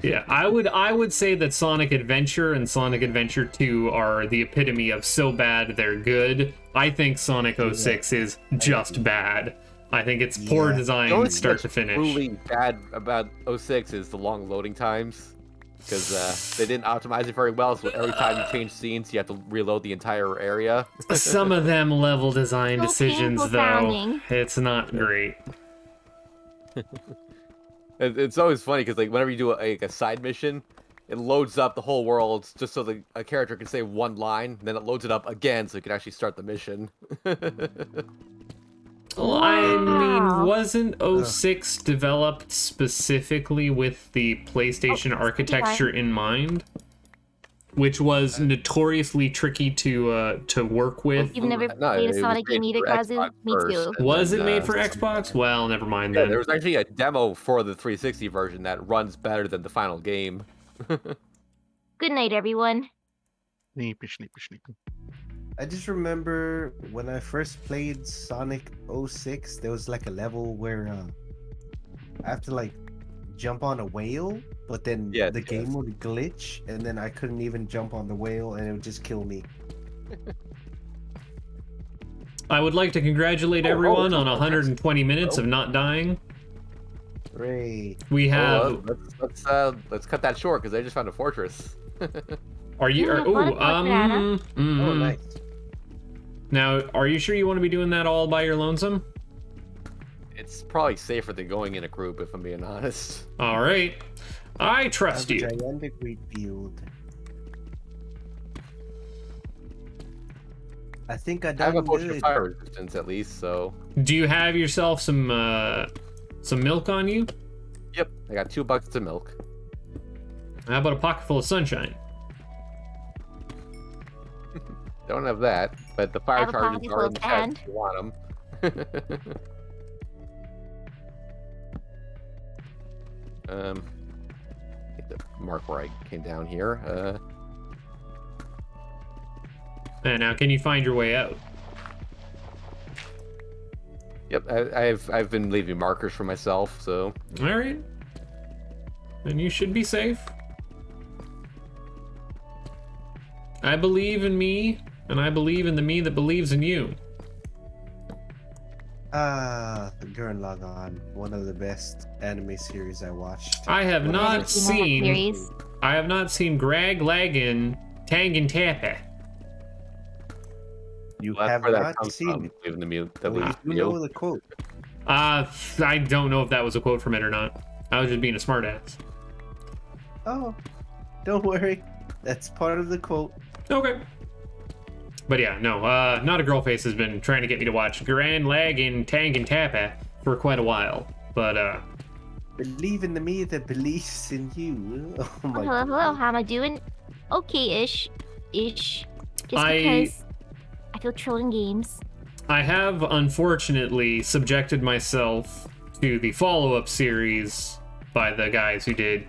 yeah, I would say that Sonic Adventure and Sonic Adventure 2 are the epitome of so bad they're good. I think Sonic 06 is just bad. I think it's poor Yeah. design The only thing start that's to finish. truly bad about 06 is the long loading times, because they didn't optimize it very well. So every time you change scenes, you have to reload the entire area. Some of them level design So decisions, painful though, sounding. it's not great. It's always funny because like whenever you do a side mission, it loads up the whole world just so a character can say one line, and then it loads it up again so you can actually start the mission. Well, I mean, Wow. wasn't 06 developed specifically with the PlayStation architecture in mind? Which was notoriously tricky to work with. You've never No, played it a was Sonic game made either, for Kazu? Xbox Me first, too. and Was then, it made for Xbox? Well, never mind Yeah, then. there was actually a demo for the 360 version that runs better than the final game. Good night, everyone. Sneepy, sneepy, sneepy. I just remember when I first played Sonic 06, there was like a level where I have to like jump on a whale, but then Yes, the game yes. would glitch, and then I couldn't even jump on the whale, and it would just kill me. I would like to congratulate everyone on 120 minutes of not dying. Hooray! We have. Let's cut that short because I just found a fortress. Are you? Yeah, what about banana? Oh, nice. Now, are you sure you want to be doing that all by your lonesome? It's probably safer than going in a group, if I'm being honest. All right, I I have trust a you. gigantic wheat field. I think I I have a done potion of good. fire resistance at least, so Do you have yourself some milk on you? yep, I got 2 buckets of milk. How about a pocket full of sunshine? Don't have that, but the fire have a charges pocket are full in the of chest sand. if you want them. Get the mark where I came down here. And now, can you find your way out? Yep, I've been leaving markers for myself, so All right. Then you should be safe. I believe in me, and I believe in the me that believes in you. Gurren Lagann, one of the best anime series I watched. I have not Never seen that seen. series. I have not seen Greg Lagan Tang and Tappa. You Well, have that's where that not comes seen from. it. Leaving the mute. That Well, leaves you you. know the quote. I don't know if that was a quote from it or not. I was just being a smartass. Oh, don't worry. That's part of the quote. Okay. But yeah, no, Not a Girl Face has been trying to get me to watch Grand Lag and Tang and Tappa for quite a while. But, Believe in the me that believes in you. Oh my Hello, hello. God. How am I doing? Okay-ish. Just because I feel trolled in games. I have unfortunately subjected myself to the follow-up series by the guys who did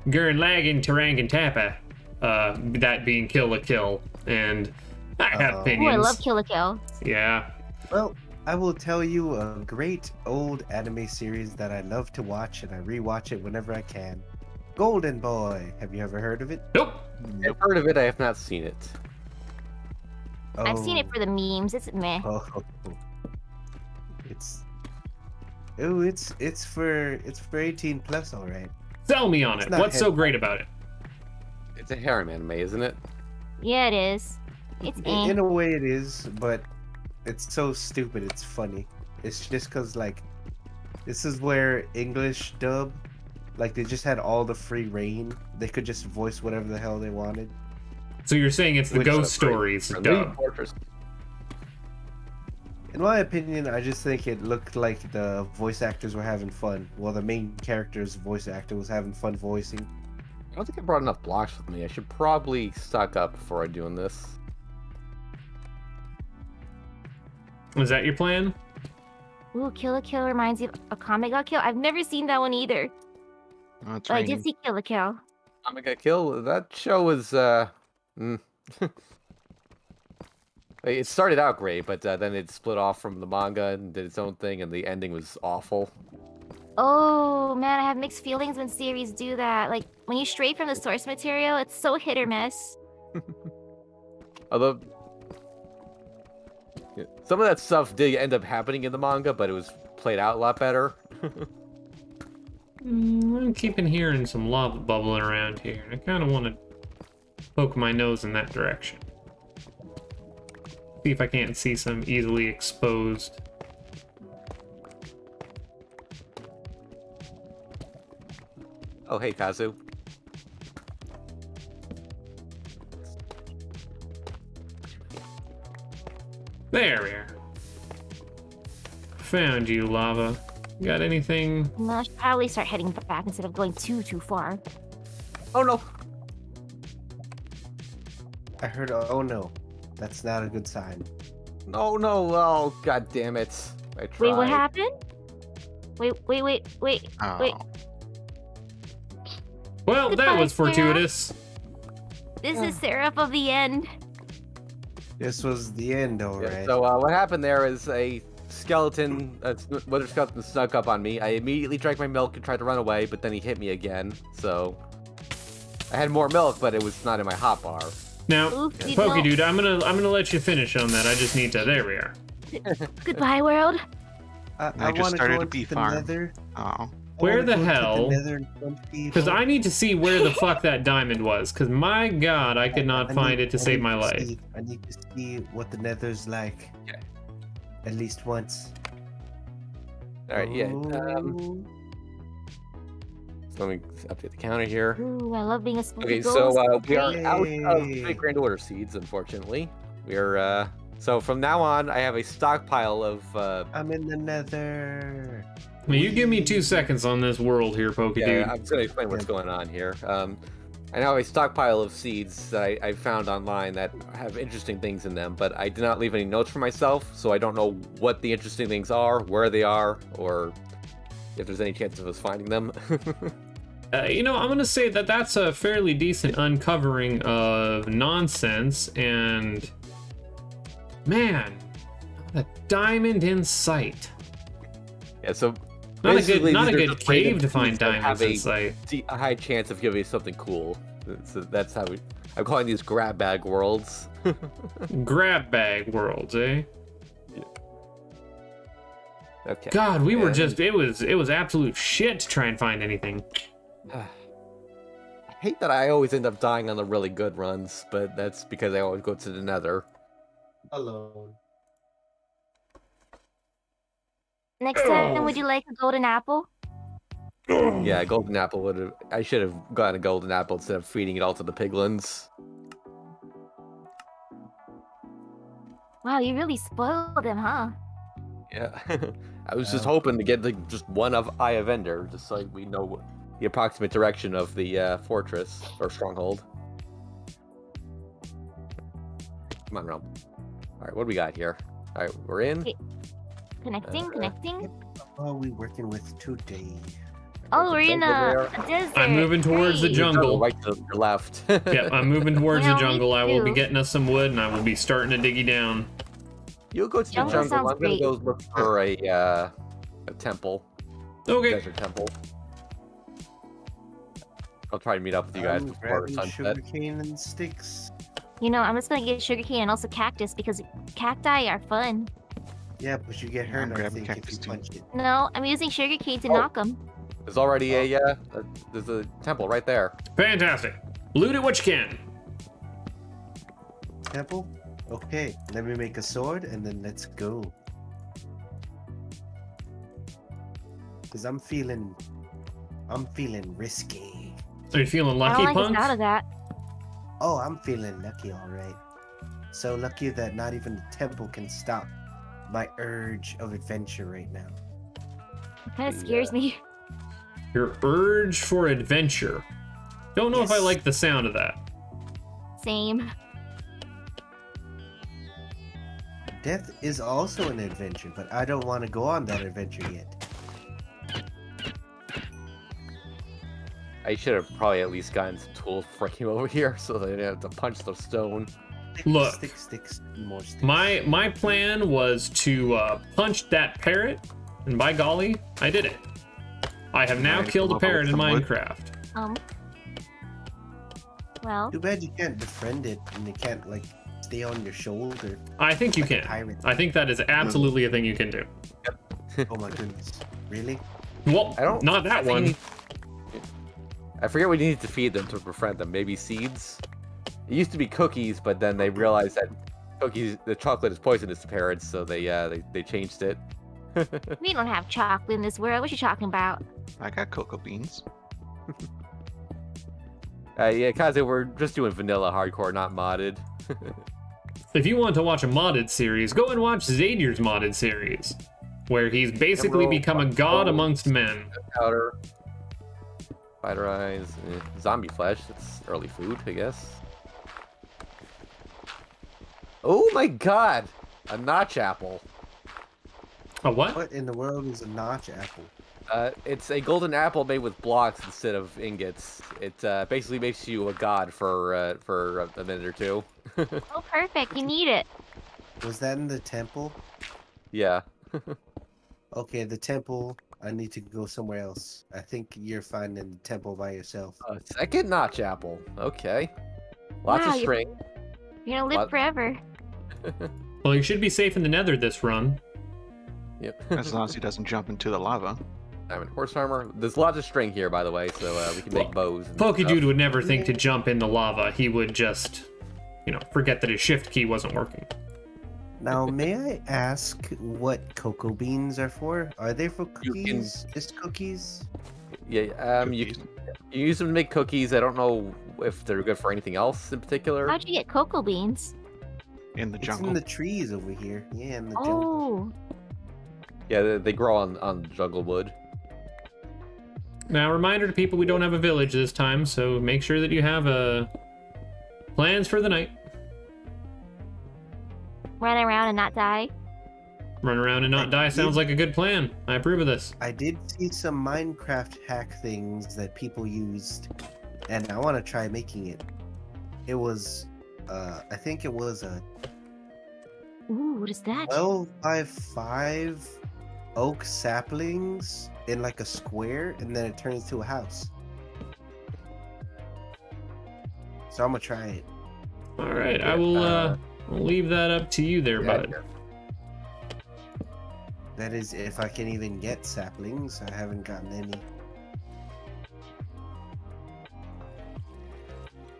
Gurren Lagann, Terang, and Tappa, that being Kill la Kill, and I have Uh-oh. Oh, opinions. I love Kill la Kill. Yeah. Well, I will tell you a great old anime series that I love to watch and I rewatch it whenever I can. Golden Boy. Have you ever heard of it? Nope. I've heard of it. I have not seen it. I've seen it for the memes. It's meh. Oh, it's for 18 plus, all right. Sell me on It's it. not What's so head- great about it? It's a harem anime, isn't it? Yeah, it is. It's eh. In a way, it is, but it's so stupid. It's funny. It's just because like this is where English dub, like they just had all the free reign. They could just voice whatever the hell they wanted. So you're saying it's the Which- Ghost Stories Or Leek dub. Fortress. In my opinion, I just think it looked like the voice actors were having fun. Well, the main character's voice actor was having fun voicing. I don't think I brought enough blocks with me. I should probably stock up before I doing this. Was that your plan? Ooh, Kill la Kill reminds me of a Comic Got Kill. I've never seen that one either. Oh, it's But I raining. did see Kill la Kill. Omega Kill. That show was It started out great, but then it split off from the manga and did its own thing, and the ending was awful. Oh man, I have mixed feelings when series do that. Like when you stray from the source material, it's so hit or miss. Although yeah, some of that stuff did end up happening in the manga, but it was played out a lot better. I'm keeping hearing some lava bubbling around here, and I kind of want to poke my nose in that direction. See if I can't see some easily exposed. Oh, hey, Kazu. There we are. Found you, lava. Got anything? No, I should probably start heading back instead of going too far. Oh no! I heard, oh no, that's not a good sign. No, no! Oh, god damn it! I tried. Wait, what happened? Wait. Oh. Wait. Well, that Goodbye, was Sarah. fortuitous. This is Seraph of the End. This was the end, Yeah, alright. so what happened there is a skeleton, wither skeleton, snuck up on me. I immediately drank my milk and tried to run away, but then he hit me again. So I had more milk, but it was not in my hot bar. Now, Oof, you Pokey don't- Dude, I'm gonna let you finish on that. I just need to. There we are. Goodbye, world. I I just want to started go a into bee the farm. nether. Oh. I Where wanna the go into hell? nether and hunt people. Because I need to see where the fuck that diamond was. Because my god, I could not I find need- it to I save need my to life. see- I need to see what the nether's like. Yeah. At least once. All right, yeah. Oh. So let me update the counter here. Ooh, I love being a spooky Okay, ghost. so we are Great. out of Yay. Big Grand Order seeds, unfortunately. We're so from now on, I have a stockpile of I'm in the nether. Now, you give me 2 seconds on this world here, Pokey yeah, Dude. I'm just gonna explain what's Yeah. going on here. I now have a stockpile of seeds that I found online that have interesting things in them, but I did not leave any notes for myself, so I don't know what the interesting things are, where they are, or if there's any chance of us finding them. You know, I'm gonna say that that's a fairly decent uncovering of nonsense, and man, not a diamond in sight. Yeah, so Not a basically, good these are good just random cave to find seeds that have diamonds in sight. a high chance of giving you something cool. So that's how I'm calling these grab bag worlds. Grab bag worlds, eh? Okay. God, we were and- just it was absolute shit to try and find anything. hate that I always end up dying on the really good runs, but that's because I always go to the nether. Alone. Next time, would you like a golden apple? Yeah, golden apple would have. I should have gotten a golden apple instead of feeding it all to the piglins. Wow, you really spoiled him, huh? Yeah, I was just hoping to get just one of Eye of Ender, just so we know the approximate direction of the fortress or stronghold. Come on, Realm. All right, what do we got here? All right, we're in. Okay. Connecting, connecting. What are we working with today? Oh, we're in a desert. I'm moving towards the Great. jungle. Right to your left. Yep, I'm moving towards Yeah, the me jungle. I will be too. getting us some wood, and I will be starting to diggy down. You'll go to the Jungle jungle. sounds I'm gonna great. go look for a temple, Okay. desert temple. I'll try to meet up with you guys I'm before grabbing sunset. sugarcane and sticks. You know, I'm just gonna get sugarcane and also cactus because cacti are fun. Yeah, but you get I'm hurt, I grabbing think, if cactus you too. punch it. No, I'm using sugarcane to Oh. knock them. There's already there's a temple right there. Fantastic. Loot it what you can. Temple? Okay, let me make a sword and then let's go. Cause I'm feeling risky. Are you feeling I lucky, don't like punk? us out of that. Oh, I'm feeling lucky, alright. So lucky that not even the temple can stop my urge of adventure right now. It kind of scares me. Your urge for adventure. Don't know if I Yes. like the sound of that. Same. Death is also an adventure, but I don't want to go on that adventure yet. I should have probably at least gotten some tools before I came over here, so that I didn't have to punch the stone. Look. Sticks, more sticks. My plan was to punch that parrot, and by golly, I did it. I have now Alright, killed a come over parrot with in some wood. Minecraft. Well, Too bad you can't befriend it and it can't like stay on your shoulder. I think you Like a can. pirate. I think that is absolutely a thing you can do. Oh my goodness. Really? Well, I don't. not that I think you one. need- I forget what you need to feed them to befriend them. Maybe seeds. It used to be cookies, but then they realized that the chocolate is poisonous to parrots, so they changed it. we don't have chocolate in this world. What you talking about? I got cocoa beans. Yeah, Kaze, we're just doing vanilla hardcore, not modded. If you want to watch a modded series, go and watch Zadier's modded series, where he's basically Emerald, become a god amongst men. Powder, spider eyes, zombie flesh. It's early food, I guess. Oh my god! A notch apple. A what? What in the world is a notch apple? It's a golden apple made with blocks instead of ingots. It basically makes you a god for a minute or two. Oh, perfect. You need it. Was that in the temple? Yeah. Okay, the temple. I need to go somewhere else. I think you're fine in the temple by yourself. A second notch apple. Okay. Lots Wow, of string. You're gonna live What? forever. Well, you should be safe in the nether this run. Yep. As long as he doesn't jump into the lava. Diamond horse armor. There's lots of string here, by the way, so we can make bows. and Pokey stuff. Dude would never think to jump in the lava. He would just, forget that his shift key wasn't working. Now, may I ask what cocoa beans are for? Are they for You can- cookies? Just cookies? Yeah. You use them to make cookies. I don't know if they're good for anything else in particular. How'd you get cocoa beans? In the It's jungle. in the trees over here. Yeah, in the jungle. Oh, Yeah, they grow on jungle wood. Now, reminder to people, we don't have a village this time, so make sure that you have plans for the night. run around and not die. Run around and not die sounds like a good plan. I approve of this. I did see some Minecraft hack things that people used, and I want to try making it. It was, I think it was a Ooh, what is that? 12 by 5 oak saplings in like a square, and then it turns into a house. So I'm gonna try it. All right, I will I'll leave that up to you there, Yeah, bud. That is, if I can even get saplings. I haven't gotten any.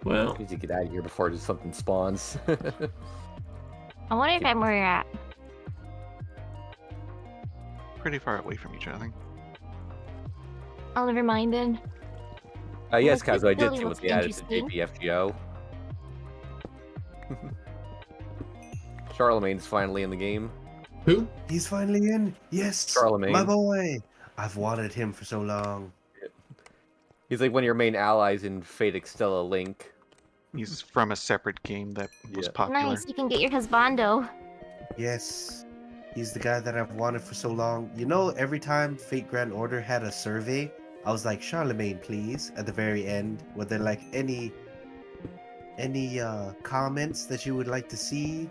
Well, Need to get out of here before just something spawns. I wonder if I'm where you're at. Pretty far away from each other. I think. I'll never mind then. Yes, Like, this Kazu, I did building see what looks they added to interesting. JPFGO. Charlemagne's finally in the game. who? He's finally in. Yes, Charlemagne. my boy. I've wanted him for so long. He's like one of your main allies in Fate Extella Link. He's from a separate game that was Yeah. popular. Nice, you can get your husbando. Yes, he's the guy that I've wanted for so long. You know, every time Fate Grand Order had a survey, I was like, Charlemagne, please, at the very end. Were there like any comments that you would like to see?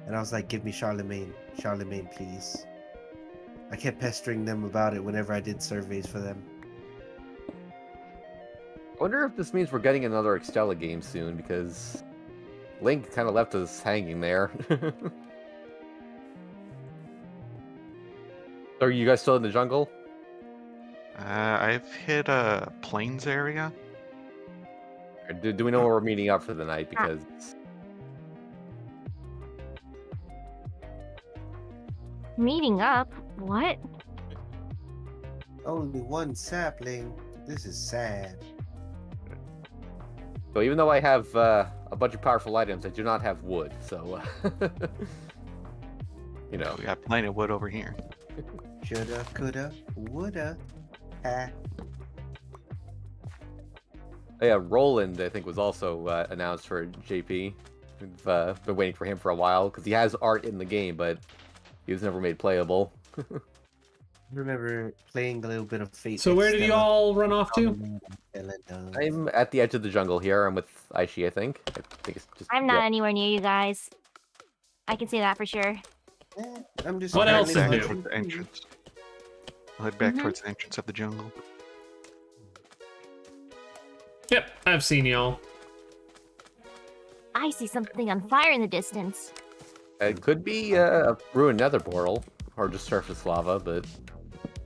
And I was like, give me Charlemagne. Charlemagne, please. I kept pestering them about it whenever I did surveys for them. I wonder if this means we're getting another Extella game soon, because Link kind of left us hanging there. Are you guys still in the jungle? I've hit a plains area. Or do we know where we're meeting up for the night? Because Meeting up? What? Only one sapling. This is sad. so even though I have a bunch of powerful items, I do not have wood. So you know, We got plenty of wood over here. Shoulda, coulda, woulda. Ah. yeah, Roland I think was also announced for JP. We've been waiting for him for a while because he has art in the game, but he was never made playable. Remember playing a little bit of Fate. So where did Extella. you all run off to? I'm at the edge of the jungle here. I'm with Aishi, I think. I think it's just. I'm not yeah. anywhere near you guys. I can say that for sure. I'm just What Head else is back new? towards the entrance. I'll head back Mhm. towards the entrance of the jungle. Yep, I've seen y'all. I see something on fire in the distance. It could be a ruined nether portal or just surface lava, but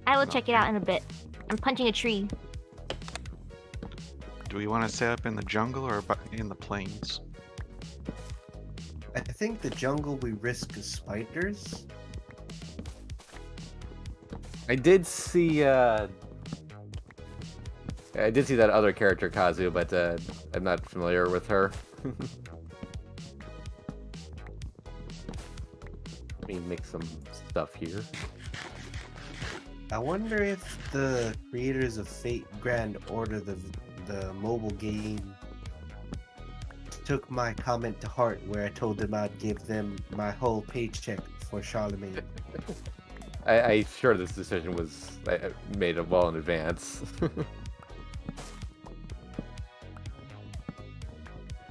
I will check it out in a bit. I'm punching a tree. Do we want to set up in the jungle or in the plains? I think the jungle we risk is spiders. I did see that other character Kazu, but I'm not familiar with her. Let me make some stuff here. I wonder if the creators of Fate Grand Order, the mobile game, took my comment to heart where I told them I'd give them my whole paycheck for Charlemagne. I'm sure this decision was made well in advance.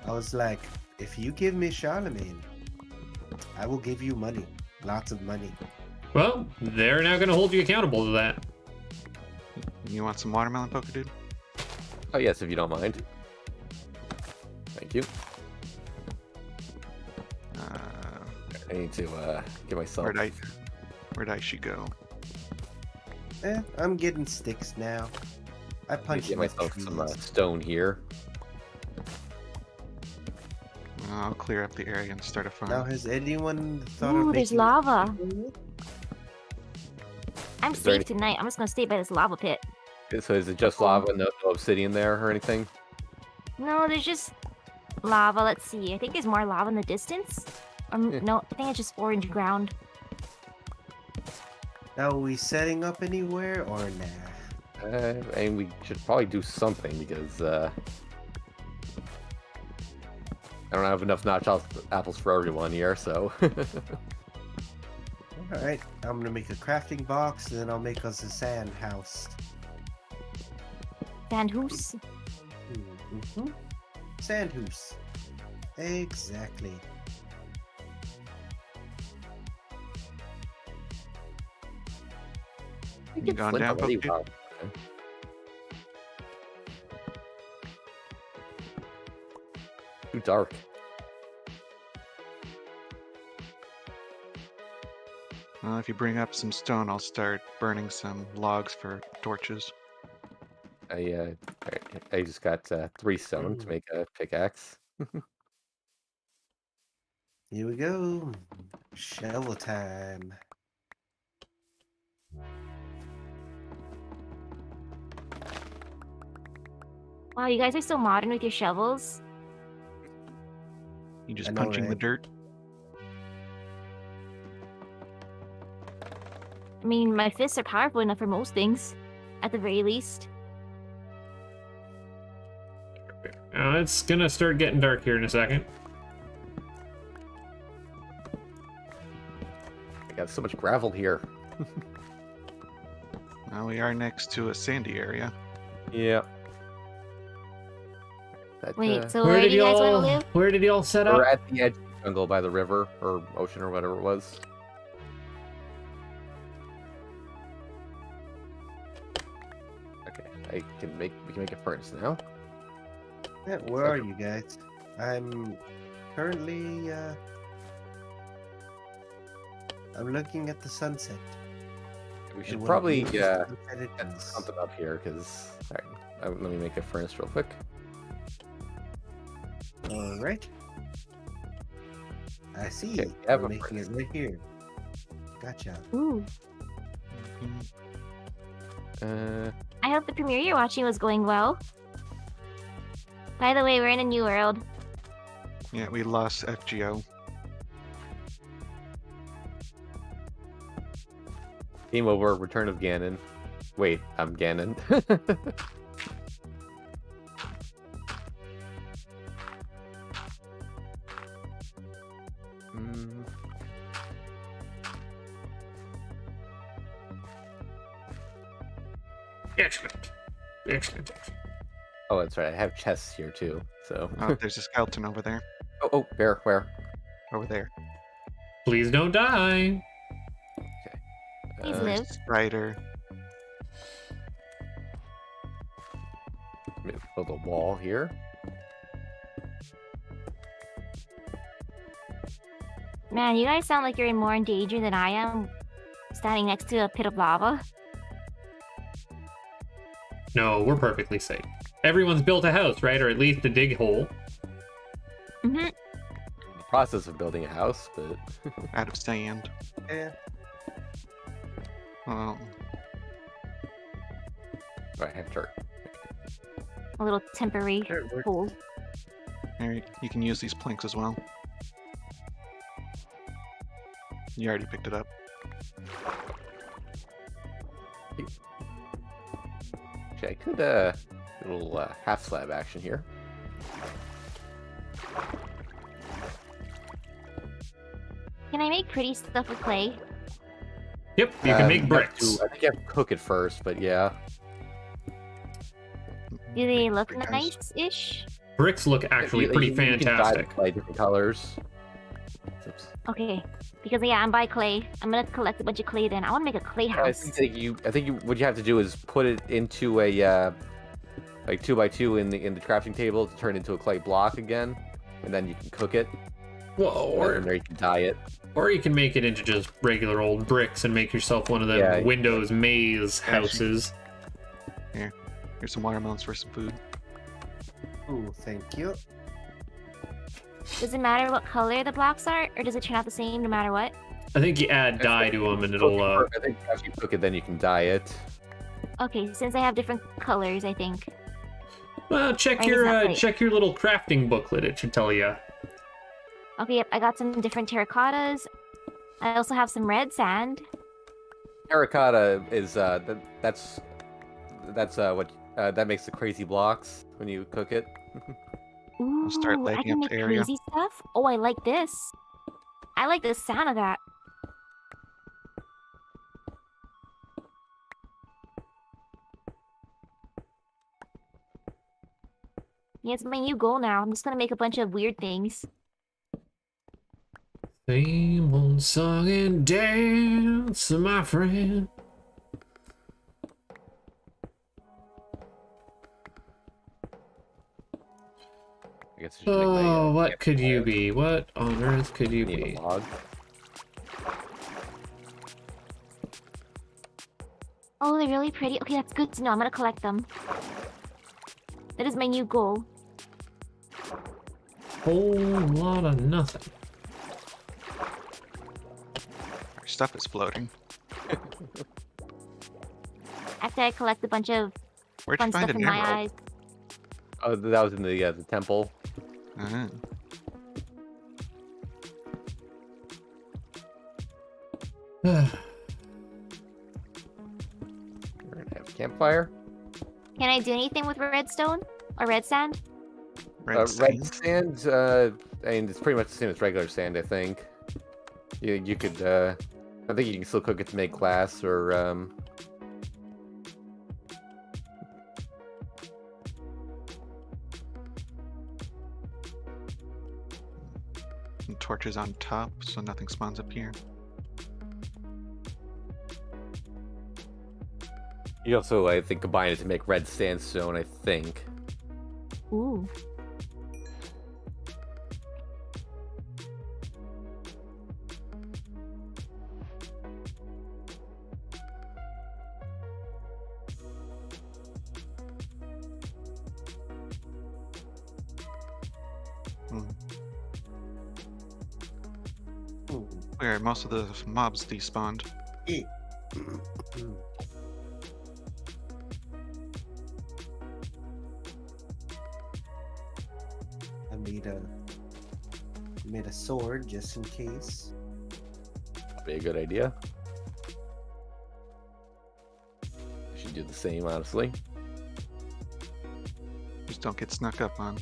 I was like, if you give me Charlemagne, I will give you money. Lots of money. Well, they're now going to hold you accountable to that. You want some watermelon, Poke Dude? Oh yes, if you don't mind. Thank you. I need to get myself. Where'd Aishi go? I'm getting sticks now. I I need to punched get myself trees. some stone here. I'll clear up the area and start a farm. Now, has anyone thought Ooh, of there's making- lava. I'm Is there safe tonight. I'm just gonna stay by this lava pit. So is it just lava, no obsidian there or anything? No, there's just lava. Let's see. I think there's more lava in the distance. Yeah. No, I think it's just orange ground. Now, are we setting up anywhere or nah? And we should probably do something because I don't have enough notch apples for everyone here, so. Alright, I'm gonna make a crafting box and then I'll make us a sand house. Sandhoose. Mm-hmm. Sand house. Exactly. You gone down, already? Poke Dude? Wow. Okay. Too dark. Well, if you bring up some stone, I'll start burning some logs for torches. I Alright, I just got 3 stone to make a pickaxe. Here we go. Shovel time. Wow, you guys are so modern with your shovels. You I just know, punching the right? dirt. I mean, my fists are powerful enough for most things, at the very least. It's gonna start getting dark here in a second. I got so much gravel here. Now we are next to a sandy area. Yeah. That, Wait, so where do you guys want to live? Where did y'all set we're up? at the edge of the jungle by the river or ocean or whatever it was. Okay, we can make a furnace now. Yeah, where are you guys? I'm currently I'm looking at the sunset. We should And what a probably beautiful sunset it get is. something up here because let me make a furnace real quick. All right. I see. Okay, we have I'm a making it right here. Gotcha. Ooh. I hope the premiere you're watching was going well. By the way, we're in a new world. Yeah, we lost FGO. Game over. Return of Ganon. Wait, I'm Ganon. Excellent. Excellent. Oh, that's right. I have chests here too. So. Oh, there's a skeleton over there. Oh, where? Over there. Please don't die. Please Uh, live. Spider. Build a wall here. Man, you guys sound like you're in more in danger than I am, standing next to a pit of lava. No, we're perfectly safe. Everyone's built a house, right? Or at least a dig hole. Mm-hmm. In the process of building a house, but Out of sand. Yeah. Oh, I have dirt. A little temporary Sure, it works. hole. here, you can use these planks as well. You already picked it up. Actually, I could a little half slab action here. Can I make pretty stuff with clay? Yep, you can make You have bricks. to- I think you have to cook it first, but yeah. Do they look Pretty nice. nice-ish? Bricks look actually pretty You can dye them fantastic. by different colors. Oops. Okay, because yeah, I'm by clay. I'm gonna collect a bunch of clay then. I want to make a clay I house. think what you have to do is put it into a like 2x2 in the crafting table to turn into a clay block again, and then you can cook it. Whoa, And then there you can dye it. or you can make it into just regular old bricks and make yourself one of them Yeah, Windows maze houses. Here's some watermelons for some food. Ooh, thank you. Does it matter what color the blocks are, or does it turn out the same no matter what? I think you add dye to them and it'll I think after you cook it, then you can dye it. Okay, since I have different colors, I think. well, check Or is your that right? check your little crafting booklet. It should tell you. Okay, yep, I got some different terracottas. I also have some red sand. Terracotta is that's what that makes the crazy blocks when you cook it. Ooh, start I lighting can up make the area. crazy stuff. Oh, I like this. I like the sound of that. Yeah, it's my new goal now. I'm just gonna make a bunch of weird things. Same old song and dance, my friend. I guess I should make my, Oh, what could you campfire. be? What on earth could you Need be? a log. Oh, they're really pretty. Okay, that's good to know. I'm gonna collect them. That is my new goal. Whole lot of nothing. Our stuff is floating. After I collect a bunch of Where'd you fun find stuff an in my emerald? eyes. Oh, that was in the temple. Uh-huh. We're gonna have a campfire. Can I do anything with redstone or red sand? Red sand. Sand. I mean, it's pretty much the same as regular sand. I think. You could. I think you can still cook it to make glass or. And torches on top, so nothing spawns up here. You also, I think, combine it to make red sandstone. I think. Ooh. Where most of the mobs despawned. I made a sword just in case. That'd be a good idea. I should do the same, honestly. Just don't get snuck up on.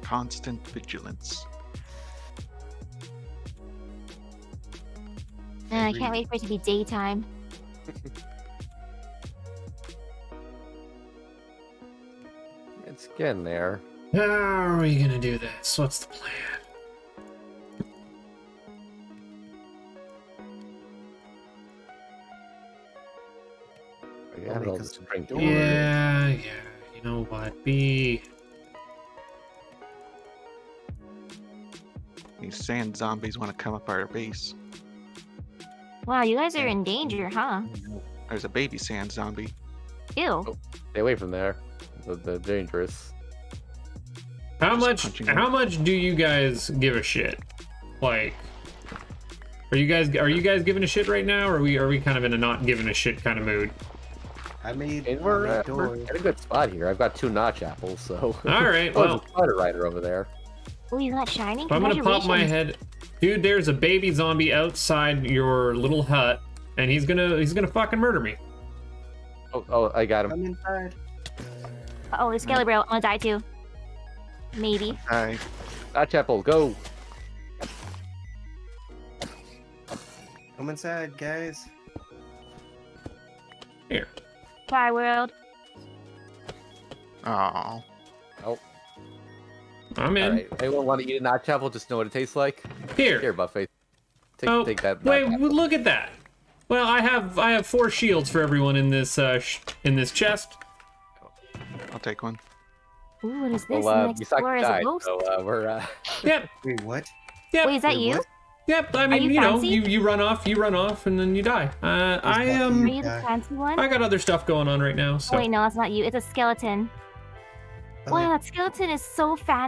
Constant vigilance. I can't wait for it to be daytime. It's getting there. How are we gonna do this? What's the plan? I got all this drink. Yeah, you know what? These sand zombies want to come up our base. Wow, you guys are in danger, huh? There's a baby sand zombie. Ew. Stay away from there. They're dangerous. How Just much? punching How them. much do you guys give a shit? Like, are you guys giving a shit right now, or are we kind of in a not giving a shit kind of mood? I made, And I we're made in a doors. good spot here. I've got 2 notch apples, so. All right, Oh, well, there's a spider rider over there. Oh, he's not shining? I'm gonna pop my Congratulations. head, dude. There's a baby zombie outside your little hut, and he's gonna fucking murder me. Oh, I got him. I'm inside. Oh, the Skelly Bro. I'm gonna die too. Maybe. Hi. Notch apple, go. I'm inside, guys. Here. Bye, world. Oh. I'm in. Alright, anyone want to eat a notch apple? Just know what it tastes like? Here. Here, Buffet. Oh, Take that. wait, notch apple. look at that. Well, I have 4 shields for everyone in this chest. I'll take one. Ooh, what is this? Well, An Misaki explorer as a died, ghost? so we're Yep, Wait, what? yep, Wait, is that Wait, you? what? yep. I mean, you you know, fancy? you run off, and then you die. I that Are am. you the fancy one? I got other stuff going on right now, so. Oh, wait, no, that's not you. It's a skeleton. Oh, Wow, that skeleton is so fancy.